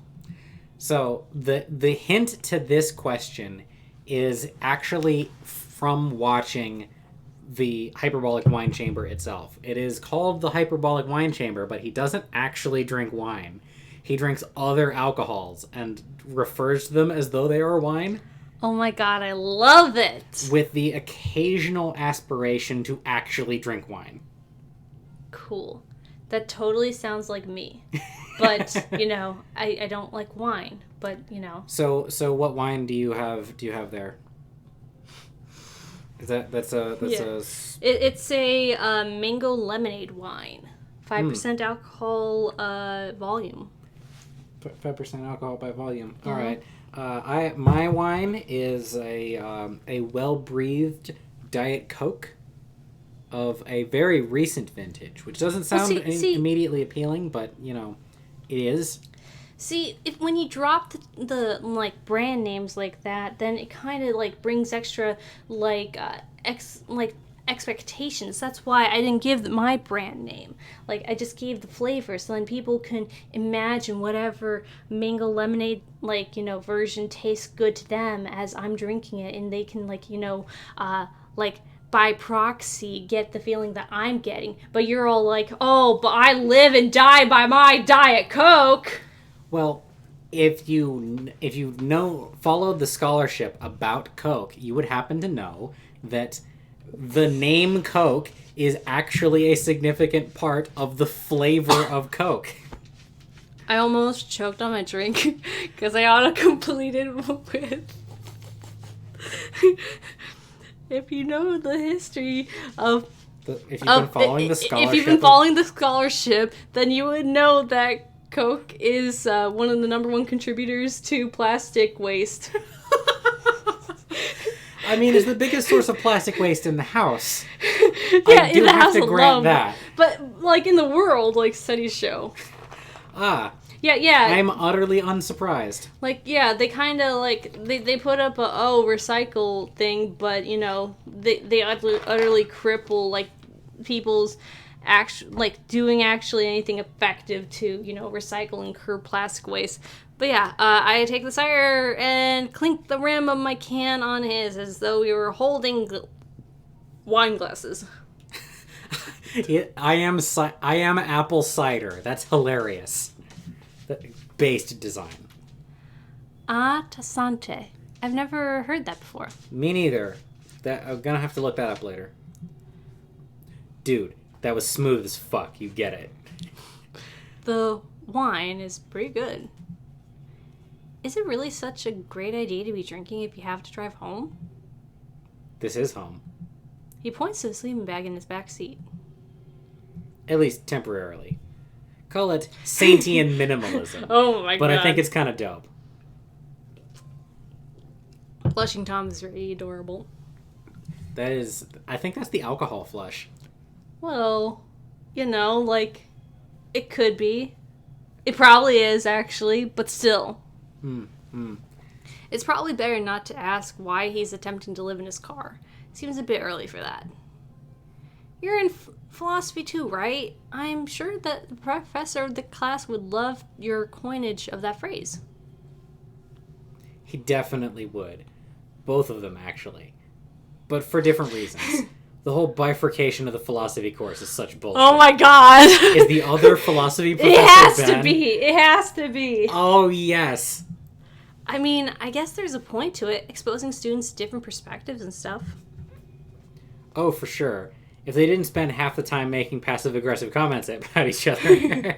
So, the hint to this question is actually from watching the hyperbolic wine chamber itself. It is called the hyperbolic wine chamber, but he doesn't actually drink wine. He drinks other alcohols and refers to them as though they are wine. Oh my god, I love it! With the occasional aspiration to actually drink wine. Cool. That totally sounds like me. But, I don't like wine, but, So what wine do you have there? Is that's a It's a mango lemonade wine. 5% alcohol volume. 5% alcohol by volume. All right. My wine is a well-breathed Diet Coke of a very recent vintage, which doesn't sound immediately appealing, but it is. See, when you drop the like brand names like that, then it kind of like brings extra like expectations. That's why I didn't give my brand name. Like I just gave the flavor, so then people can imagine whatever mango lemonade version tastes good to them as I'm drinking it, and they can like by proxy get the feeling that I'm getting. But you're all like, oh, but I live and die by my Diet Coke. Well, if you followed the scholarship about Coke, you would happen to know that the name Coke is actually a significant part of the flavor of Coke. I almost choked on my drink because I auto-completed with... If you know the history of... If you've been following the scholarship... If you've been following the scholarship, then you would know that Coke is one of the number one contributors to plastic waste. I mean, it's the biggest source of plastic waste in the house. Yeah, I do in the have house to grant alone. that. But, like, in the world, like, studies show. Ah. Yeah. I'm utterly unsurprised. Like, yeah, they kind of, like, they put up a, recycle thing, but, they utterly cripple, like, people's doing actually anything effective to, recycle and curb plastic waste. But yeah, I take the cider and clink the rim of my can on his as though we were holding wine glasses. I am apple cider. That's hilarious. Based design. Tasante. I've never heard that before. Me neither. I'm gonna have to look that up later. Dude, that was smooth as fuck. You get it. The wine is pretty good. Is it really such a great idea to be drinking if you have to drive home? This is home. He points to the sleeping bag in his back seat. At least temporarily. Call it Saintian minimalism. Oh my god. But I think it's kind of dope. Flushing Tom is very adorable. I think that's the alcohol flush. Well, it could be. It probably is, actually, but still. It's probably better not to ask why he's attempting to live in his car. Seems a bit early for that. You're in philosophy too, right? I'm sure that the professor of the class would love your coinage of that phrase. He definitely would. Both of them, actually. But for different reasons. The whole bifurcation of the philosophy course is such bullshit. Oh my god! Is the other philosophy professor It has Ben? to be! It has to be! Oh, yes. I mean, I guess there's a point to it, exposing students to different perspectives and stuff. Oh, for sure. If they didn't spend half the time making passive-aggressive comments about each other,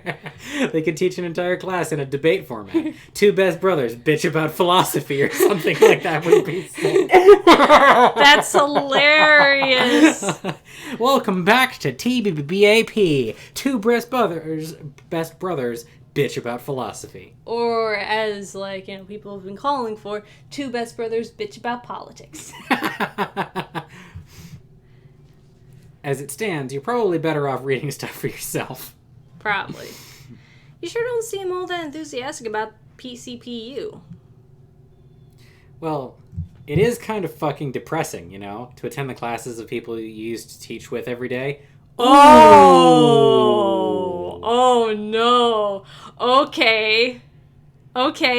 they could teach an entire class in a debate format. Two best brothers bitch about philosophy or something like that would be so... That's hilarious! Welcome back to TBBAP. Two best brothers bitch about philosophy. Or as, people have been calling for, two best brothers bitch about politics. As it stands, you're probably better off reading stuff for yourself. Probably. You sure don't seem all that enthusiastic about PCPU. Well, it is kind of fucking depressing, to attend the classes of people you used to teach with every day. Oh no. Okay,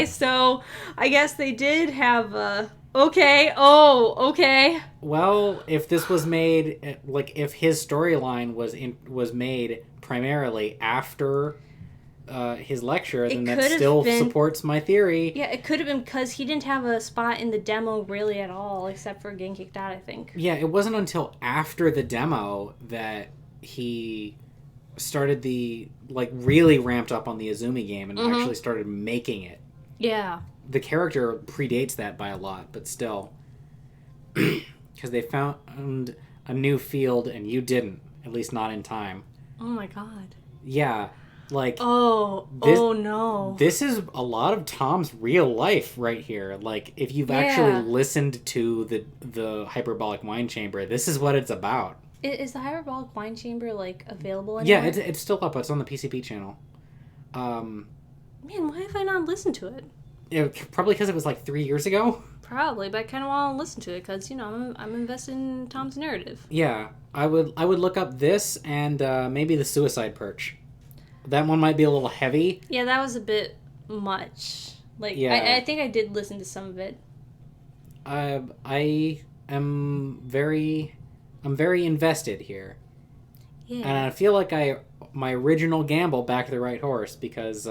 so I guess they did have a... Okay. Well, if this was made, if his storyline was made primarily after his lecture, then that still supports my theory. Yeah, it could have been because he didn't have a spot in the demo really at all, except for getting kicked out, I think. Yeah, it wasn't until after the demo that he started really ramped up on the Azumi game and actually started making it. Yeah. The character predates that by a lot, but still. Because they found a new field and you didn't. At least not in time. Oh my god. Yeah. Oh no. This is a lot of Tom's real life right here. If you've actually listened to the Hyperbolic Wine Chamber, this is what it's about. Is the Hyperbolic Wine Chamber, available anymore? Yeah, it's still up. It's on the PCP channel. Man, why have I not listened to it? Probably because it was like 3 years ago. Probably, but I kind of want to listen to it because, you know, I'm invested in Tom's narrative. Yeah, I would look up this and maybe the Suicide Perch. That one might be a little heavy. Yeah, that was a bit much. Like, Yeah. I think I did listen to some of it. I am very invested here. Yeah. And I feel like my original gamble backed the right horse because,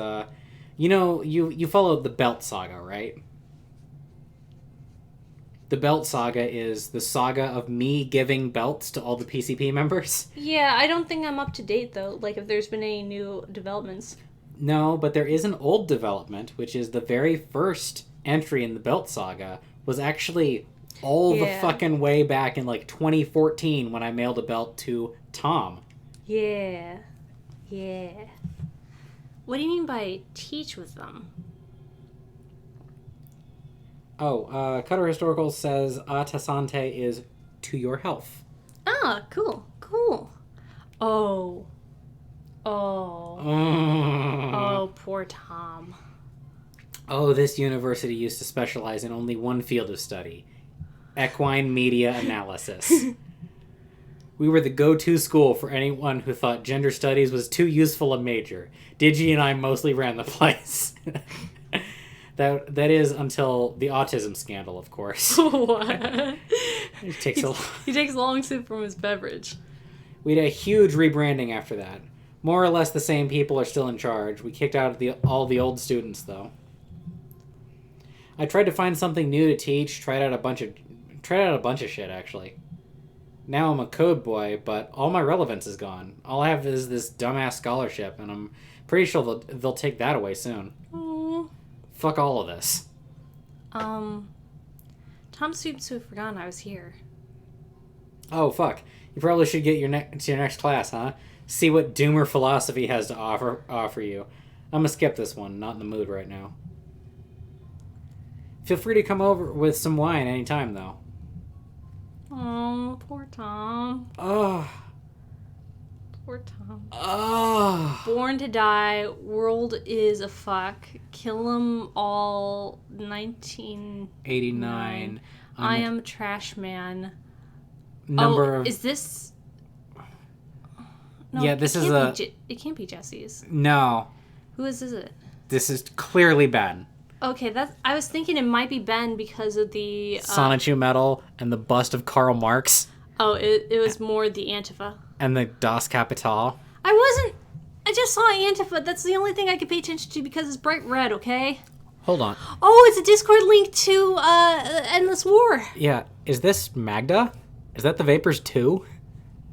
you know, you followed the Belt Saga, right? The Belt Saga is the saga of me giving belts to all the PCP members. Yeah, I don't think I'm up to date, though. Like, if there's been any new developments. No, but there is an old development, which is the very first entry in the Belt Saga was actually all the fucking way back in, like, 2014 when I mailed a belt to Tom. Yeah. Yeah. What do you mean by teach with them? Oh, Cutter Historical says Atasante is to your health. Ah, cool. Cool. Oh. Oh, poor Tom. Oh, this university used to specialize in only one field of study. Equine media analysis. We were the go-to school for anyone who thought gender studies was too useful a major. Digi and I mostly ran the place. That is until the autism scandal, of course. What? He takes a long sip from his beverage. We had a huge rebranding after that. More or less the same people are still in charge. We kicked out all the old students, though. I tried to find something new to teach. Tried out a bunch of shit, actually. Now I'm a code boy, but all my relevance is gone. All I have is this dumbass scholarship, and I'm pretty sure they'll take that away soon. Oh. Fuck all of this. Tom seems to have forgotten I was here. Oh, fuck. You probably should get to your next class, huh? See what Doomer philosophy has to offer you. I'm gonna skip this one. Not in the mood right now. Feel free to come over with some wine anytime, though. Oh, poor Tom. Oh. Poor Tom. Oh. Born to die. World is a fuck. Kill 'em all. 1989. I am trash man. Is this? No, yeah, this is it can't be Jesse's. No. Who is it? This is clearly Ben. Okay, I was thinking it might be Ben because of the Sonichu medal and the bust of Karl Marx. Oh, it was more the Antifa. And the Das Kapital. I just saw Antifa. That's the only thing I could pay attention to because it's bright red, okay? Hold on. Oh, it's a Discord link to Endless War. Yeah. Is this Magda? Is that the Vapors 2?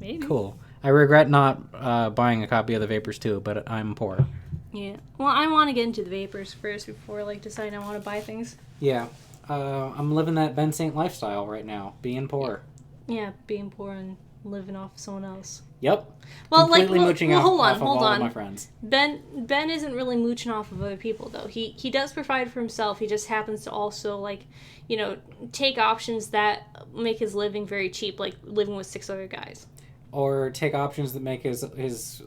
Maybe. Cool. I regret not buying a copy of the Vapors 2, but I'm poor. Yeah. Well, I want to get into the Vapors first before deciding I want to buy things. Yeah. I'm living that Ben Saint lifestyle right now, being poor. Yeah, being poor and living off someone else. Yep. Well, completely mooching off hold of all on. of my friends. Ben isn't really mooching off of other people though. He does provide for himself. He just happens to also take options that make his living very cheap, like living with 6 other guys. Or take options that make his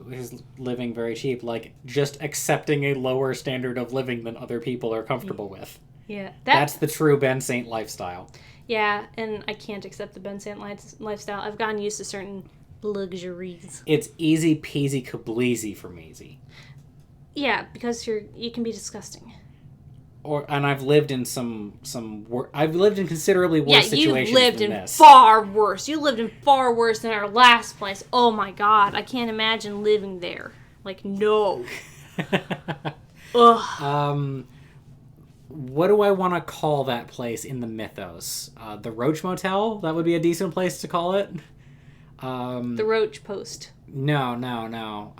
living very cheap, like just accepting a lower standard of living than other people are comfortable with. Yeah. That's the true Ben Saint lifestyle. Yeah, and I can't accept the Ben Saint lifestyle. I've gotten used to certain luxuries. It's easy peasy kableezy for Maisie. Yeah, because you can be disgusting. And I've lived in I've lived in considerably worse situations you've lived than in this. far worse. You lived in far worse than our last place. Oh my god, I can't imagine living there. No. Ugh. What do I want to call that place in the mythos? The Roach Motel? That would be a decent place to call it. The Roach Post. No.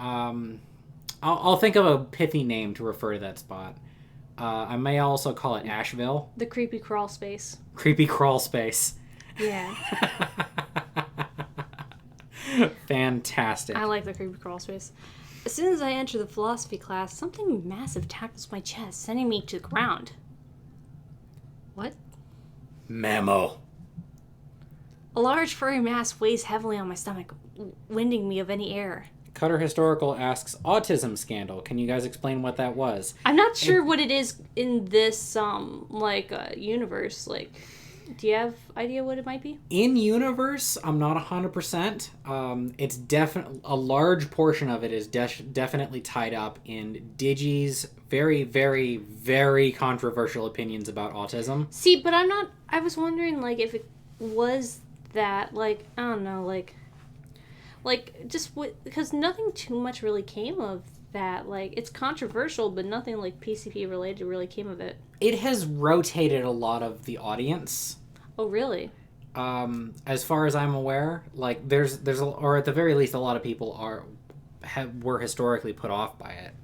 I'll think of a pithy name to refer to that spot. I may also call it Asheville. The Creepy Crawl Space. Creepy Crawl Space. Yeah. Fantastic. I like the Creepy Crawl Space. As soon as I enter the philosophy class, something massive tackles my chest, sending me to the ground. What? Memo. A large furry mass weighs heavily on my stomach, winding me of any air. Cutter Historical asks, autism scandal. Can you guys explain what that was? I'm not sure what it is in this universe. Like, do you have idea what it might be? In universe, I'm not 100%. It's definitely a large portion of it is definitely tied up in Digi's very, very, very controversial opinions about autism. See, but I'm not. I was wondering, like, if it was that, like, I don't know, like just because nothing too much really came of that. Like, it's controversial, but nothing like PCP related really came of it. It has rotated a lot of the audience. Oh, really? As far as I'm aware, like or at the very least, a lot of people were historically put off by it.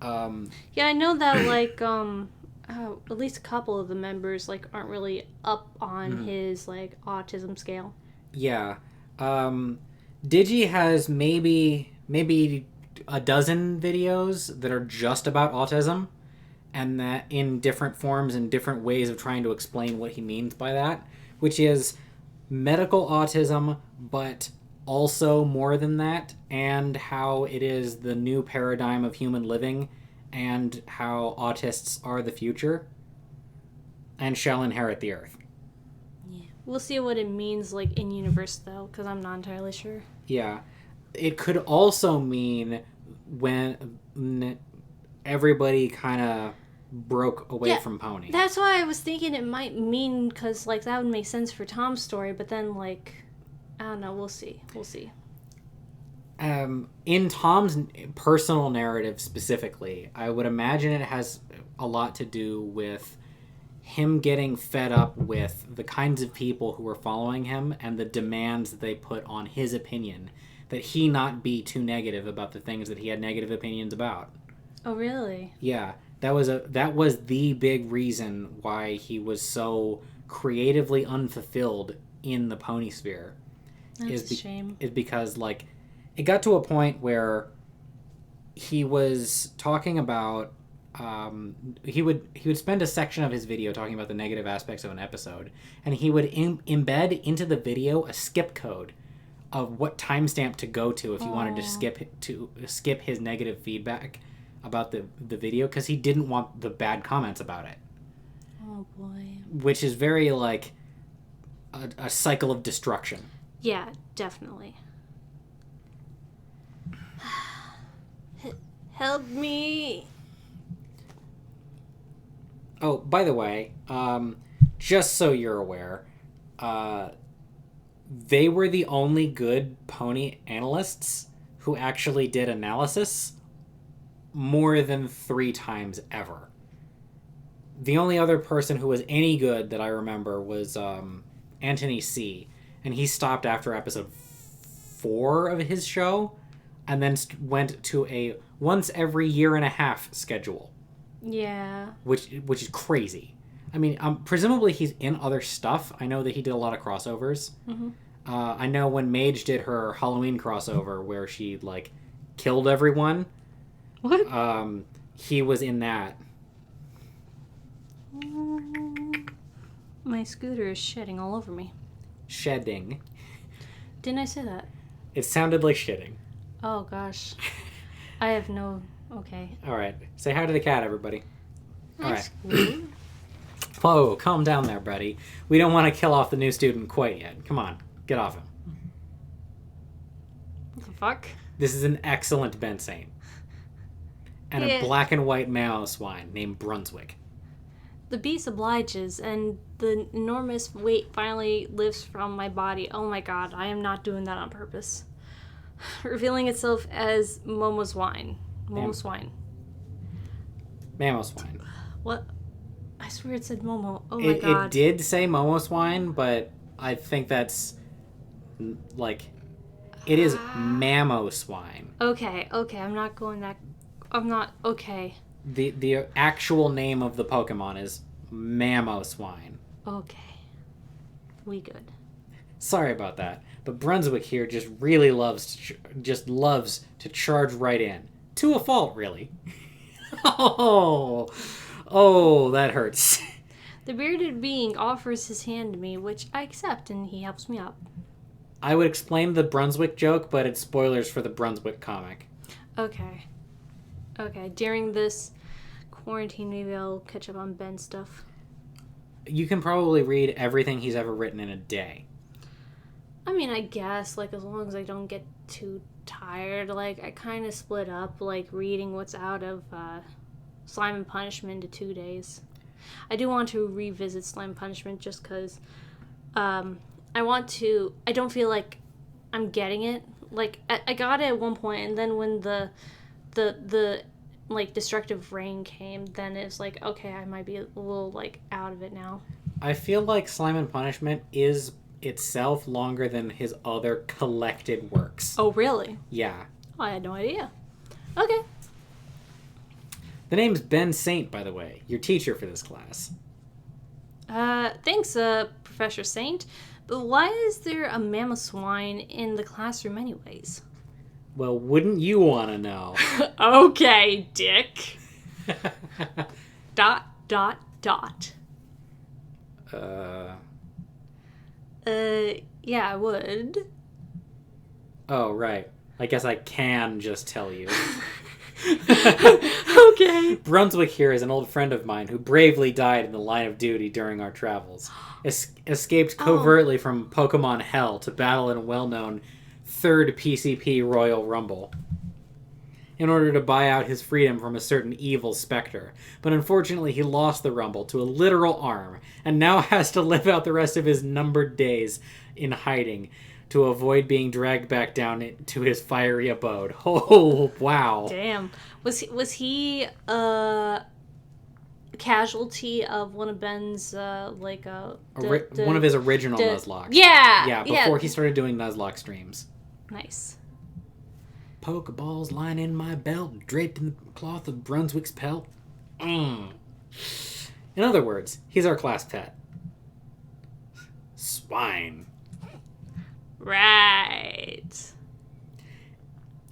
Yeah, I know that like at least a couple of the members like aren't really up on his like autism scale. Yeah. Digi has maybe a dozen videos that are just about autism, and that in different forms and different ways of trying to explain what he means by that, which is medical autism, but also more than that, and how it is the new paradigm of human living, and how autists are the future and shall inherit the earth. We'll see what it means, like, in universe, though, because I'm not entirely sure. Yeah. It could also mean when everybody kind of broke away from Pony. That's why I was thinking it might mean, because, like, that would make sense for Tom's story, but then, like, I don't know, we'll see. In Tom's personal narrative specifically, I would imagine it has a lot to do with him getting fed up with the kinds of people who were following him and the demands that they put on his opinion, that he not be too negative about the things that he had negative opinions about. Oh, really? Yeah, that was the big reason why he was so creatively unfulfilled in the Pony Sphere. That's a shame. Is because, like, it got to a point where he was talking about he would spend a section of his video talking about the negative aspects of an episode, and he would embed into the video a skip code of what timestamp to go to if you wanted to skip his negative feedback about the video, because he didn't want the bad comments about it. Oh boy. Which is very like a cycle of destruction. Yeah, definitely. Help me. Oh, by the way, just so you're aware, they were the only good Pony analysts who actually did analysis more than 3 times ever. The only other person who was any good that I remember was Anthony C., and he stopped after episode 4 of his show, and then went to a once every year and a half schedule. Yeah. Which is crazy. I mean, presumably he's in other stuff. I know that he did a lot of crossovers. Mm-hmm. I know when Mage did her Halloween crossover where she, like, killed everyone. What? He was in that. My scooter is shedding all over me. Shedding. Didn't I say that? It sounded like shitting. Oh, gosh. I have no... Okay. All right. Say hi to the cat, everybody. All right. Scooter. Whoa, calm down there, buddy. We don't want to kill off the new student quite yet. Come on, get off him. What the fuck? This is an excellent Ben Saint. And a black and white Mao swine named Brunswick. The beast obliges, and the enormous weight finally lifts from my body. Oh my god, I am not doing that on purpose. Revealing itself as Momo's wine. Momo's wine. Mamo swine. What? I swear it said Momo. Oh my god. It did say Momo swine, but I think that's like it is Mamo swine. Okay, I'm not going that. I'm not okay. The actual name of the Pokemon is Mamo swine. Okay. We good. Sorry about that, but Brunswick here just really loves to charge right in. To a fault, really. Oh, that hurts. The bearded being offers his hand to me, which I accept, and he helps me up. I would explain the Brunswick joke, but it's spoilers for the Brunswick comic. Okay. During this quarantine, maybe I'll catch up on Ben stuff. You can probably read everything he's ever written in a day. I mean, I guess, like, as long as I don't get too tired, like, I kind of split up, like, reading what's out of Slime and Punishment into 2 days. I do want to revisit Slime and Punishment just because I don't feel like I'm getting it. Like, I got it at one point, and then when the like, destructive rain came, then it's like, okay, I might be a little, like, out of it now. I feel like Slime and Punishment is itself longer than his other collected works. Oh, really? Yeah. Oh, I had no idea. Okay. The name's Ben Saint, by the way, your teacher for this class. Thanks, Professor Saint. But why is there a mammoth swine in the classroom anyways? Well, wouldn't you want to know? Okay, Dick. ... Yeah, I would. Oh, right. I guess I can just tell you. Okay. Brunswick here is an old friend of mine who bravely died in the line of duty during our travels. Escaped covertly from Pokemon Hell to battle in a well-known 3rd PCP Royal Rumble in order to buy out his freedom from a certain evil specter. But unfortunately, he lost the Rumble to a literal arm and now has to live out the rest of his numbered days in hiding to avoid being dragged back down to his fiery abode. Oh, wow. Damn. Was he a casualty of one of Ben's, one of his original Nuzlocke. Yeah! Yeah, before he started doing Nuzlocke streams. Nice. Pokeballs lining my belt, draped in the cloth of Brunswick's pelt. In other words, he's our class pet. Swine. Right.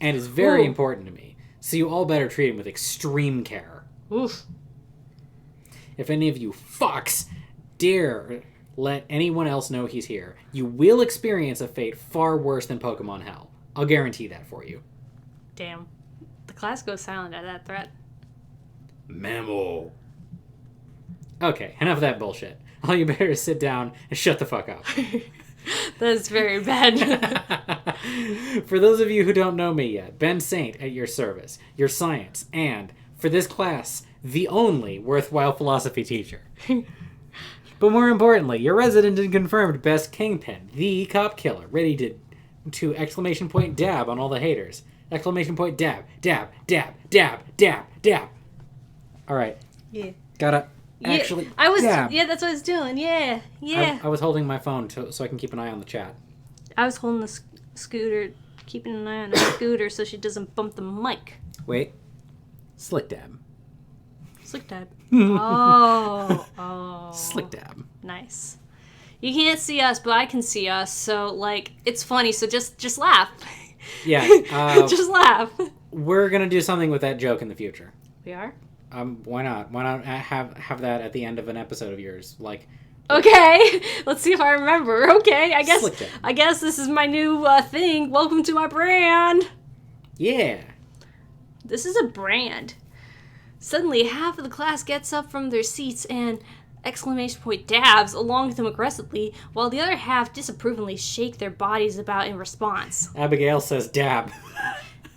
And is very important to me, so you all better treat him with extreme care. Oof. If any of you fucks dare let anyone else know he's here, you will experience a fate far worse than Pokemon Hell. I'll guarantee that for you. Damn. The class goes silent at that threat. Memo. Okay, enough of that bullshit. All you better is sit down and shut the fuck up. That's very bad. For those of you who don't know me yet, Ben Saint at your service, your science, and, for this class, the only worthwhile philosophy teacher. But more importantly, your resident and confirmed best kingpin, the cop killer, ready to exclamation point dab on all the haters. Exclamation point dab, dab, dab, dab, dab, dab. All right. Yeah. Gotta actually. I was. dab. Yeah, that's what I was doing. Yeah. Yeah. I was holding my phone so I can keep an eye on the chat. I was holding the scooter, keeping an eye on the scooter so she doesn't bump the mic. Wait. Slick dab. Slick dab. Oh. Slick dab. Nice. You can't see us, but I can see us, so, like, it's funny, so just laugh. Yeah. Just laugh. We're gonna do something with that joke in the future. We are? Why not? Why not have that at the end of an episode of yours? Like, okay, let's see if I remember. Okay, I Slick dab. guess this is my new thing. Welcome to my brand. Yeah. This is a brand. Suddenly, half of the class gets up from their seats and exclamation point dabs along with them aggressively, while the other half disapprovingly shake their bodies about in response. Abigail says dab.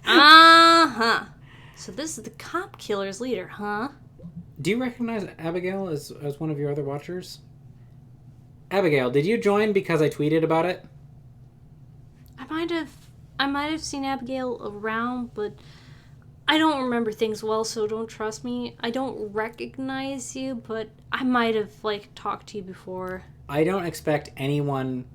Uh-huh. So this is the cop killer's leader, huh? Do you recognize Abigail as one of your other watchers? Abigail, did you join because I tweeted about it? I might have seen Abigail around, but I don't remember things well, so don't trust me. I don't recognize you, but I might have, like, talked to you before. I don't expect anyone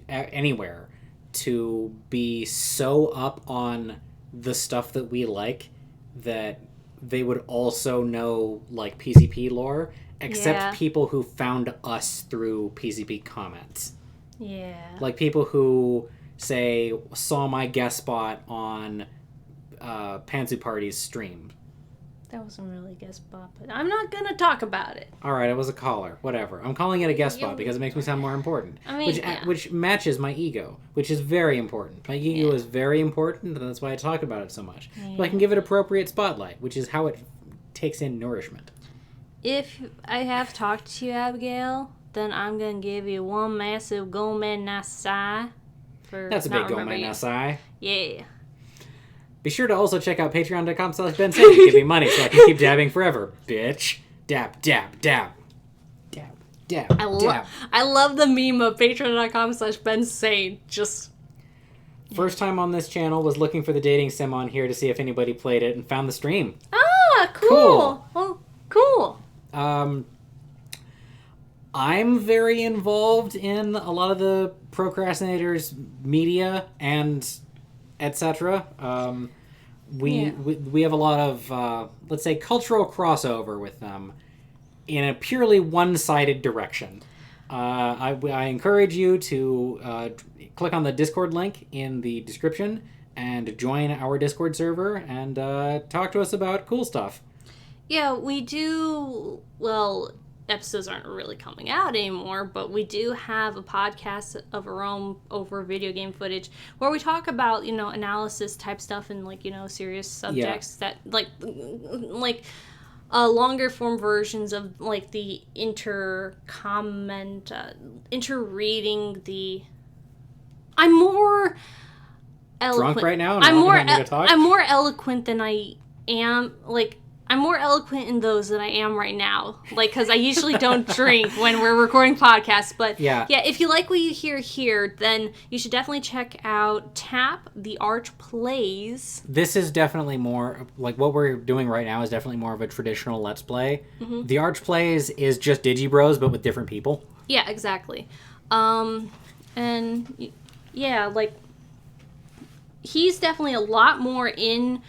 anywhere to be so up on the stuff that we like that they would also know, like, PCP lore, except people who found us through PCP comments. Yeah. Like, people who, say, saw my guest spot on Pantsu Party's stream. That wasn't really a guest spot, but I'm not gonna talk about it. All right, it was a caller. Whatever. I'm calling it a guest spot because it makes me sound more important. I mean, which matches my ego, which is very important. My ego is very important, and that's why I talk about it so much. Yeah. So I can give it appropriate spotlight, which is how it takes in nourishment. If I have talked to you, Abigail, then I'm gonna give you one massive Gomen Nasai. That's a big Gomen Nasai. Yeah. Be sure to also check out patreon.com/Ben Saint to give me money so I can keep dabbing forever, bitch. Dab, dab, dab. Dab, dab, dab. I love the meme of patreon.com/Ben Saint. Just... First time on this channel was looking for the dating sim on here to see if anybody played it and found the stream. Ah, cool. Well, cool. I'm very involved in a lot of the procrastinators' media and etc. We have a lot of, let's say, cultural crossover with them in a purely one-sided direction. I encourage you to click on the Discord link in the description and join our Discord server and talk to us about cool stuff. Yeah, we do, well... episodes aren't really coming out anymore, but we do have a podcast of our own over video game footage where we talk about, analysis type stuff and serious subjects that longer form versions of the interreading the... I'm more eloquent. Drunk right now? I'm more eloquent than I am, I'm more eloquent in those than I am right now. Because I usually don't drink when we're recording podcasts. But yeah, if you like what you hear here, then you should definitely check out Tap, The Arch Plays. This is definitely more, what we're doing right now is definitely more of a traditional Let's Play. Mm-hmm. The Arch Plays is just Digibros, but with different people. Yeah, exactly. He's definitely a lot more in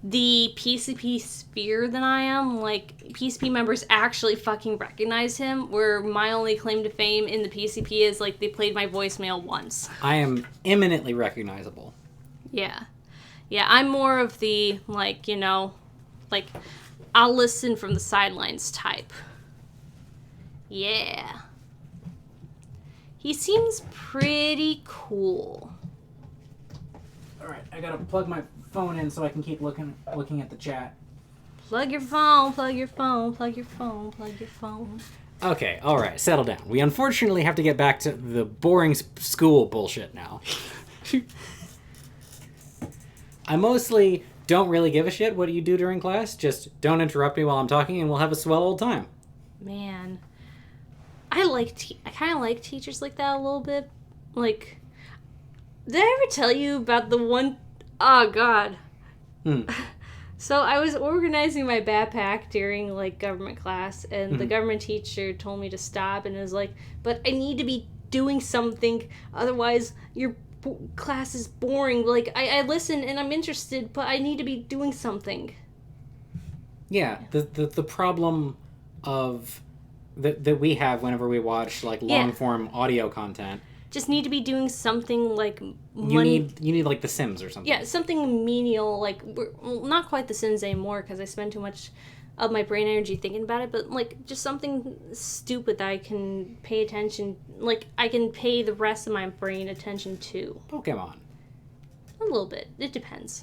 the PCP sphere than I am. PCP members actually fucking recognize him, where my only claim to fame in the PCP is, they played my voicemail once. I am eminently recognizable. Yeah. Yeah, I'm more of the, I'll listen from the sidelines type. Yeah. He seems pretty cool. Alright, I gotta plug my phone in so I can keep looking at the chat. Plug your phone, plug your phone, plug your phone, plug your phone. Okay, alright, settle down. We unfortunately have to get back to the boring school bullshit now. I mostly don't really give a shit what you do during class. Just don't interrupt me while I'm talking and we'll have a swell old time. Man. I kind of like teachers like that a little bit. Did I ever tell you about the one... Oh, God. So I was organizing my backpack during, government class, and the government teacher told me to stop, and it was but I need to be doing something, otherwise your class is boring. I listen, and I'm interested, but I need to be doing something. Yeah, the problem of... that we have whenever we watch, long-form audio content... Just need to be doing something you need The Sims or something. Yeah, something menial. Not quite The Sims anymore because I spend too much of my brain energy thinking about it. But just something stupid that I can pay attention. I can pay the rest of my brain attention to. Pokemon. A little bit. It depends.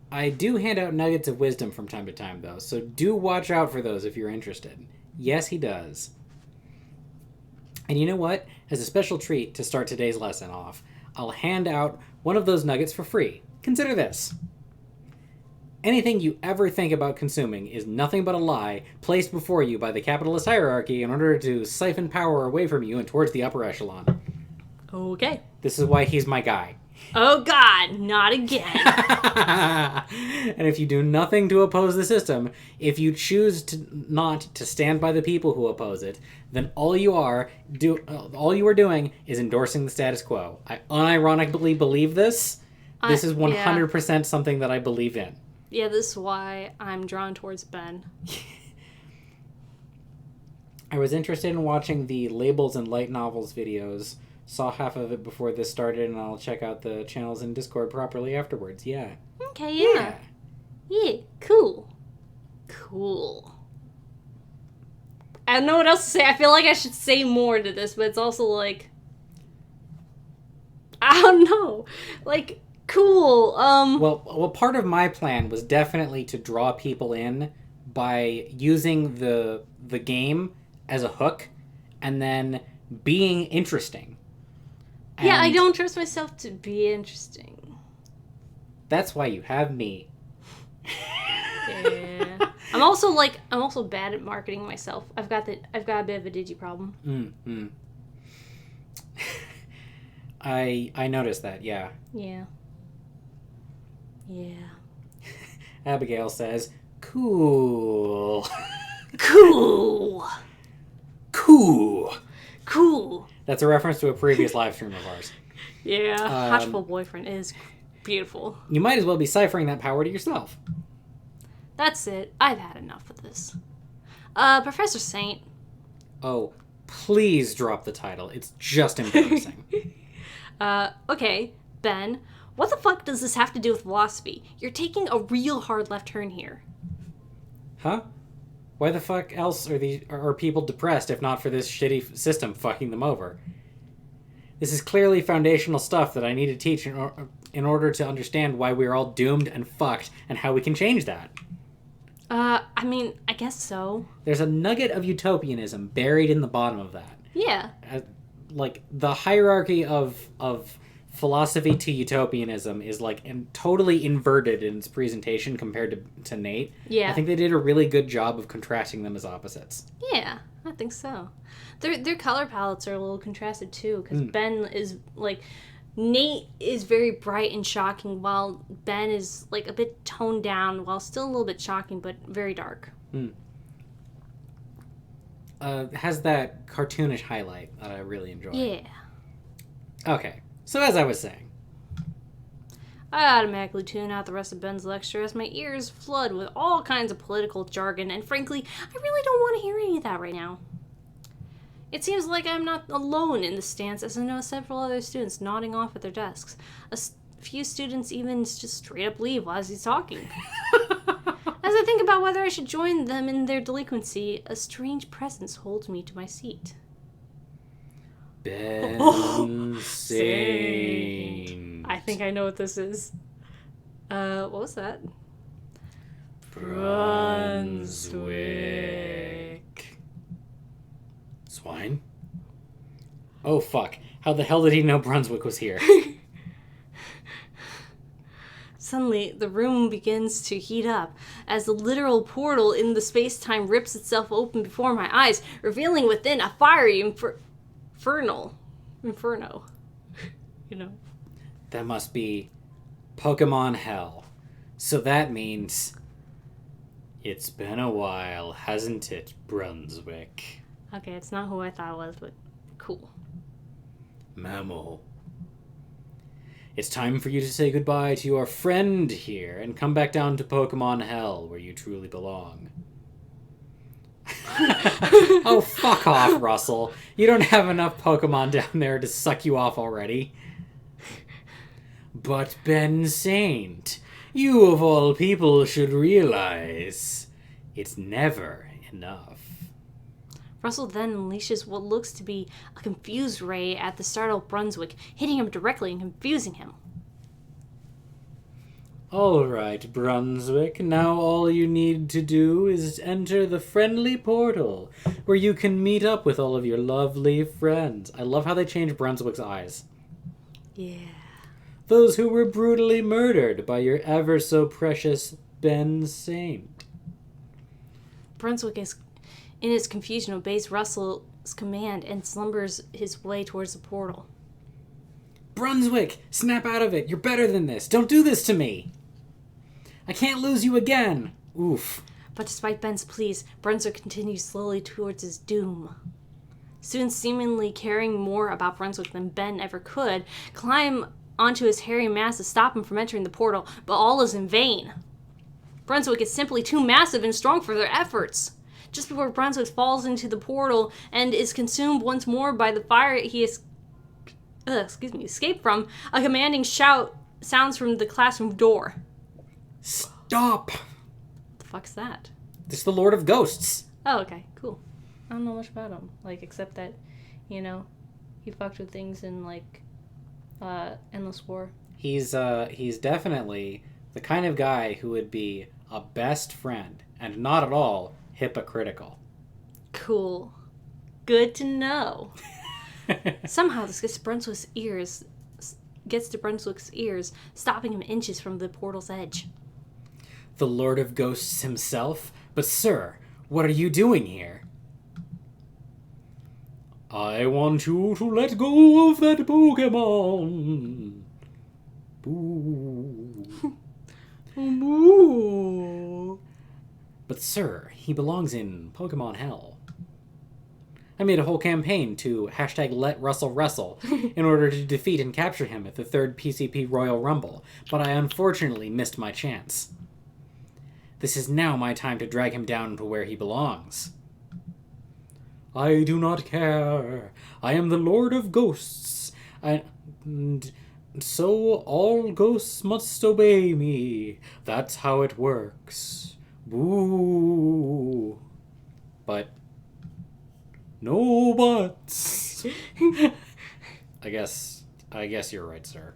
I do hand out nuggets of wisdom from time to time, though. So do watch out for those if you're interested. Yes, he does. And you know what? As a special treat to start today's lesson off, I'll hand out one of those nuggets for free. Consider this. Anything you ever think about consuming is nothing but a lie placed before you by the capitalist hierarchy in order to siphon power away from you and towards the upper echelon. Okay. This is why he's my guy. Oh God, not again. And if you do nothing to oppose the system, if you choose not to stand by the people who oppose it, then all you are doing is endorsing the status quo. I unironically believe this. This is 100% something that I believe in. Yeah, this is why I'm drawn towards Ben. I was interested in watching the Labels and Light Novels videos. Saw half of it before this started, and I'll check out the channels in Discord properly afterwards. Yeah. Okay, yeah. Yeah, cool. Cool. I don't know what else to say. I feel like I should say more to this, but it's also like... I don't know. Like, cool. Well, part of my plan was definitely to draw people in by using the game as a hook and then being interesting. Yeah, I And don't trust myself to be interesting. that's why you have me. Yeah. I'm also bad at marketing myself. I've got a bit of a digi problem. Mm-hmm. I noticed that, yeah. Yeah. Yeah. Abigail says, cool. Cool. Cool. Cool. That's a reference to a previous live stream of ours. Yeah. Hotchful boyfriend is beautiful. You might as well be ciphering that power to yourself. That's it. I've had enough of this. Professor Saint. Oh, please drop the title. It's just embarrassing. Okay, Ben. What the fuck does this have to do with philosophy? You're taking a real hard left turn here. Huh? Why the fuck else are people depressed if not for this shitty system fucking them over? This is clearly foundational stuff that I need to teach in order to understand why we're all doomed and fucked and how we can change that. I mean, I guess so. There's a nugget of utopianism buried in the bottom of that. Yeah. Like, the hierarchy of philosophy to utopianism is, like, totally inverted in its presentation compared to Nate. Yeah. I think they did a really good job of contrasting them as opposites. Yeah, I think so. Their color palettes are a little contrasted, too, because Ben is, like... Nate is very bright and shocking, while Ben is, like, a bit toned down, while still a little bit shocking, but very dark. Has that cartoonish highlight that I really enjoy. Yeah. Okay, so as I was saying. I automatically tune out the rest of Ben's lecture as my ears flood with all kinds of political jargon, and frankly, I really don't want to hear any of that right now. It seems like I'm not alone in this stance, as I know several other students nodding off at their desks. A few students even just straight up leave while he's talking. As I think about whether I should join them in their delinquency, a strange presence holds me to my seat. Ben I think I know what this is. What was that? Brunswick. Swine? Oh, fuck. How the hell did he know Brunswick was here? Suddenly, the room begins to heat up as the literal portal in the space-time rips itself open before my eyes, revealing within a fiery inferno. You know. That must be Pokemon Hell. So that means... It's been a while, hasn't it, Brunswick? Okay, it's not who I thought it was, but cool. Mammal. It's time for you to say goodbye to your friend here and come back down to Pokemon Hell, where you truly belong. Oh, fuck off, Russell. You don't have enough Pokemon down there to suck you off already. But Ben Saint, you of all people should realize it's never enough. Russell then unleashes what looks to be a confused ray at the startled Brunswick, hitting him directly and confusing him. All right, Brunswick, now all you need to do is enter the friendly portal, where you can meet up with all of your lovely friends. I love how they changed Brunswick's eyes. Yeah. Those who were brutally murdered by your ever-so-precious Ben Saint. Brunswick is... in his confusion, obeys Russell's command and slumbers his way towards the portal. Brunswick, snap out of it. You're better than this. Don't do this to me. I can't lose you again. Oof. But despite Ben's pleas, Brunswick continues slowly towards his doom. Students, seemingly caring more about Brunswick than Ben ever could, climb onto his hairy mass to stop him from entering the portal, but all is in vain. Brunswick is simply too massive and strong for their efforts. Just before Brunswick falls into the portal and is consumed once more by the fire he escaped from, a commanding shout sounds from the classroom door. Stop! What the fuck's that? This is the Lord of Ghosts. Oh, okay, cool. I don't know much about him. Like, except that, you know, he fucked with things in, like, Endless War. He's definitely the kind of guy who would be a best friend and not at all hypocritical. Cool. Good to know. Somehow this gets to Brunswick's ears, stopping him inches from the portal's edge. The Lord of Ghosts himself? But sir, what are you doing here? I want you to let go of that Pokemon. Boo. Ooh. But sir, he belongs in Pokemon Hell. I made a whole campaign to #LetRussellWrestle in order to defeat and capture him at the 3rd PCP Royal Rumble, but I unfortunately missed my chance. This is now my time to drag him down to where he belongs. I do not care. I am the Lord of Ghosts, and so all ghosts must obey me. That's how it works. Boo. But no buts. I guess you're right, sir.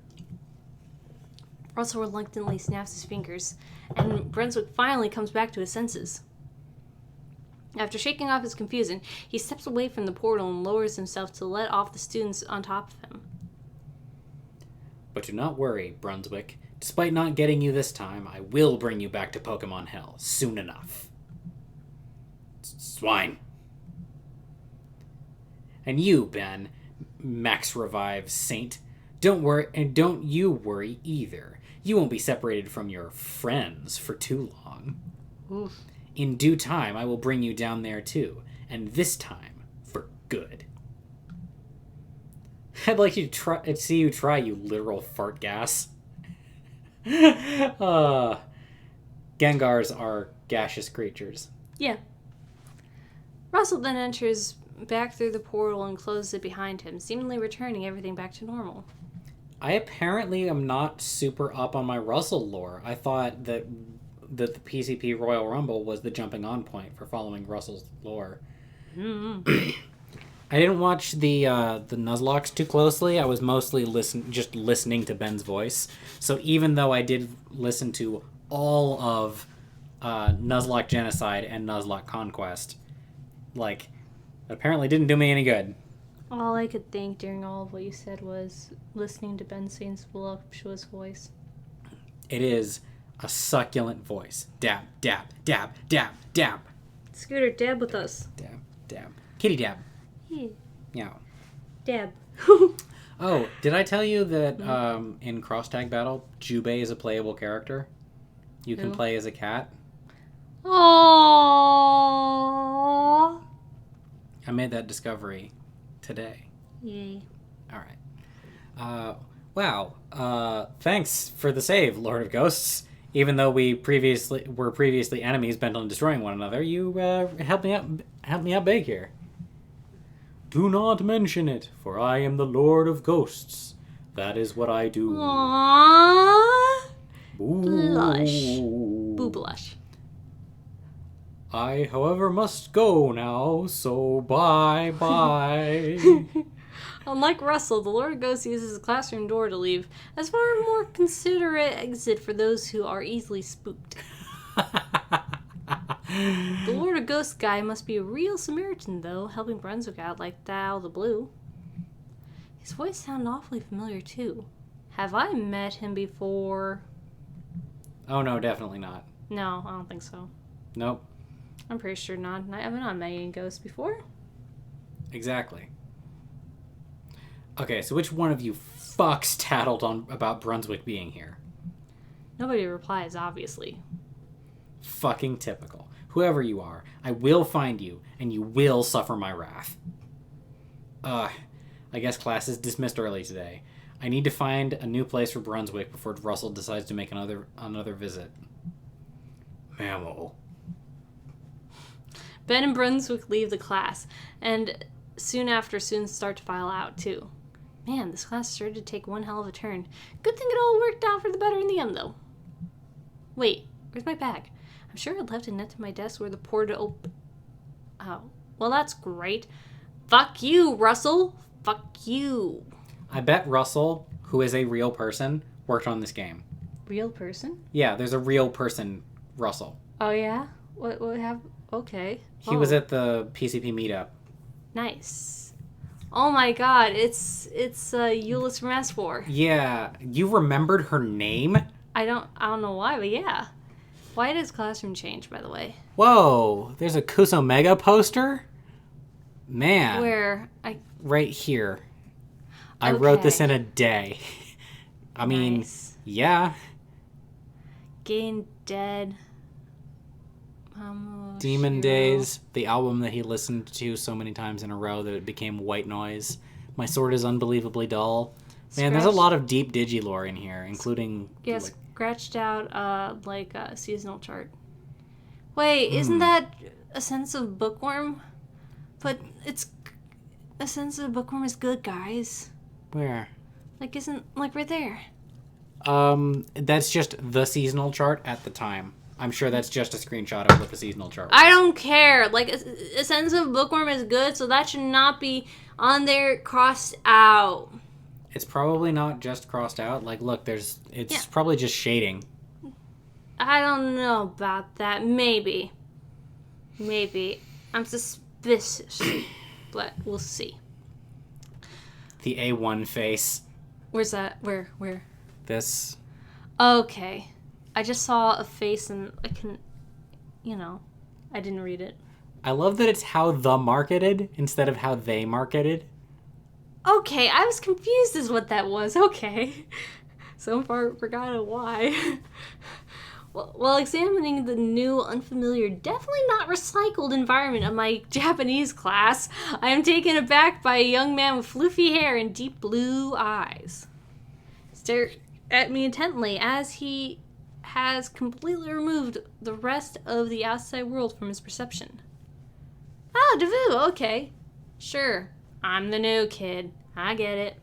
Russell reluctantly snaps his fingers, and Brunswick finally comes back to his senses. After shaking off his confusion, he steps away from the portal and lowers himself to let off the students on top of him. But do not worry, Brunswick. Despite not getting you this time, I will bring you back to Pokemon Hell soon enough. Swine. And you, Ben, Max Revive Saint, don't worry, and don't you worry either. You won't be separated from your friends for too long. Oof. In due time, I will bring you down there too, and this time for good. I'd like you to see you try, you literal fart gas. Gengars are gaseous creatures. Yeah. Russell then enters back through the portal and closes it behind him, seemingly returning everything back to normal. I apparently am not super up on my Russell lore. I thought that the PCP Royal Rumble was the jumping on point for following Russell's lore. Mm-hmm. I didn't watch the Nuzlocke too closely. I was mostly just listening to Ben's voice. So even though I did listen to all of Nuzlocke Genocide and Nuzlocke Conquest, like, apparently didn't do me any good. All I could think during all of what you said was listening to Ben Saint's voluptuous voice. It is a succulent voice. Dab, dab, dab, dab, dab. Scooter, dab with us. Dab, dab. Kitty dab. Yeah. Meow. Dab. Oh, did I tell you that in Cross Tag Battle, Jubei is a playable character? You can play as a cat. Aww. I made that discovery today. Yay. All right. Wow. Thanks for the save, Lord of Ghosts. Even though we were previously enemies bent on destroying one another, you helped me out big here. Do not mention it, for I am the Lord of Ghosts. That is what I do. Aww. Boo. Blush. Boo blush. I, however, must go now, so bye-bye. Unlike Russell, the Lord of Ghosts uses his classroom door to leave, as far a more considerate exit for those who are easily spooked. The Lord of Ghosts guy must be a real Samaritan, though, helping Brunswick out like that out of the blue. His voice sounded awfully familiar, too. Have I met him before? Oh, no, definitely not. No, I don't think so. Nope. I'm pretty sure not. I've not met any ghosts before. Exactly. Okay, so which one of you fucks tattled on about Brunswick being here? Nobody replies, obviously. Fucking typical. Whoever you are, I will find you, and you will suffer my wrath. I guess class is dismissed early today. I need to find a new place for Brunswick before Russell decides to make another visit. Mammal. Ben and Brunswick leave the class, and soon after students start to file out, too. Man, this class started to take one hell of a turn. Good thing it all worked out for the better in the end, though. Wait, Where's my bag? I'm sure I left it next to my desk where the portal Oh. Well, that's great. Fuck you, Russell. Fuck you. I bet Russell, who is a real person, worked on this game. Real person? Yeah, there's a real person, Russell. Oh, yeah? What happened? Okay. He was at the PCP meetup. Nice. Oh my god, it's Euless from S4. Yeah, you remembered her name? I don't know why, but yeah. Why did his classroom change, by the way? Whoa, there's a Kusomega poster? Man. Where? Right here. I wrote this in a day. I mean, nice. Yeah. Getting Dead. Demon Days, the album that he listened to so many times in a row that it became white noise. My Sword is Unbelievably Dull. Man, there's a lot of deep digilore in here, including... Yeah, scratched out, a seasonal chart. Wait, isn't that A Sense of Bookworm? But it's... A Sense of Bookworm is good, guys. Where? Right there. That's just the seasonal chart at the time. I'm sure that's just a screenshot of what the seasonal chart was. I don't care. A Sense of Bookworm is good, so that should not be on there crossed out. It's probably not just crossed out. Look, it's probably just shading. I don't know about that. Maybe. I'm suspicious. But we'll see. The A1 face. Where's that? Where? This. Okay. I just saw a face and I didn't read it. I love that it's how the marketed instead of how they marketed. Okay, I was confused as what that was. Okay. So far, forgot why. While examining the new, unfamiliar, definitely not recycled environment of my Japanese class, I am taken aback by a young man with floofy hair and deep blue eyes. Stare at me intently as he has completely removed the rest of the outside world from his perception. Oh, Davu, okay. Sure, I'm the new kid. I get it.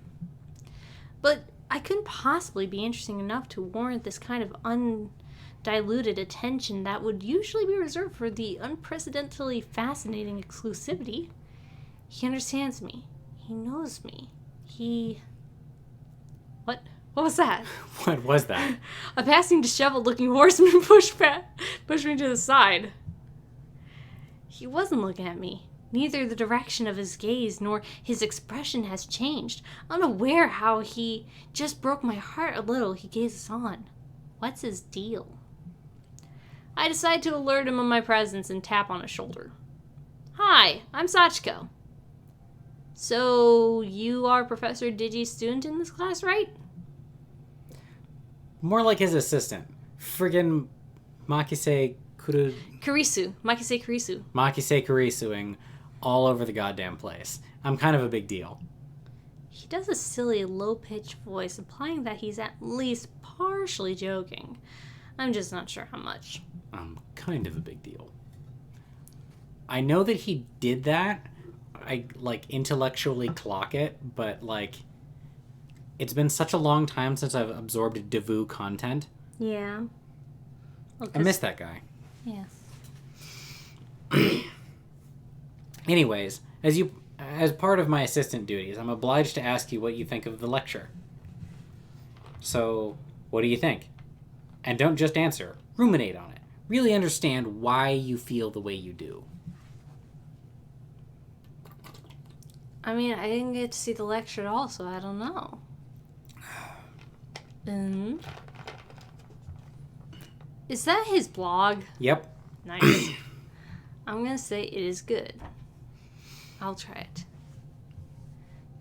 But I couldn't possibly be interesting enough to warrant this kind of undiluted attention that would usually be reserved for the unprecedentedly fascinating exclusivity. He understands me. He knows me. What? What was that? What was that? A passing disheveled-looking horseman pushed me to the side. He wasn't looking at me. Neither the direction of his gaze nor his expression has changed. Unaware how he just broke my heart a little, he gazes on. What's his deal? I decide to alert him of my presence and tap on his shoulder. Hi, I'm Sachiko. So, you are Professor Digi's student in this class, right? More like his assistant. Friggin' Makise Makise Kurisu. Makise Kurisuing all over the goddamn place. I'm kind of a big deal. He does a silly, low-pitched voice, implying that he's at least partially joking. I'm just not sure how much. I'm kind of a big deal. I know that he did that. I, intellectually clock it, but, it's been such a long time since I've absorbed Davu content. Yeah. Well, I miss that guy. Yeah. Anyways, as part of my assistant duties, I'm obliged to ask you what you think of the lecture. So, what do you think? And don't just answer. Ruminate on it. Really understand why you feel the way you do. I mean, I didn't get to see the lecture at all, so I don't know. Is that his blog? Yep. Nice. I'm gonna say it is good. I'll try it.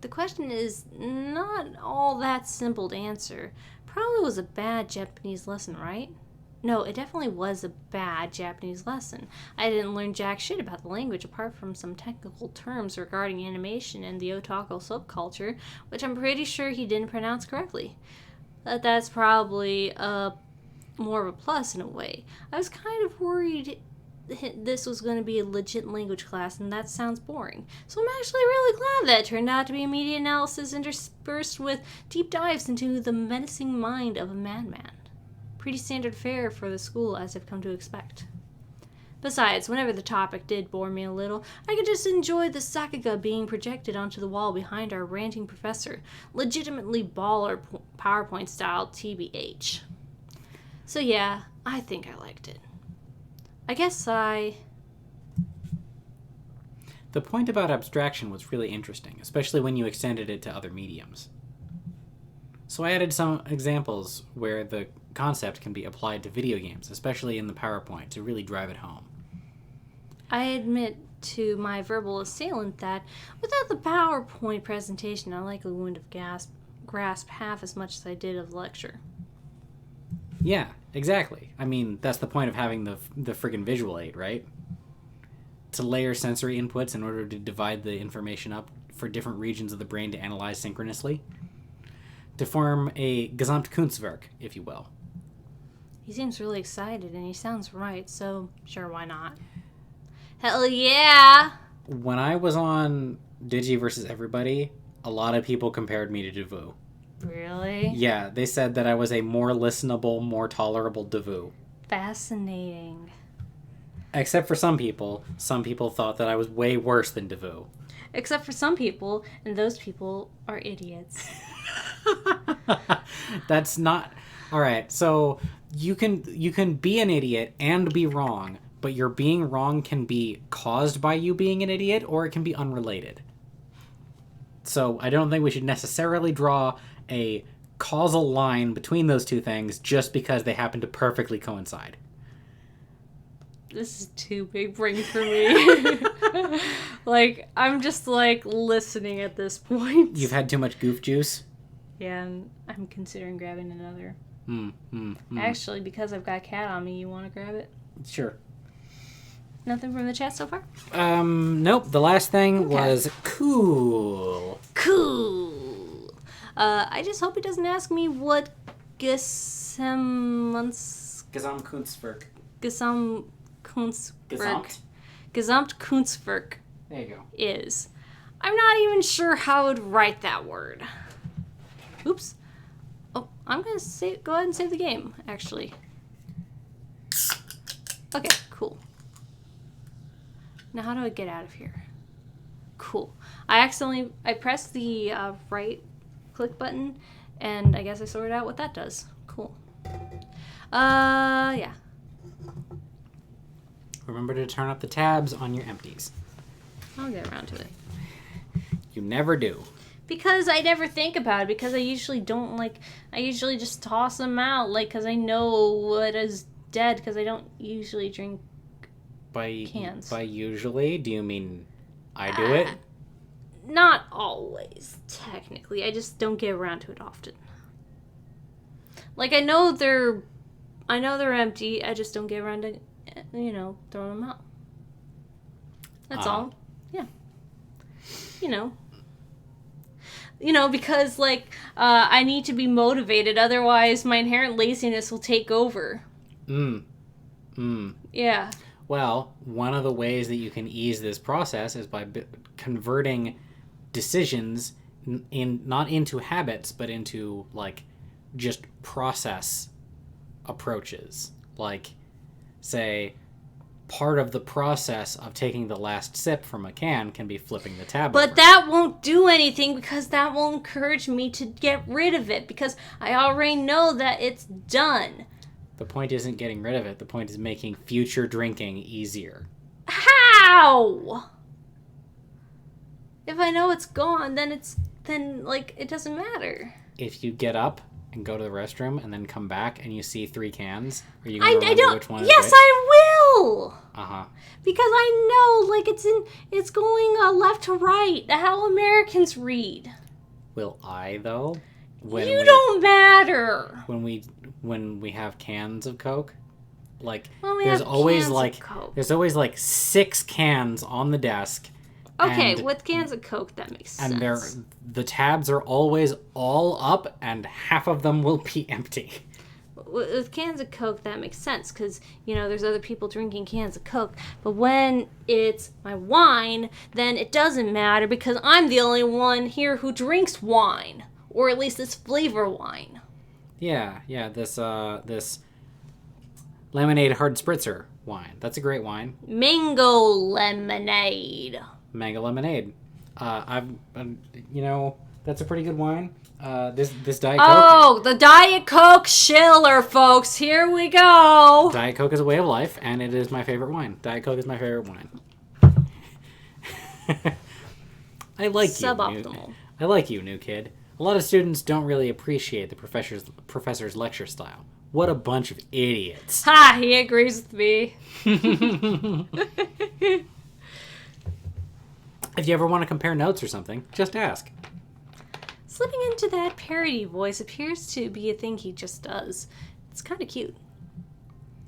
The question is not all that simple to answer. Probably was a bad Japanese lesson, right? No, it definitely was a bad Japanese lesson. I didn't learn jack shit about the language apart from some technical terms regarding animation and the otaku subculture, which I'm pretty sure he didn't pronounce correctly. But that's probably more of a plus in a way. I was kind of worried this was going to be a legit language class, and that sounds boring. So I'm actually really glad that it turned out to be a media analysis interspersed with deep dives into the menacing mind of a madman. Pretty standard fare for the school, as I've come to expect. Besides, whenever the topic did bore me a little, I could just enjoy the Sakuga being projected onto the wall behind our ranting professor. Legitimately baller PowerPoint style TBH. So yeah, I think I liked it. I guess The point about abstraction was really interesting, especially when you extended it to other mediums. So I added some examples where the concept can be applied to video games, especially in the PowerPoint, to really drive it home. I admit to my verbal assailant that without the PowerPoint presentation, I likely wouldn't have grasped half as much as I did of the lecture. Yeah, exactly. I mean, that's the point of having the friggin' visual aid, right? To layer sensory inputs in order to divide the information up for different regions of the brain to analyze synchronously. To form a Gesamtkunstwerk, if you will. He seems really excited, and he sounds right, so sure, why not? Hell yeah! When I was on Digi vs. Everybody, a lot of people compared me to Devu. Really? Yeah, they said that I was a more listenable, more tolerable Devu. Fascinating. Except for some people. Some people thought that I was way worse than Devu. Except for some people, and those people are idiots. That's not... Alright, so you can be an idiot and be wrong, but your being wrong can be caused by you being an idiot, or it can be unrelated. So I don't think we should necessarily draw a causal line between those two things just because they happen to perfectly coincide. This is too big brain for me. Like, I'm just, like, listening at this point. You've had too much goof juice? Yeah, and I'm considering grabbing another. Mm. Actually, because I've got a cat on me, you want to grab it? Sure. Nothing from the chat so far? Nope. The last thing was cool. Cool. I just hope he doesn't ask me what Gesamtkunstwerk. Gesamtkunstwerk There you go. is. I'm not even sure how I would write that word. Oops. Oh, I'm going to go ahead and save the game, actually. Okay, cool. Now how do I get out of here? Cool. I pressed the right click button, and I guess I sorted out what that does. Cool. Yeah. Remember to turn up the tabs on your empties. I'll get around to it. You never do. Because I never think about it, because I usually just toss them out, like, because I know what is dead, because I don't usually drink cans. By usually, do you mean I do it? Not always, technically. I just don't get around to it often. Like, I know they're empty, I just don't get around to, throwing them out. That's all. Yeah. Because, I need to be motivated, otherwise my inherent laziness will take over. Yeah. Well, one of the ways that you can ease this process is by converting decisions not into habits, but into, just process approaches. Like, say, part of the process of taking the last sip from a can can be flipping the tab over. But that won't do anything, because that won't encourage me to get rid of it, because I already know that it's done. The point isn't getting rid of it. The point is making future drinking easier. How? If I know it's gone, then it doesn't matter. If you get up and go to the restroom and then come back and you see 3 cans, are you I going to remember don't. which one is Yes, which? I will. Because I know, it's going left to right. How Americans read. Will I though? Don't matter. When we have cans of Coke, there's always 6 cans on the desk. Okay, with cans of Coke, that makes sense. And the tabs are always all up, and half of them will be empty. With cans of Coke, that makes sense, because, there's other people drinking cans of Coke. But when it's my wine, then it doesn't matter, because I'm the only one here who drinks wine. Or at least this flavor wine. Yeah, this Lemonade hard spritzer wine. That's a great wine. Mango lemonade. Mango lemonade. That's a pretty good wine. This Diet Coke. Oh, the Diet Coke Schiller, folks. Here we go. Diet Coke is a way of life, and it is my favorite wine. Diet Coke is my favorite wine. I like Suboptimal. I like you, new kid. A lot of students don't really appreciate the professor's lecture style. What a bunch of idiots. Ha! He agrees with me. If you ever want to compare notes or something, just ask. Slipping into that parody voice appears to be a thing he just does. It's kind of cute.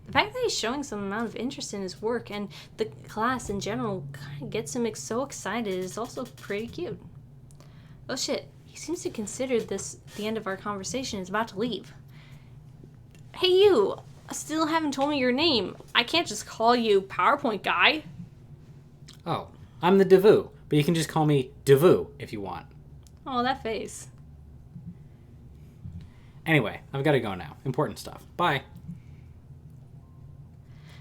The fact that he's showing some amount of interest in his work and the class in general kind of gets him so excited is also pretty cute. Oh shit, he seems to consider this the end of our conversation and is about to leave. Hey you, I still haven't told me your name. I can't just call you PowerPoint guy. Oh, I'm the Devu, but you can just call me Devu if you want. Oh, that face. Anyway, I've got to go now. Important stuff. Bye.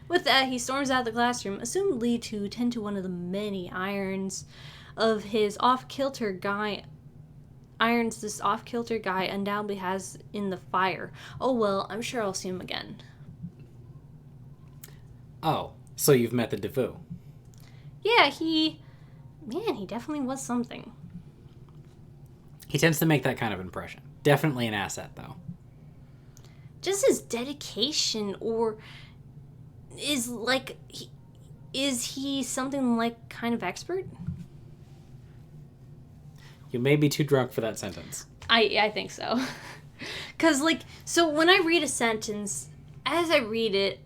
With that, he storms out of the classroom, assumedly to tend to one of the many irons of his off-kilter guy. Irons this off-kilter guy undoubtedly has in the fire. Oh well, I'm sure I'll see him again. Oh, so you've met the Devu. Yeah, he definitely was something. He tends to make that kind of impression. Definitely an asset, though. Just his dedication, or is he something like kind of expert? You may be too drunk for that sentence. I think so. Because, so when I read a sentence, as I read it,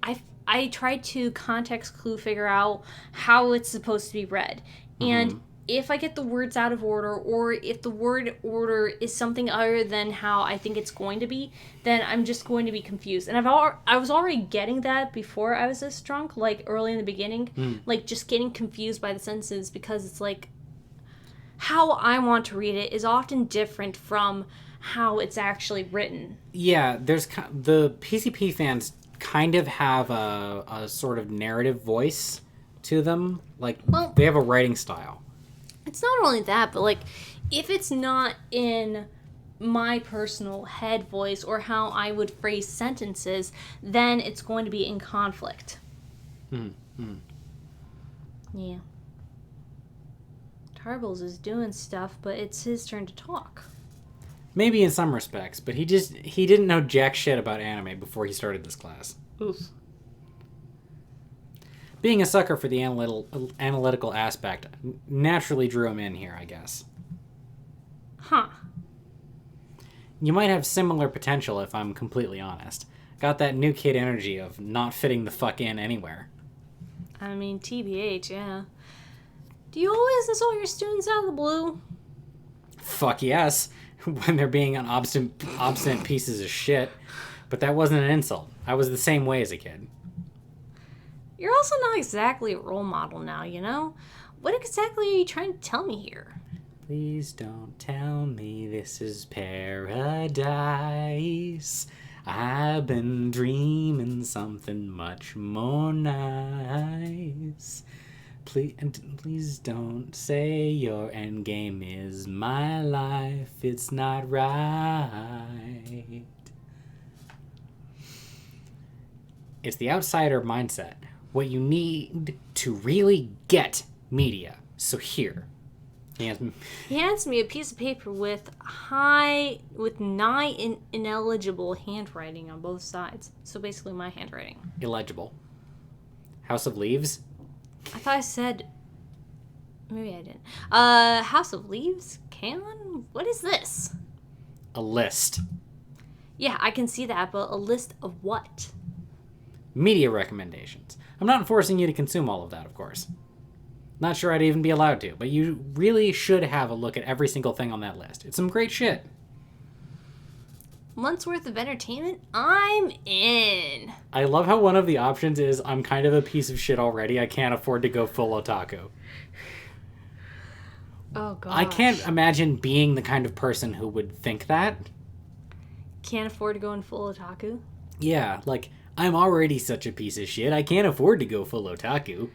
I try to context clue figure out how it's supposed to be read. And if I get the words out of order, or if the word order is something other than how I think it's going to be, then I'm just going to be confused. And I was already getting that before I was this drunk, early in the beginning. Just getting confused by the sentences, because it's how I want to read it is often different from how it's actually written. Yeah, the PCP fans kind of have a sort of narrative voice to them. They have a writing style. It's not only that, but if it's not in my personal head voice or how I would phrase sentences, then it's going to be in conflict. Yeah. Tarbles is doing stuff, but it's his turn to talk. Maybe in some respects, but he didn't know jack shit about anime before he started this class. Oof. Being a sucker for the analytical aspect naturally drew him in here, I guess. Huh. You might have similar potential if I'm completely honest. Got that new kid energy of not fitting the fuck in anywhere. I mean, TBH, yeah. Do you always insult your students out of the blue? Fuck yes, when they're being obstinate pieces of shit. But that wasn't an insult. I was the same way as a kid. You're also not exactly a role model now, you know? What exactly are you trying to tell me here? Please don't tell me this is paradise. I've been dreaming something much more nice. Please don't say your endgame is my life. It's not right. It's the outsider mindset. What you need to really get media. So here. He hands me a piece of paper with nigh ineligible handwriting on both sides. So basically my handwriting. Illegible. House of Leaves? I thought I said... Maybe I didn't. House of Leaves? Canon? What is this? A list. Yeah, I can see that, but a list of what? Media recommendations. I'm not forcing you to consume all of that, of course. Not sure I'd even be allowed to, but you really should have a look at every single thing on that list. It's some great shit. Month's worth of entertainment? I'm in. I love how one of the options is, I'm kind of a piece of shit already. I can't afford to go full otaku. Oh, gosh. I can't imagine being the kind of person who would think that. Can't afford to go in full otaku? Yeah, I'm already such a piece of shit. I can't afford to go full otaku.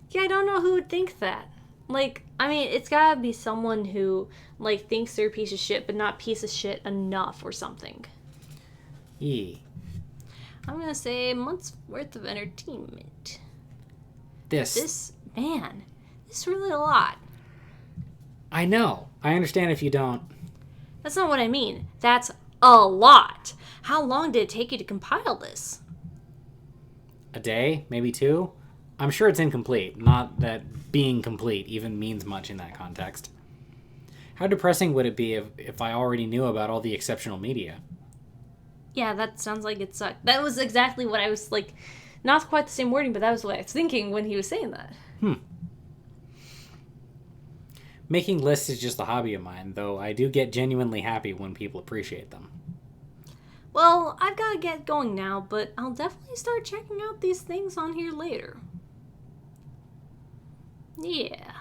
Yeah, I don't know who would think that. Like, I mean, it's gotta be someone who, like, thinks they're a piece of shit, but not piece of shit enough or something. Yeah. I'm gonna say a month's worth of entertainment. This Man, this is really a lot. I know. I understand if you don't. That's not what I mean. That's a lot. How long did it take you to compile this? A day? Maybe 2? I'm sure it's incomplete. Not that being complete even means much in that context. How depressing would it be if I already knew about all the exceptional media? Yeah, that sounds like it sucked. That was exactly what I was, like, not quite the same wording, but that was what I was thinking when he was saying that. Making lists is just a hobby of mine, though I do get genuinely happy when people appreciate them. Well, I've got to get going now, but I'll definitely start checking out these things on here later. Yeah.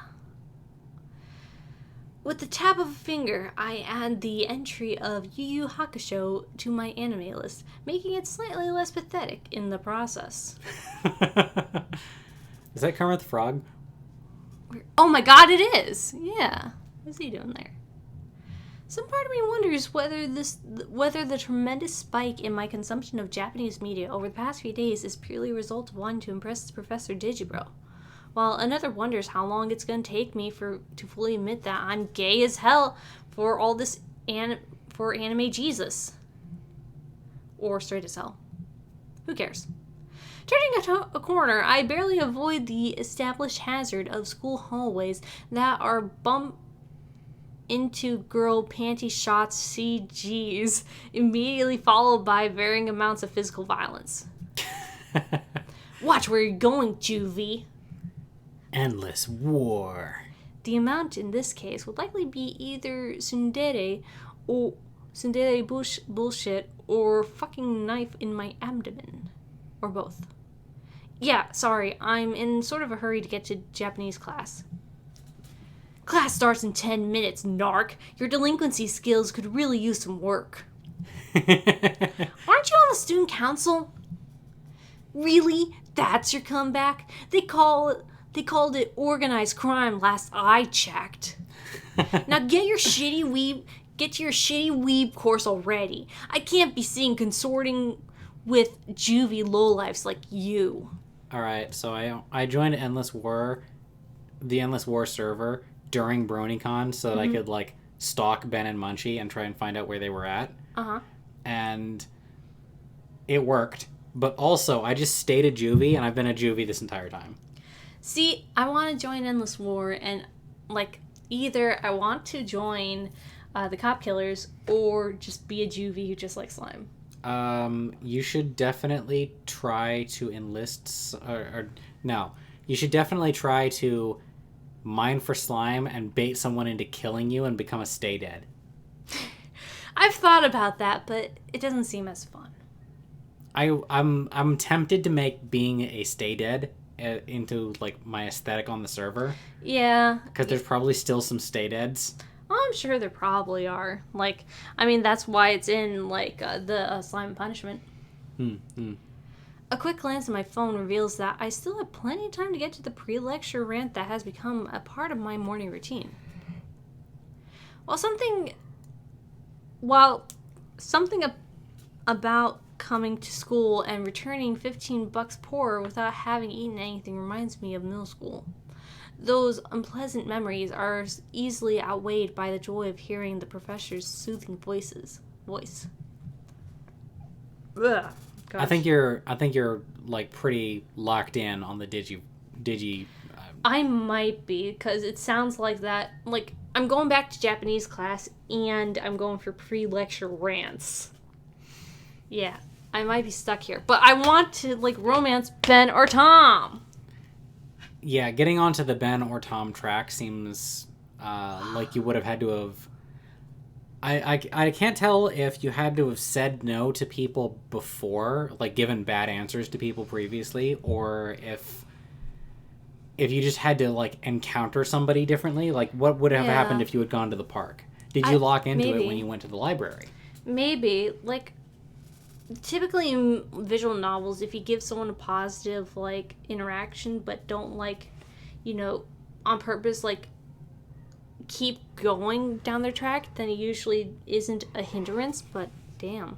With the tap of a finger, I add the entry of Yu Yu Hakusho to my anime list, making it slightly less pathetic in the process. Is that Kermit the Frog? Oh my god, it is! Yeah. What's he doing there? Some part of me wonders whether the tremendous spike in my consumption of Japanese media over the past few days is purely a result of wanting to impress Professor Digibro, while another wonders how long it's going to take me to fully admit that I'm gay as hell for all this for anime Jesus. Or straight as hell. Who cares? Turning a corner, I barely avoid the established hazard of school hallways that are bump into girl panty shots CGs, immediately followed by varying amounts of physical violence. Watch where you're going, Juvie. Endless war. The amount in this case would likely be either tsundere bullshit or fucking knife in my abdomen. Or both. Yeah, sorry, I'm in sort of a hurry to get to Japanese class. Class starts in 10 minutes, narc. Your delinquency skills could really use some work. Aren't you on the student council? Really? That's your comeback? They called it organized crime last I checked. Now get to your shitty weeb course already. I can't be seen consorting with juvie lowlifes like you. Alright, so I joined the Endless War server during BronyCon so that I could, like, stalk Ben and Munchie and try and find out where they were at. Uh-huh. And it worked. But also, I just stayed a juvie, and I've been a juvie this entire time. See, I want to join Endless War, and, like, either I want to join the Cop Killers or just be a juvie who just likes slime. You should definitely try to enlist... No. You should definitely try to mine for slime and bait someone into killing you and become a stay dead. I've thought about that, but it doesn't seem as fun. I'm tempted to make being a stay dead into, like, my aesthetic on the server. Yeah. Because there's probably still some stay deads. Oh, I'm sure there probably are. Like, I mean, that's why it's in, like, the slime punishment. A quick glance at my phone reveals that I still have plenty of time to get to the pre-lecture rant that has become a part of my morning routine. While something about coming to school and returning $15 poorer without having eaten anything reminds me of middle school. Those unpleasant memories are easily outweighed by the joy of hearing the professor's soothing voice. Ugh. Gosh. I think you're like pretty locked in on the digi. I might be, because it sounds like that. Like, I'm going back to Japanese class and I'm going for pre-lecture rants. Yeah, I might be stuck here, but I want to, like, romance Ben or Tom. Yeah, getting onto the Ben or Tom track seems like you would have had to have... I can't tell if you had to have said no to people before, like given bad answers to people previously, or if you just had to, like, encounter somebody differently. Like, what would have happened if you had gone to the park? Did you lock into it when you went to the library? Maybe. Like, typically in visual novels, if you give someone a positive, like, interaction, but don't, like, on purpose, like, keep going down their track, then it usually isn't a hindrance, but damn.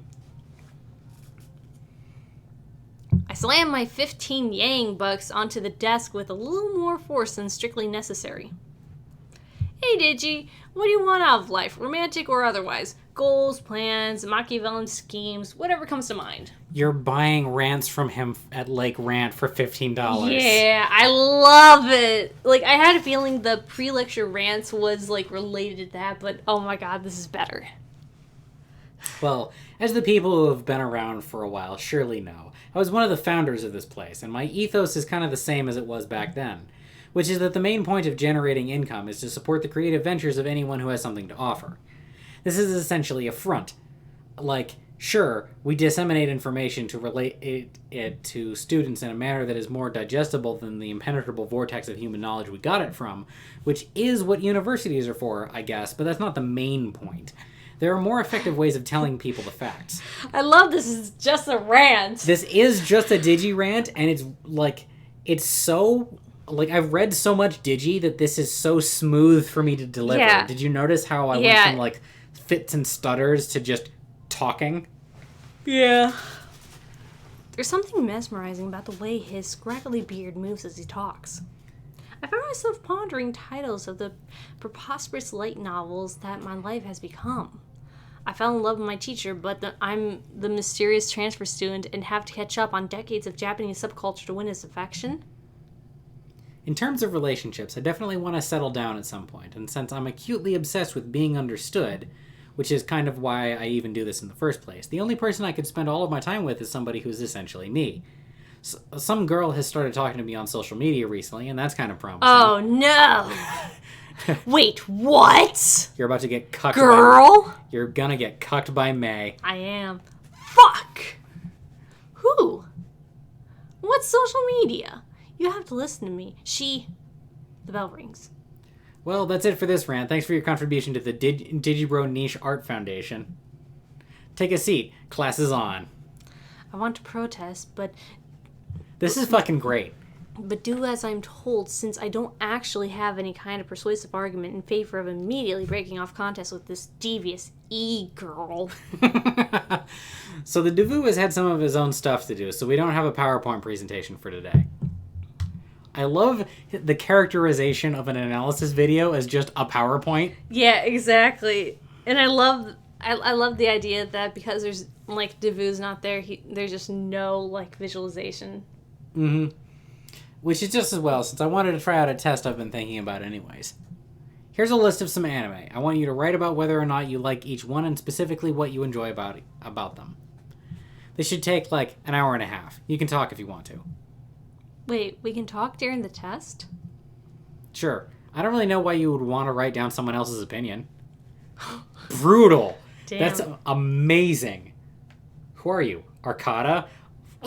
I slammed my 15 Yang bucks onto the desk with a little more force than strictly necessary. Hey, Digi, what do you want out of life, romantic or otherwise? Goals, plans, Machiavellian schemes, whatever comes to mind. You're buying rants from him at Lake Rant for $15. Yeah, I love it. Like, I had a feeling the pre-lecture rants was, like, related to that, but oh my god, this is better. Well, as the people who have been around for a while surely know, I was one of the founders of this place, and my ethos is kind of the same as it was back then, which is that the main point of generating income is to support the creative ventures of anyone who has something to offer. This is essentially a front. Like, sure, we disseminate information to relate it to students in a manner that is more digestible than the impenetrable vortex of human knowledge we got it from, which is what universities are for, I guess, but that's not the main point. There are more effective ways of telling people the facts. I love this is just a rant. This is just a Digi rant, and it's so... Like, I've read so much Digi that this is so smooth for me to deliver. Yeah. Did you notice how I went from, like, fits and stutters to just talking? Yeah. There's something mesmerizing about the way his scraggly beard moves as he talks. I found myself pondering titles of the preposterous light novels that my life has become. I fell in love with my teacher, but I'm the mysterious transfer student and have to catch up on decades of Japanese subculture to win his affection. In terms of relationships, I definitely want to settle down at some point, and since I'm acutely obsessed with being understood, which is kind of why I even do this in the first place, the only person I could spend all of my time with is somebody who's essentially me. Some girl has started talking to me on social media recently, and that's kind of promising. Oh, no! Wait, what? You're about to get cucked Girl? You're gonna get cucked by May. I am. Fuck! Who? What social media? You have to listen to me. The bell rings. Well, that's it for this rant. Thanks for your contribution to the Digibro Niche Art Foundation. Take a seat. Class is on. I want to protest, but This is fucking great. do as I'm told, since I don't actually have any kind of persuasive argument in favor of immediately breaking off contest with this devious e-girl. So the Devu has had some of his own stuff to do, so we don't have a PowerPoint presentation for today. I love the characterization of an analysis video as just a PowerPoint. Yeah, exactly. And I love the idea that because there's, like, Devu's not there, there's just no, like, visualization. Mm-hmm. Which is just as well, since I wanted to try out a test I've been thinking about anyways. Here's a list of some anime. I want you to write about whether or not you like each one and specifically what you enjoy about them. This should take, like, an hour and a half. You can talk if you want to. Wait, we can talk during the test? Sure. I don't really know why you would want to write down someone else's opinion. Brutal. Damn. That's amazing. Who are you? Arcada?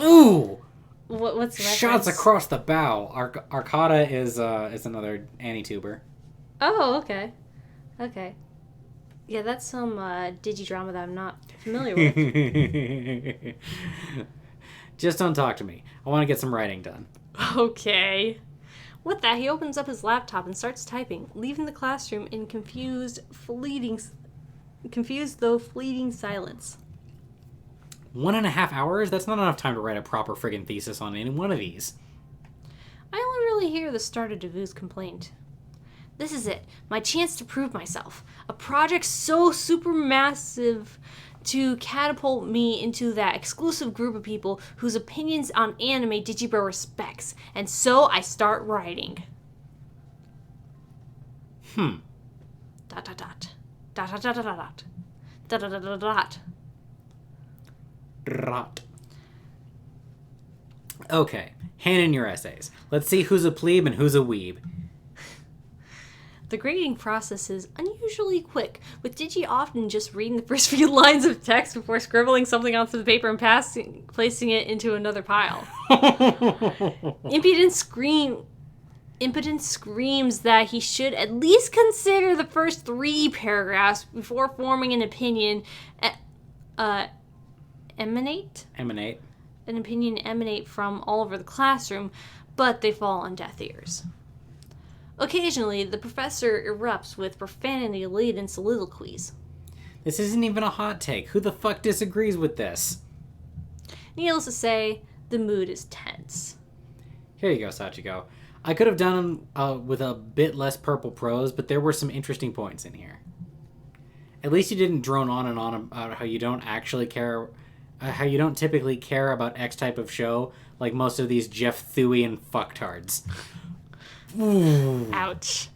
Ooh! What's the reference? Shots across the bow. Arcada is another Anituber. Oh, okay. Okay. Yeah, that's some digidrama that I'm not familiar with. Just don't talk to me. I want to get some writing done. Okay. With that, he opens up his laptop and starts typing, leaving the classroom in confused though fleeting silence. 1.5 hours? That's not enough time to write a proper friggin' thesis on any one of these. I only really hear the start of Devu's complaint. This is it, my chance to prove myself. A project so supermassive to catapult me into that exclusive group of people whose opinions on anime Digibro respects. And so I start writing. Dot dot dot. Dot dot dot dot dot. Dot dot dot dot dot. Rot. Okay, hand in your essays. Let's see who's a plebe and who's a weeb. The grading process is unusually quick, with Digi often just reading the first few lines of text before scribbling something onto the paper and placing it into another pile. Impudence screams that he should at least consider the first 3 paragraphs before forming an opinion, emanate Emanate. from all over the classroom, but they fall on deaf ears. Occasionally, the professor erupts with profanity-laden soliloquies. This isn't even a hot take. Who the fuck disagrees with this? Needless to say, the mood is tense. Here you go, Sachiko. I could have done with a bit less purple prose, but there were some interesting points in here. At least you didn't drone on and on about how you don't actually care, how you don't typically care about X type of show, like most of these Jeff Thuian fucktards. Ooh. Ouch.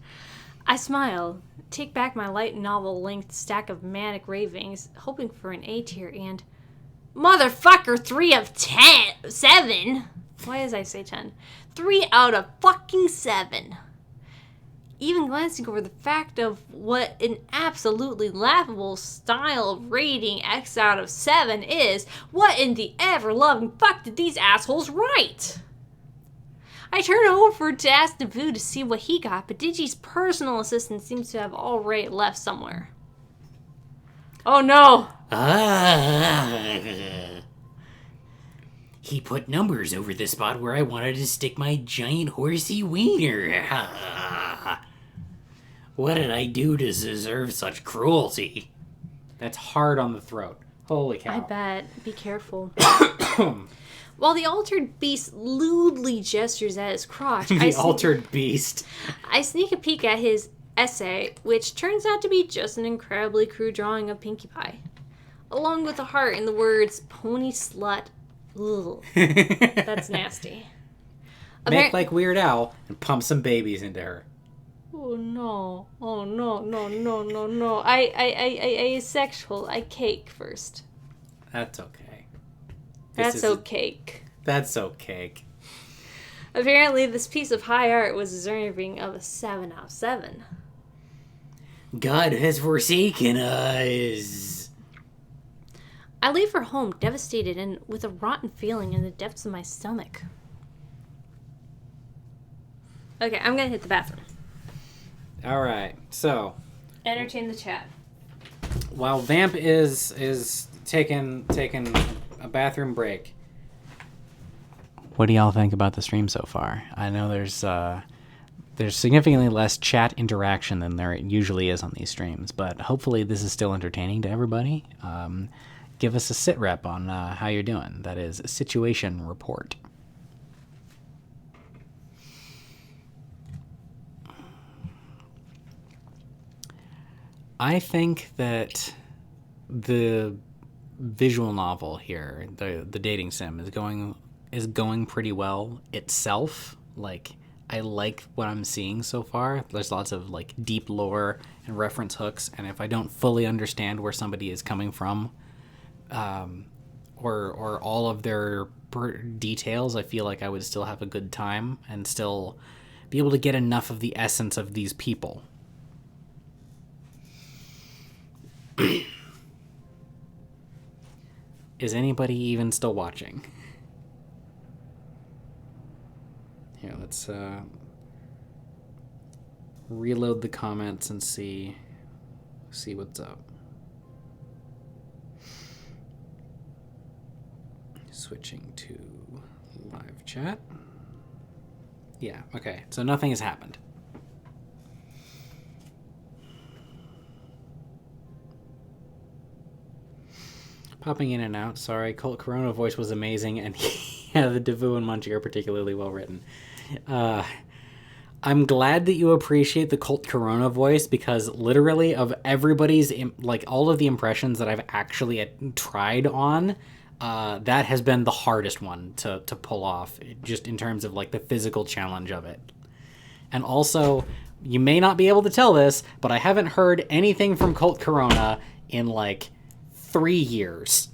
I smile, take back my light novel-length stack of manic ravings, hoping for an A tier, and... Motherfucker, 3 of 7! Why does I say 10? 3 out of fucking 7. Even glancing over the fact of what an absolutely laughable style of rating X out of 7 is, what in the ever-loving fuck did these assholes write? I turn over to ask Navoo to see what he got, but Digi's personal assistant seems to have already left somewhere. Oh no! He put numbers over the spot where I wanted to stick my giant horsey wiener. What did I do to deserve such cruelty? That's hard on the throat. Holy cow. I bet. Be careful. While the altered beast lewdly gestures at his crotch, altered beast. I sneak a peek at his essay, which turns out to be just an incredibly crude drawing of Pinkie Pie, along with a heart and the words "pony slut." Ugh. That's nasty. Make like Weird Al and pump some babies into her. Oh no! Oh no! I asexual. I cake first. That's okay. That's okay. That's okay. Apparently, this piece of high art was deserving of a 7 out of 7. God has forsaken us. I leave for home devastated and with a rotten feeling in the depths of my stomach. Okay, I'm gonna hit the bathroom. Alright, so... Entertain the chat. While Vamp is taking a bathroom break. What do y'all think about the stream so far? I know there's significantly less chat interaction than there usually is on these streams, but hopefully this is still entertaining to everybody. Give us a sit rep on how you're doing. That is situation report. I think that the visual novel here, the dating sim, is going pretty well itself. Like, I like what I'm seeing so far. There's lots of like deep lore and reference hooks, and if I don't fully understand where somebody is coming from, or all of their details, I feel like I would still have a good time and still be able to get enough of the essence of these people. Is anybody even still watching? Here, let's reload the comments and see what's up. Switching to live chat. Yeah, okay. So nothing has happened. Popping in and out. Sorry, Colt Corona voice was amazing, and yeah, the Devu and Munchie are particularly well written. I'm glad that you appreciate the Colt Corona voice, because literally of everybody's, like, all of the impressions that I've actually tried on, that has been the hardest one to pull off, just in terms of like the physical challenge of it. And also, you may not be able to tell this, but I haven't heard anything from Colt Corona in like 3 years.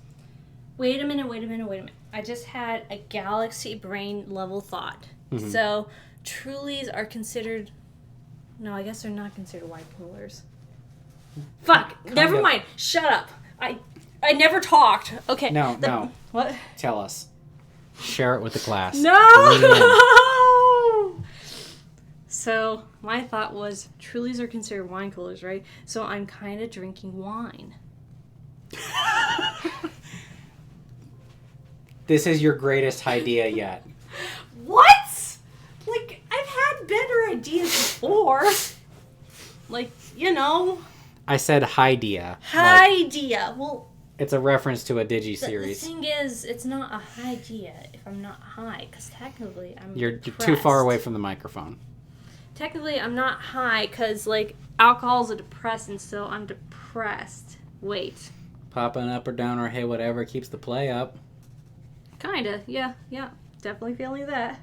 Wait a minute. I just had a galaxy brain level thought. Mm-hmm. So, Trulies are considered... No, I guess they're not considered wine coolers. Fuck! Never mind. Shut up. I never talked. Okay. No. What? Tell us. Share it with the class. No! So, my thought was, Trulies are considered wine coolers, right? So, I'm kind of drinking wine. This is your greatest idea yet. What? Like, I've had better ideas before. Like, you know. I said idea. Idea. Well, it's a reference to a Digi series. The thing is, it's not a idea if I'm not high, because technically You're too far away from the microphone. Technically, I'm not high, because, like, alcohol's a depressant, so I'm depressed. Wait. Popping up or down or hey, whatever keeps the play up. Kinda, yeah. Definitely feeling that.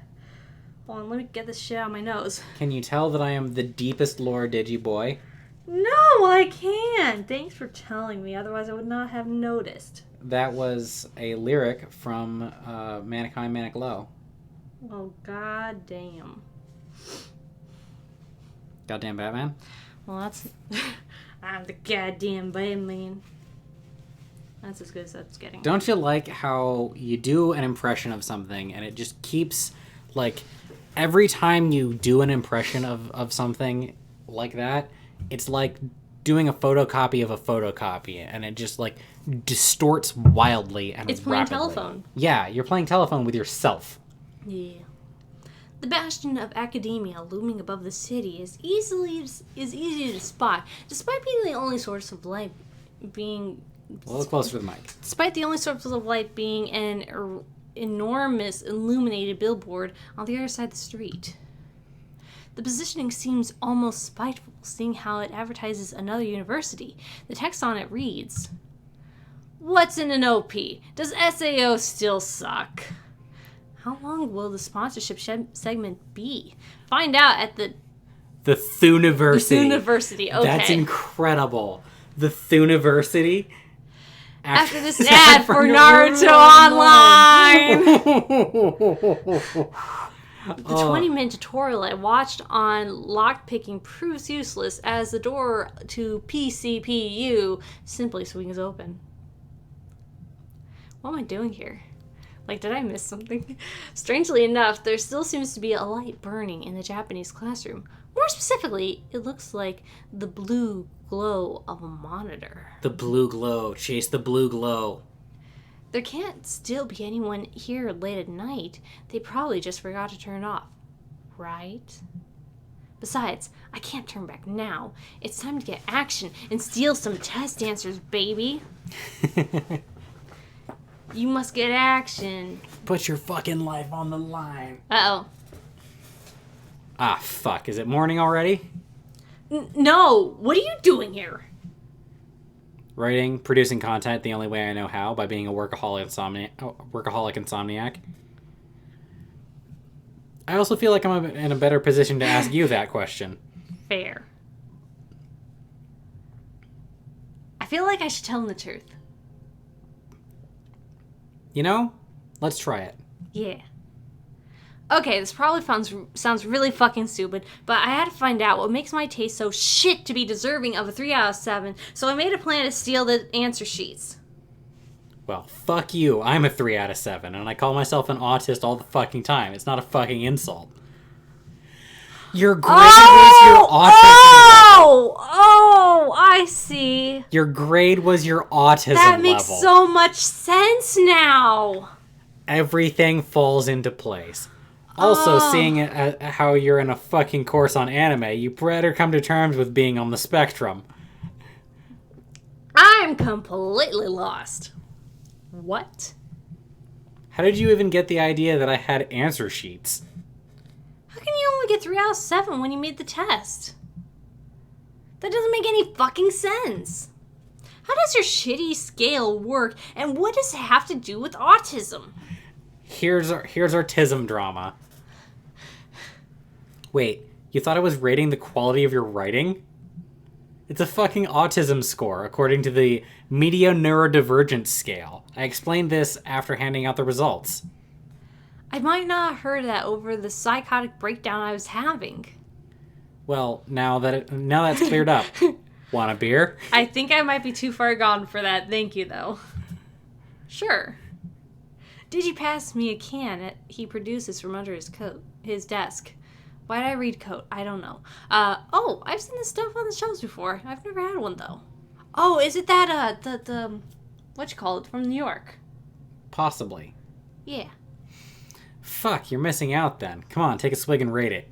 Hold on, let me get this shit out of my nose. Can you tell that I am the deepest lore Digi boy? No, I can't. Thanks for telling me, otherwise I would not have noticed. That was a lyric from Manic High, Manic Low. Oh, goddamn. Goddamn Batman? Well, that's... I'm the goddamn Batman. That's as good as that's getting. Don't you like how you do an impression of something and it just keeps, like, every time you do an impression of something like that, it's like doing a photocopy of a photocopy and it just, like, distorts wildly and it's playing rapidly. telephone. Yeah, you're playing telephone with yourself. Yeah. The bastion of academia looming above the city is easy to spot, despite being the only source of light being... A little closer to the mic. Despite the only source of light being an enormous illuminated billboard on the other side of the street. The positioning seems almost spiteful, seeing how it advertises another university. The text on it reads, "What's in an OP? Does SAO still suck?" How long will the sponsorship segment be? Find out at the Thuniversity. The Thuniversity, okay. That's incredible. The Thuniversity. After this ad for Naruto Online. The 20-minute tutorial I watched on lockpicking proves useless as the door to PCPU simply swings open. What am I doing here? Like, did I miss something? Strangely enough, there still seems to be a light burning in the Japanese classroom. More specifically, it looks like the blue glow of a monitor. The blue glow. Chase the blue glow. There can't still be anyone here late at night. They probably just forgot to turn it off. Right? Besides, I can't turn back now. It's time to get action and steal some test answers, baby. You must get action. Put your fucking life on the line. Uh-oh. Ah, fuck. Is it morning already? No. What are you doing here? Writing, producing content the only way I know how, by being a workaholic insomniac. I also feel like I'm in a better position to ask you that question. Fair. I feel like I should tell him the truth. You know, let's try it. Yeah. Okay, this probably sounds really fucking stupid, but I had to find out what makes my taste so shit to be deserving of a 3 out of 7, so I made a plan to steal the answer sheets. Well, fuck you. I'm a 3 out of 7, and I call myself an autist all the fucking time. It's not a fucking insult. Your grade was your autism level. Oh, I see. Your grade was your autism level. That makes so much sense now. Everything falls into place. Also, seeing how you're in a fucking course on anime, you better come to terms with being on the spectrum. I'm completely lost. What? How did you even get the idea that I had answer sheets? How can you only get 3 out of 7 when you made the test? That doesn't make any fucking sense. How does your shitty scale work, and what does it have to do with autism? Here's our TISM drama. Wait, you thought I was rating the quality of your writing? It's a fucking autism score, according to the Media Neurodivergence Scale. I explained this after handing out the results. I might not have heard that over the psychotic breakdown I was having. Well, now that's cleared up. Want a beer? I think I might be too far gone for that. Thank you, though. Sure. Did you pass me a can he produces from under his desk? Why did I read coat? I don't know. I've seen this stuff on the shelves before. I've never had one, though. Oh, is it that, what you call it, from New York? Possibly. Yeah. Fuck, you're missing out then. Come on, take a swig and rate it.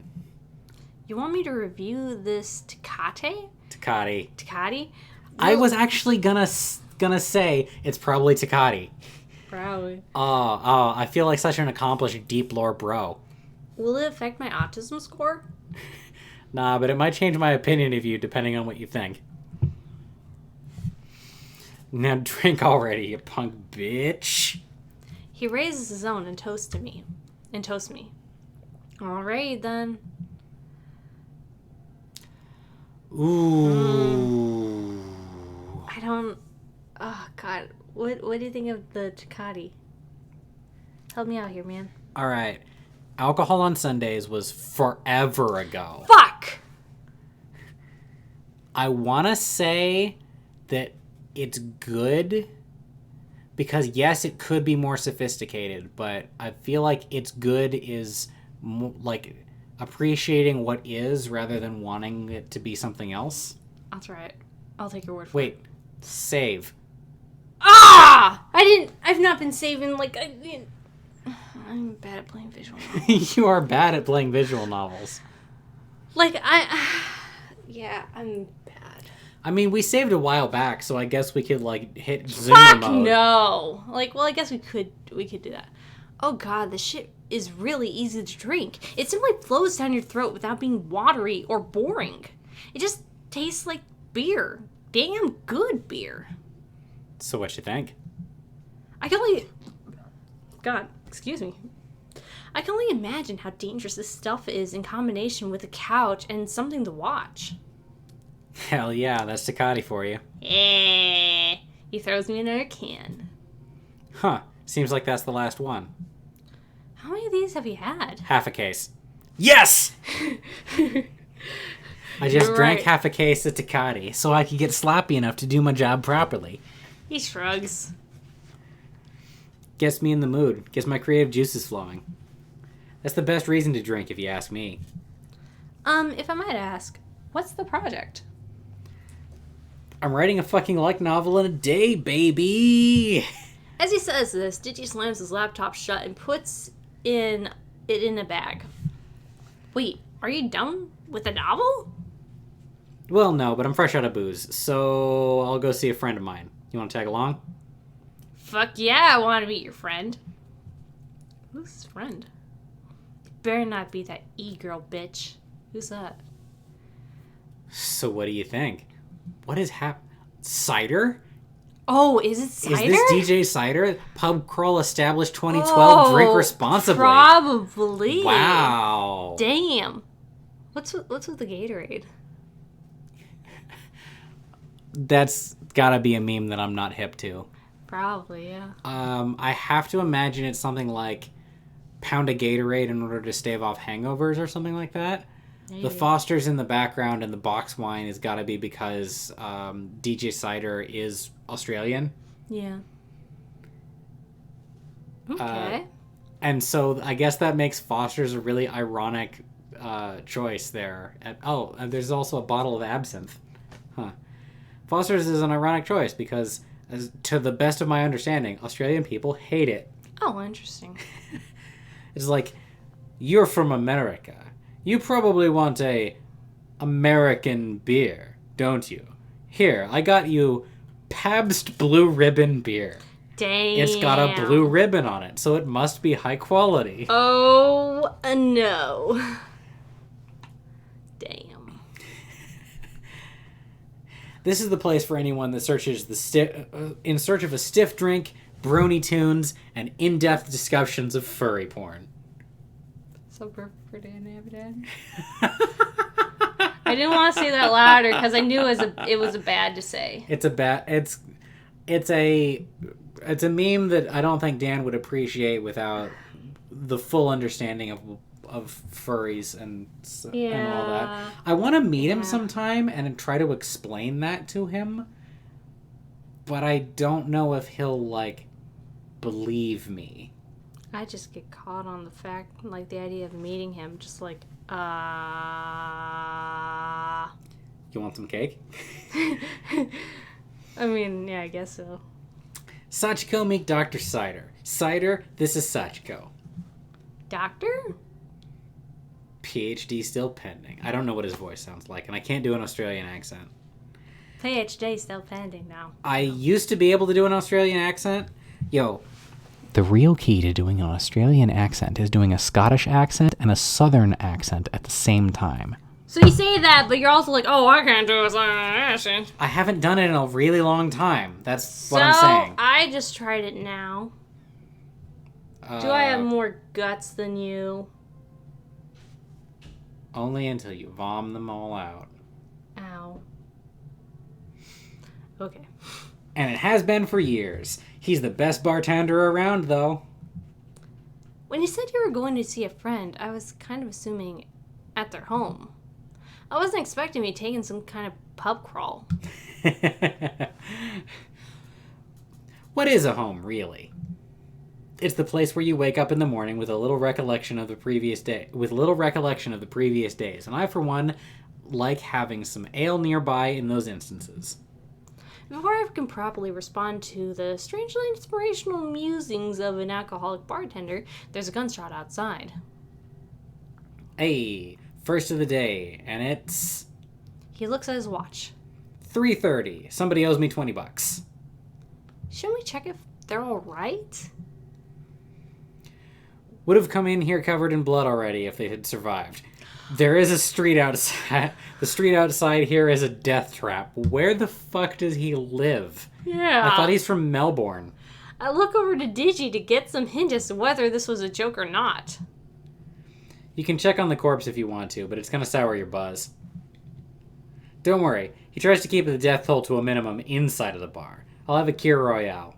You want me to review this Tecate? Tecate. Tecate? I was actually gonna say it's probably Tecate. Probably. Oh, I feel like such an accomplished deep lore bro. Will it affect my autism score? Nah, but it might change my opinion of you depending on what you think. Now drink already, you punk bitch. He raises his own and toasts me. Alright then. Ooh. I don't... Oh, God. What do you think of the Tecate? Help me out here, man. Alright. Alcohol on Sundays was forever ago. Fuck! I want to say that it's good because, yes, it could be more sophisticated, but I feel like it's good is like appreciating what is rather than wanting it to be something else. That's right. I'll take your word for it. Wait, save. Ah! I've not been saving, like, I'm bad at playing visual novels. You are bad at playing visual novels. Like, yeah, I'm bad. I mean, we saved a while back, so I guess we could, like, hit Fuck zoomer mode. no! Like, well, I guess we could do that. Oh god, this shit is really easy to drink. It simply flows down your throat without being watery or boring. It just tastes like beer. Damn good beer. So what you think? I can only... God, excuse me. I can only imagine how dangerous this stuff is in combination with a couch and something to watch. Hell yeah, that's Tecate for you. He throws me another can. Huh. Seems like that's the last one. How many of these have you had? Half a case. Yes! I just You're drank right. half a case of Tecate so I could get sloppy enough to do my job properly. He shrugs. Gets me in the mood. Gets my creative juices flowing. That's the best reason to drink, if you ask me. If I might ask, what's the project? I'm writing a fucking light novel in a day, baby! As he says this, Digi slams his laptop shut and puts it in a bag. Wait, are you done with the novel? Well, no, but I'm fresh out of booze, so I'll go see a friend of mine. You want to tag along? Fuck yeah, I want to meet your friend. Who's his friend? It better not be that e-girl bitch. Who's that? So what do you think? What is Cider? Oh, is it Cider? Is this DJ Cider? Pub crawl established 2012. Drink responsibly. Probably. Wow. Damn. What's with the Gatorade? That's gotta be a meme that I'm not hip to. Probably, yeah. I have to imagine it's something like pound a Gatorade in order to stave off hangovers or something like that. Maybe. The Foster's in the background and the box wine has got to be because DJ Cider is Australian. Yeah. Okay. And so I guess that makes Foster's a really ironic choice there. And there's also a bottle of absinthe. Huh. Foster's is an ironic choice because, to the best of my understanding, Australian people hate it. Oh, interesting. It's like, you're from America. You probably want a American beer, don't you? Here, I got you Pabst Blue Ribbon beer. Damn. It's got a blue ribbon on it, so it must be high quality. Oh, no. Damn. This is the place for anyone that searches in search of a stiff drink, brony tunes, and in-depth discussions of furry porn. So perfect for Dan Abadan. I didn't want to say that louder because I knew it was a bad to say. It's a meme that I don't think Dan would appreciate without the full understanding of furries and all that. I want to meet him sometime and try to explain that to him, but I don't know if he'll believe me. I just get caught on the fact, the idea of meeting him, just You want some cake? I mean, yeah, I guess so. Sachiko, meet Dr. Cider. Cider, this is Sachiko. Doctor? PhD still pending. I don't know what his voice sounds like, and I can't do an Australian accent. PhD still pending now. I used to be able to do an Australian accent. Yo. The real key to doing an Australian accent is doing a Scottish accent and a Southern accent at the same time. So you say that, but you're also like, oh, I can't do a Southern accent. I haven't done it in a really long time. That's what I'm saying. So I just tried it now. Do I have more guts than you? Only until you vom them all out. Ow. Okay. And it has been for years. He's the best bartender around, though. When you said you were going to see a friend, I was kind of assuming at their home. I wasn't expecting me taking some kind of pub crawl. What is a home, really? It's the place where you wake up in the morning with a little recollection of the previous day, days. And I, for one, like having some ale nearby in those instances. Before I can properly respond to the strangely inspirational musings of an alcoholic bartender, there's a gunshot outside. Hey, first of the day, and it's... He looks at his watch. 3:30. Somebody owes me $20. Shouldn't we check if they're all right? Would have come in here covered in blood already if they had survived. There is a street outside. The street outside here is a death trap. Where the fuck does he live? Yeah. I thought he's from Melbourne. I look over to Digi to get some hint as to whether this was a joke or not. You can check on the corpse if you want to, but it's gonna sour your buzz. Don't worry. He tries to keep the death toll to a minimum inside of the bar. I'll have a Kir Royale.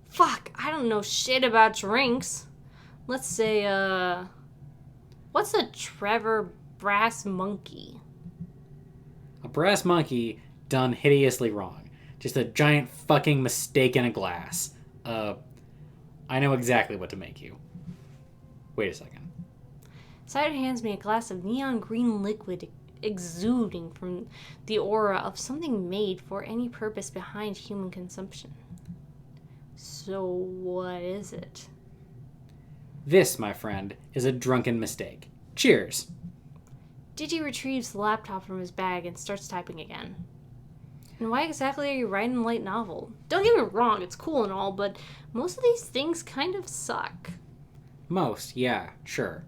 Fuck, I don't know shit about drinks. Let's say, what's a Trevor Brass Monkey? A brass monkey done hideously wrong. Just a giant fucking mistake in a glass. I know exactly what to make you. Wait a second. Cider hands me a glass of neon green liquid exuding from the aura of something made for any purpose behind human consumption. So what is it? This, my friend, is a drunken mistake. Cheers. Digi retrieves the laptop from his bag and starts typing again. And why exactly are you writing a light novel? Don't get me wrong, it's cool and all, but most of these things kind of suck. Most, yeah, sure.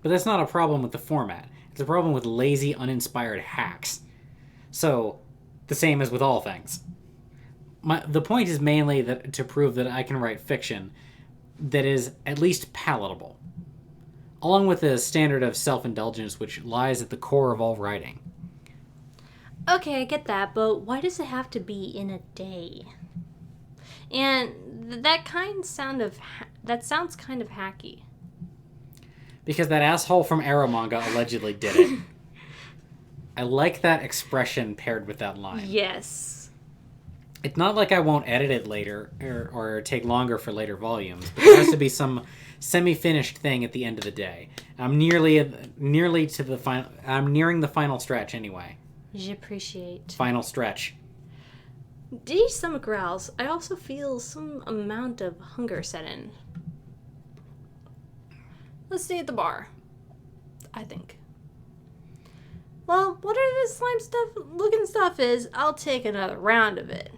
But that's not a problem with the format. It's a problem with lazy, uninspired hacks. So, the same as with all things. The point is mainly that to prove that I can write fiction that is at least palatable, along with the standard of self-indulgence which lies at the core of all writing. Okay, I get that, but why does it have to be in a day? And that sounds kind of hacky. Because that asshole from Aramanga allegedly did it. I like that expression paired with that line. Yes. It's not like I won't edit it later or take longer for later volumes, but there has to be some semi-finished thing at the end of the day. I'm nearly to the final. I'm nearing the final stretch anyway. J'appreciate. Final stretch. Digi's stomach growls. I also feel some amount of hunger set in. Let's stay at the bar, I think. Well, whatever this slime stuff is, I'll take another round of it.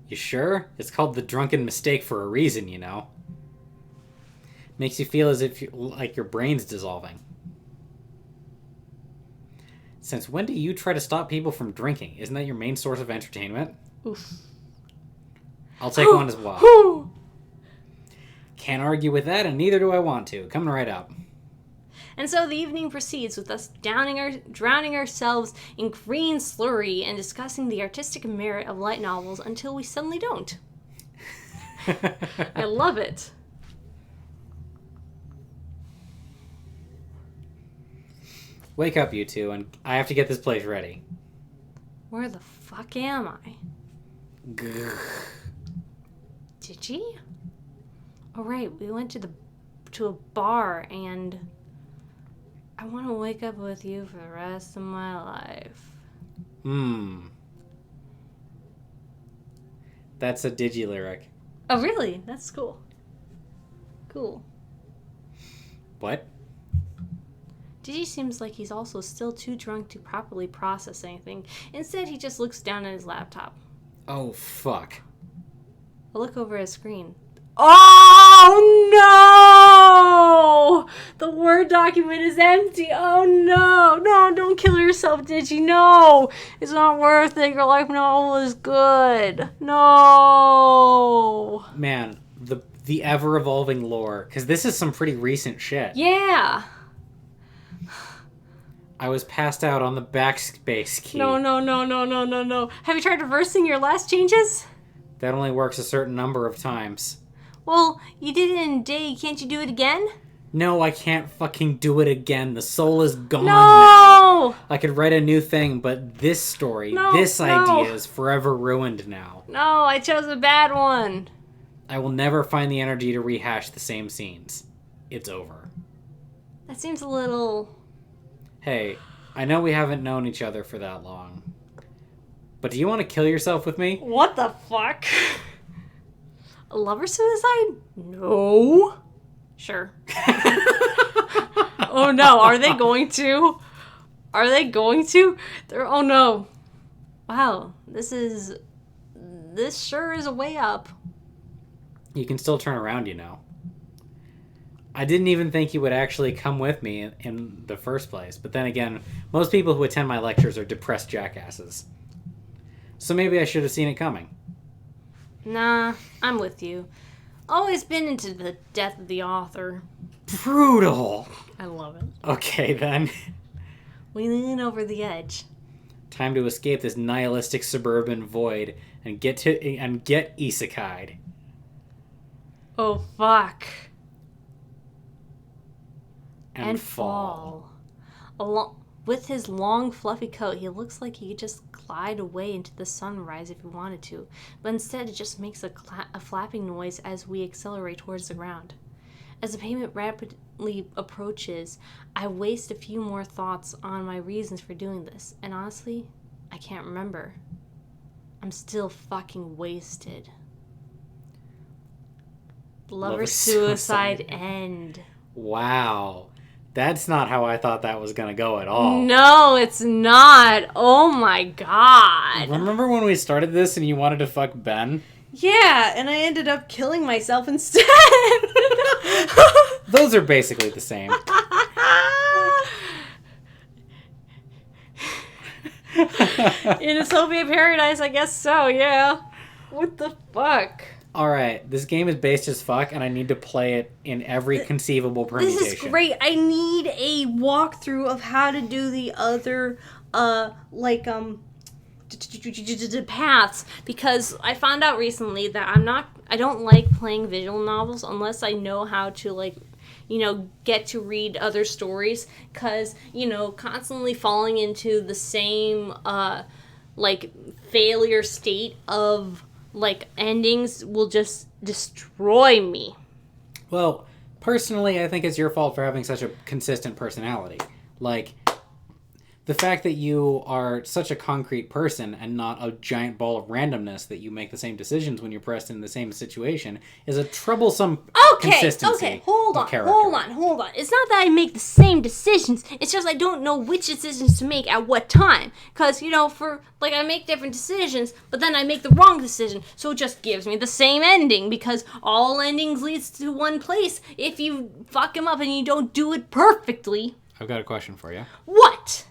You sure? It's called the drunken mistake for a reason, you know. Makes you feel as if like your brain's dissolving. Since when do you try to stop people from drinking? Isn't that your main source of entertainment? Oof. I'll take one as well. Can't argue with that, and neither do I want to. Coming right up. And so the evening proceeds with us drowning ourselves in green slurry and discussing the artistic merit of light novels until we suddenly don't. I love it. Wake up, you two, and I have to get this place ready. Where the fuck am I? Grr. Digi? Oh right, we went to a bar and I want to wake up with you for the rest of my life. That's a digi-lyric. Oh, really? That's cool. Cool. What? Digi seems like he's also still too drunk to properly process anything. Instead, he just looks down at his laptop. Oh, fuck. I look over his screen. Oh, no! The Word document is empty. Oh, no. No, don't kill yourself, Digi. No. It's not worth it. Your life novel is good. No. Man, the ever-evolving lore. Because this is some pretty recent shit. Yeah. I was passed out on the backspace key. No. Have you tried reversing your last changes? That only works a certain number of times. Well, you did it in a day. Can't you do it again? No, I can't fucking do it again. The soul is gone No! now. I could write a new thing, but this story, this idea is forever ruined now. No, I chose a bad one. I will never find the energy to rehash the same scenes. It's over. That seems a little... Hey, I know we haven't known each other for that long. But do you want to kill yourself with me? What the fuck? A lover suicide? No. Sure. Oh no, are they going to? Are they going to? Oh no. Wow, this sure is a way up. You can still turn around, you know. I didn't even think you would actually come with me in the first place. But then again, most people who attend my lectures are depressed jackasses. So maybe I should have seen it coming. Nah, I'm with you. Always been into the death of the author. Brutal. I love it. Okay, then. We lean over the edge. Time to escape this nihilistic suburban void and get isekai'd. Oh, fuck. And fall. With his long, fluffy coat, he looks like he could just glide away into the sunrise if he wanted to, but instead it just makes a flapping noise as we accelerate towards the ground. As the pavement rapidly approaches, I waste a few more thoughts on my reasons for doing this, and honestly, I can't remember. I'm still fucking wasted. Lover suicide end. Wow. That's not how I thought that was gonna go at all. No, it's not. Oh my god. Remember when we started this and you wanted to fuck Ben? Yeah, and I ended up killing myself instead. Those are basically the same. In a Soviet paradise, I guess so, yeah. What the fuck? Alright, this game is based as fuck, and I need to play it in every conceivable permutation. This is great. I need a walkthrough of how to do the other, paths, because I found out recently that I don't like playing visual novels unless I know how to, get to read other stories, because, constantly falling into the same, failure state of endings will just destroy me. Well, personally, I think it's your fault for having such a consistent personality. The fact that you are such a concrete person and not a giant ball of randomness that you make the same decisions when you're pressed in the same situation is a troublesome consistency. Okay, hold on. It's not that I make the same decisions. It's just I don't know which decisions to make at what time. Because, I make different decisions, but then I make the wrong decision. So it just gives me the same ending, because all endings leads to one place if you fuck them up and you don't do it perfectly. I've got a question for you. What?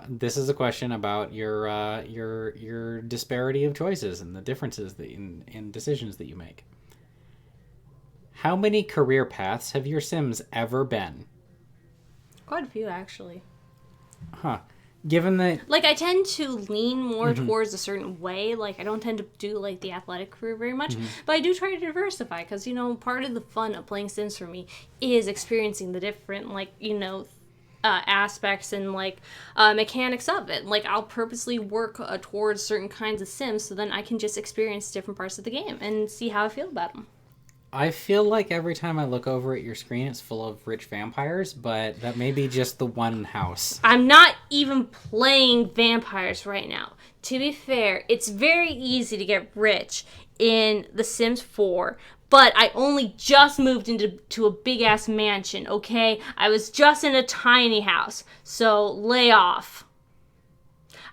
This is a question about your disparity of choices and the differences in decisions that you make. How many career paths have your Sims ever been? Quite a few, actually. Huh. Given that... I tend to lean more towards a certain way. I don't tend to do, the athletic career very much. But I do try to diversify, because, part of the fun of playing Sims for me is experiencing the different, aspects and mechanics of it. I'll purposely work towards certain kinds of Sims so then I can just experience different parts of the game and see how I feel about them. I feel like every time I look over at your screen, it's full of rich vampires, but that may be just the one house. I'm not even playing vampires right now. To be fair, it's very easy to get rich in The Sims 4, but I only just moved into a big-ass mansion, okay? I was just in a tiny house, so lay off.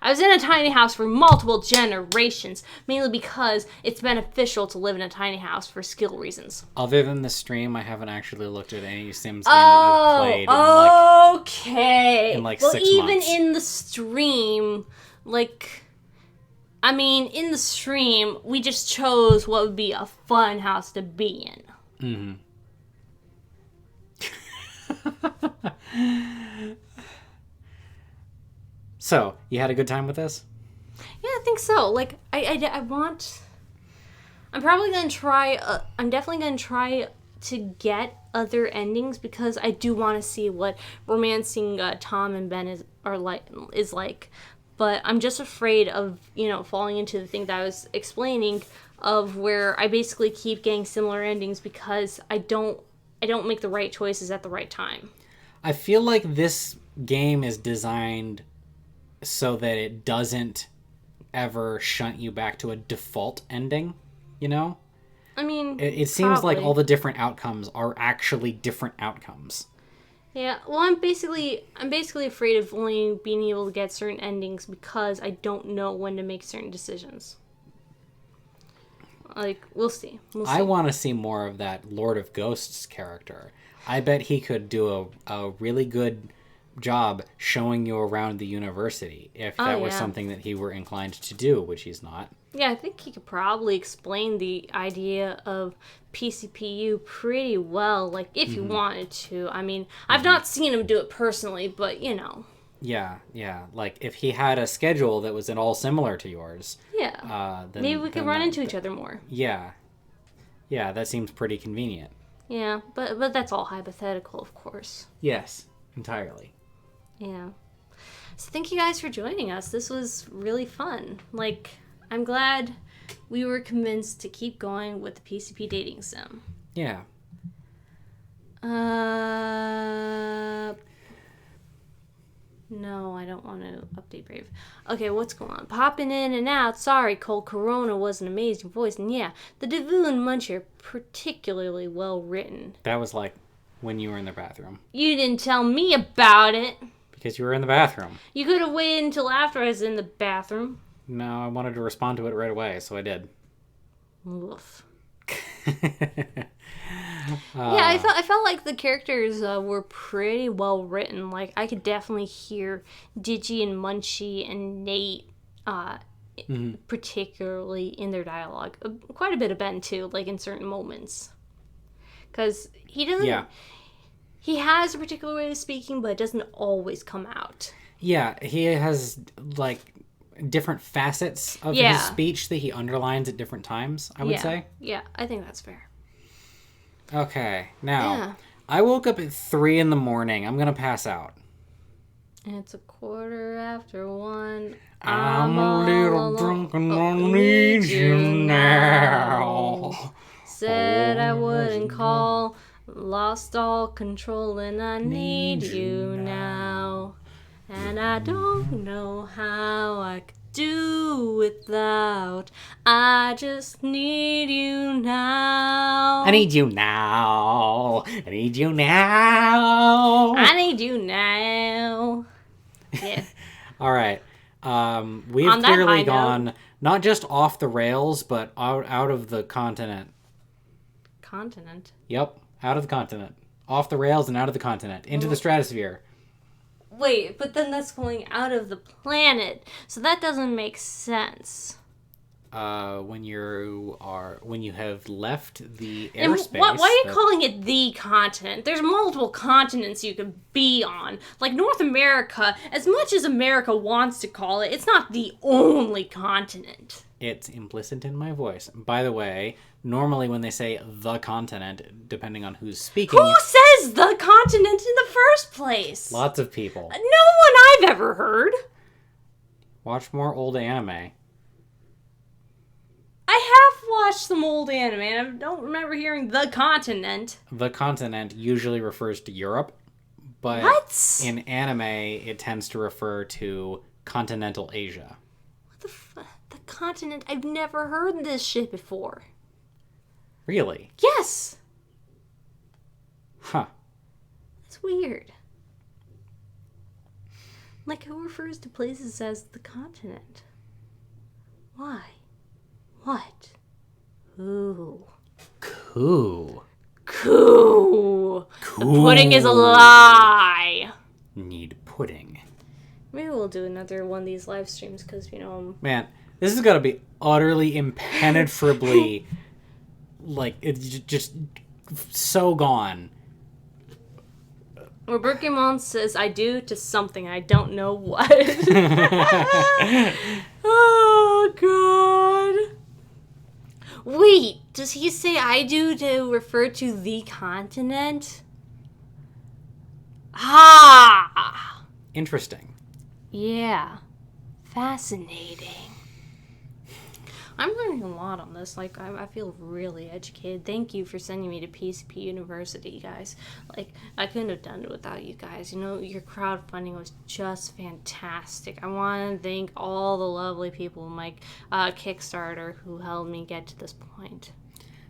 I was in a tiny house for multiple generations, mainly because it's beneficial to live in a tiny house for skill reasons. Other than the stream, I haven't actually looked at any Sims game that you've played okay. in like well, 6 even months. in the stream, in the stream, we just chose what would be a fun house to be in. So, you had a good time with this? Yeah, I think so. I'm probably going to try, I'm definitely going to try to get other endings because I do want to see what romancing Tom and Ben is like. But I'm just afraid of, falling into the thing that I was explaining of where I basically keep getting similar endings because I don't make the right choices at the right time. I feel like this game is designed so that it doesn't ever shunt you back to a default ending, I mean, it seems like all the different outcomes are actually different outcomes. Yeah, well, I'm basically afraid of only being able to get certain endings because I don't know when to make certain decisions. We'll see. I want to see more of that Lord of Ghosts character. I bet he could do a really good job showing you around the university if that was something that he were inclined to do, which he's not. Yeah, I think he could probably explain the idea of PCPU pretty well, if you wanted to. I mean, I've not seen him do it personally, but, Yeah. If he had a schedule that was at all similar to yours. Yeah. Then, maybe we could run into each other more. Yeah. Yeah, that seems pretty convenient. Yeah, but that's all hypothetical, of course. Yes, entirely. Yeah. So thank you guys for joining us. This was really fun. I'm glad we were convinced to keep going with the PCP Dating Sim. Yeah. No, I don't want to update Brave. Okay, what's going on? Popping in and out. Sorry, Cold Corona was an amazing voice. And yeah, the Devou and Muncher particularly well written. That was when you were in the bathroom. You didn't tell me about it. Because you were in the bathroom. You could have waited until after I was in the bathroom. No, I wanted to respond to it right away, so I did. Oof. Yeah, I felt like the characters were pretty well written. I could definitely hear Digi and Munchie and Nate, particularly in their dialogue. Quite a bit of Ben too, in certain moments. Because he doesn't. Yeah. He has a particular way of speaking, but it doesn't always come out. Yeah, he has different facets of his speech that he underlines at different times, I would say. Yeah, I think that's fair. Okay, now, I woke up at 3 a.m. I'm going to pass out. It's 1:15. I'm a little drunk and I need you now. Said I wouldn't call, lost all control and I need you now. And I don't know how I could do without. I just need you now. I need you now. I need you now. I need you now. Yeah. All right. We've clearly gone not just off the rails, but out of the continent. Continent? Yep. Out of the continent. Off the rails and out of the continent. Into the stratosphere. Wait, but then that's going out of the planet, so that doesn't make sense. When you have left the airspace. Why are you calling it the continent? There's multiple continents you could be on. North America, as much as America wants to call it, it's not the only continent. It's implicit in my voice. By the way, normally when they say the continent, depending on who's speaking... Who says the continent in the first place? Lots of people. No one I've ever heard. Watch more old anime. I have watched some old anime, and I don't remember hearing the continent. The continent usually refers to Europe, but What? in anime, it tends to refer to continental Asia. What the continent? I've never heard this shit before. Really? Yes! Huh. That's weird. Like, who refers to places as the continent? Why? What? Who? Cool. Cool. Cool. The pudding is a lie. Need pudding. Maybe we'll do another one of these live streams because, you know... Man, this has got to be utterly impenetrably, like, it's just so gone. Roberto Mon says, I do to something. I don't know what. Oh, God. Wait, does he say I do to refer to the continent? Ah! Interesting. Yeah. Fascinating. I'm learning a lot on this. Like, I feel really educated. Thank you for sending me to PCP University, guys. Like, I couldn't have done it without you guys. You know, your crowdfunding was just fantastic. I want to thank all the lovely people in my Kickstarter who helped me get to this point.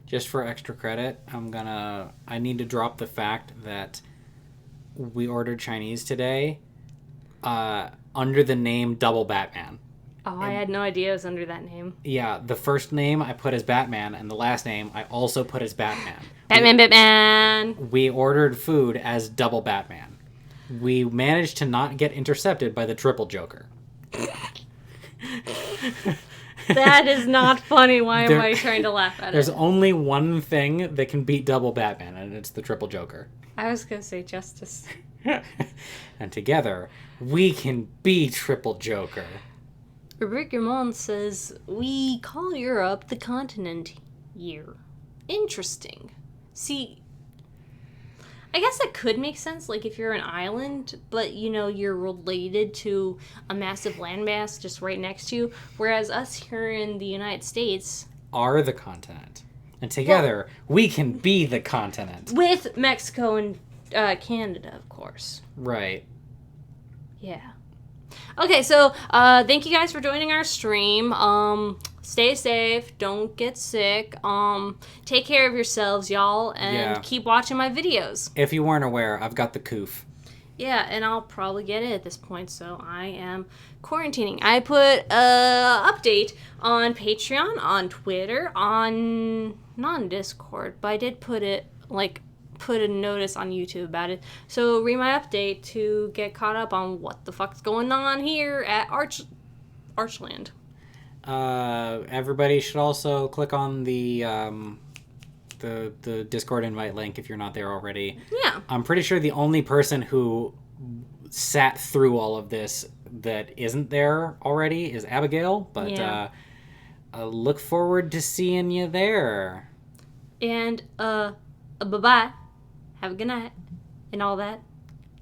Just for extra credit, I need to drop the fact that we ordered Chinese today under the name Double Batman. Oh, I had no idea it was under that name. Yeah, the first name I put as Batman, and the last name I also put as Batman. Batman! We ordered food as Double Batman. We managed to not get intercepted by the Triple Joker. That is not funny. Why am I trying to laugh at There's it? only one thing that can beat Double Batman, and it's the Triple Joker. I was going to say justice. And together, we can be Triple Joker. Roberto Mon says, we call Europe the continent year. Interesting. See, I guess that could make sense, like if you're an island, but you know, you're related to a massive landmass just right next to you, whereas us here in the United States are the continent. And together, we can be the continent. With Mexico and Canada, of course. Right. Yeah. Okay, so thank you guys for joining our stream. Stay safe. Don't get sick. Take care of yourselves, y'all, and keep watching my videos. If you weren't aware, I've got the coof. Yeah, and I'll probably get it at this point, so I am quarantining. I put a update on Patreon, on Twitter, not on Discord, but I did put a notice on YouTube about it. So read my update to get caught up on what the fuck's going on here at Archland. Everybody should also click on the Discord invite link if you're not there already. Yeah. I'm pretty sure the only person who sat through all of this that isn't there already is Abigail, but I look forward to seeing you there. And bye-bye. Have a good night and all that.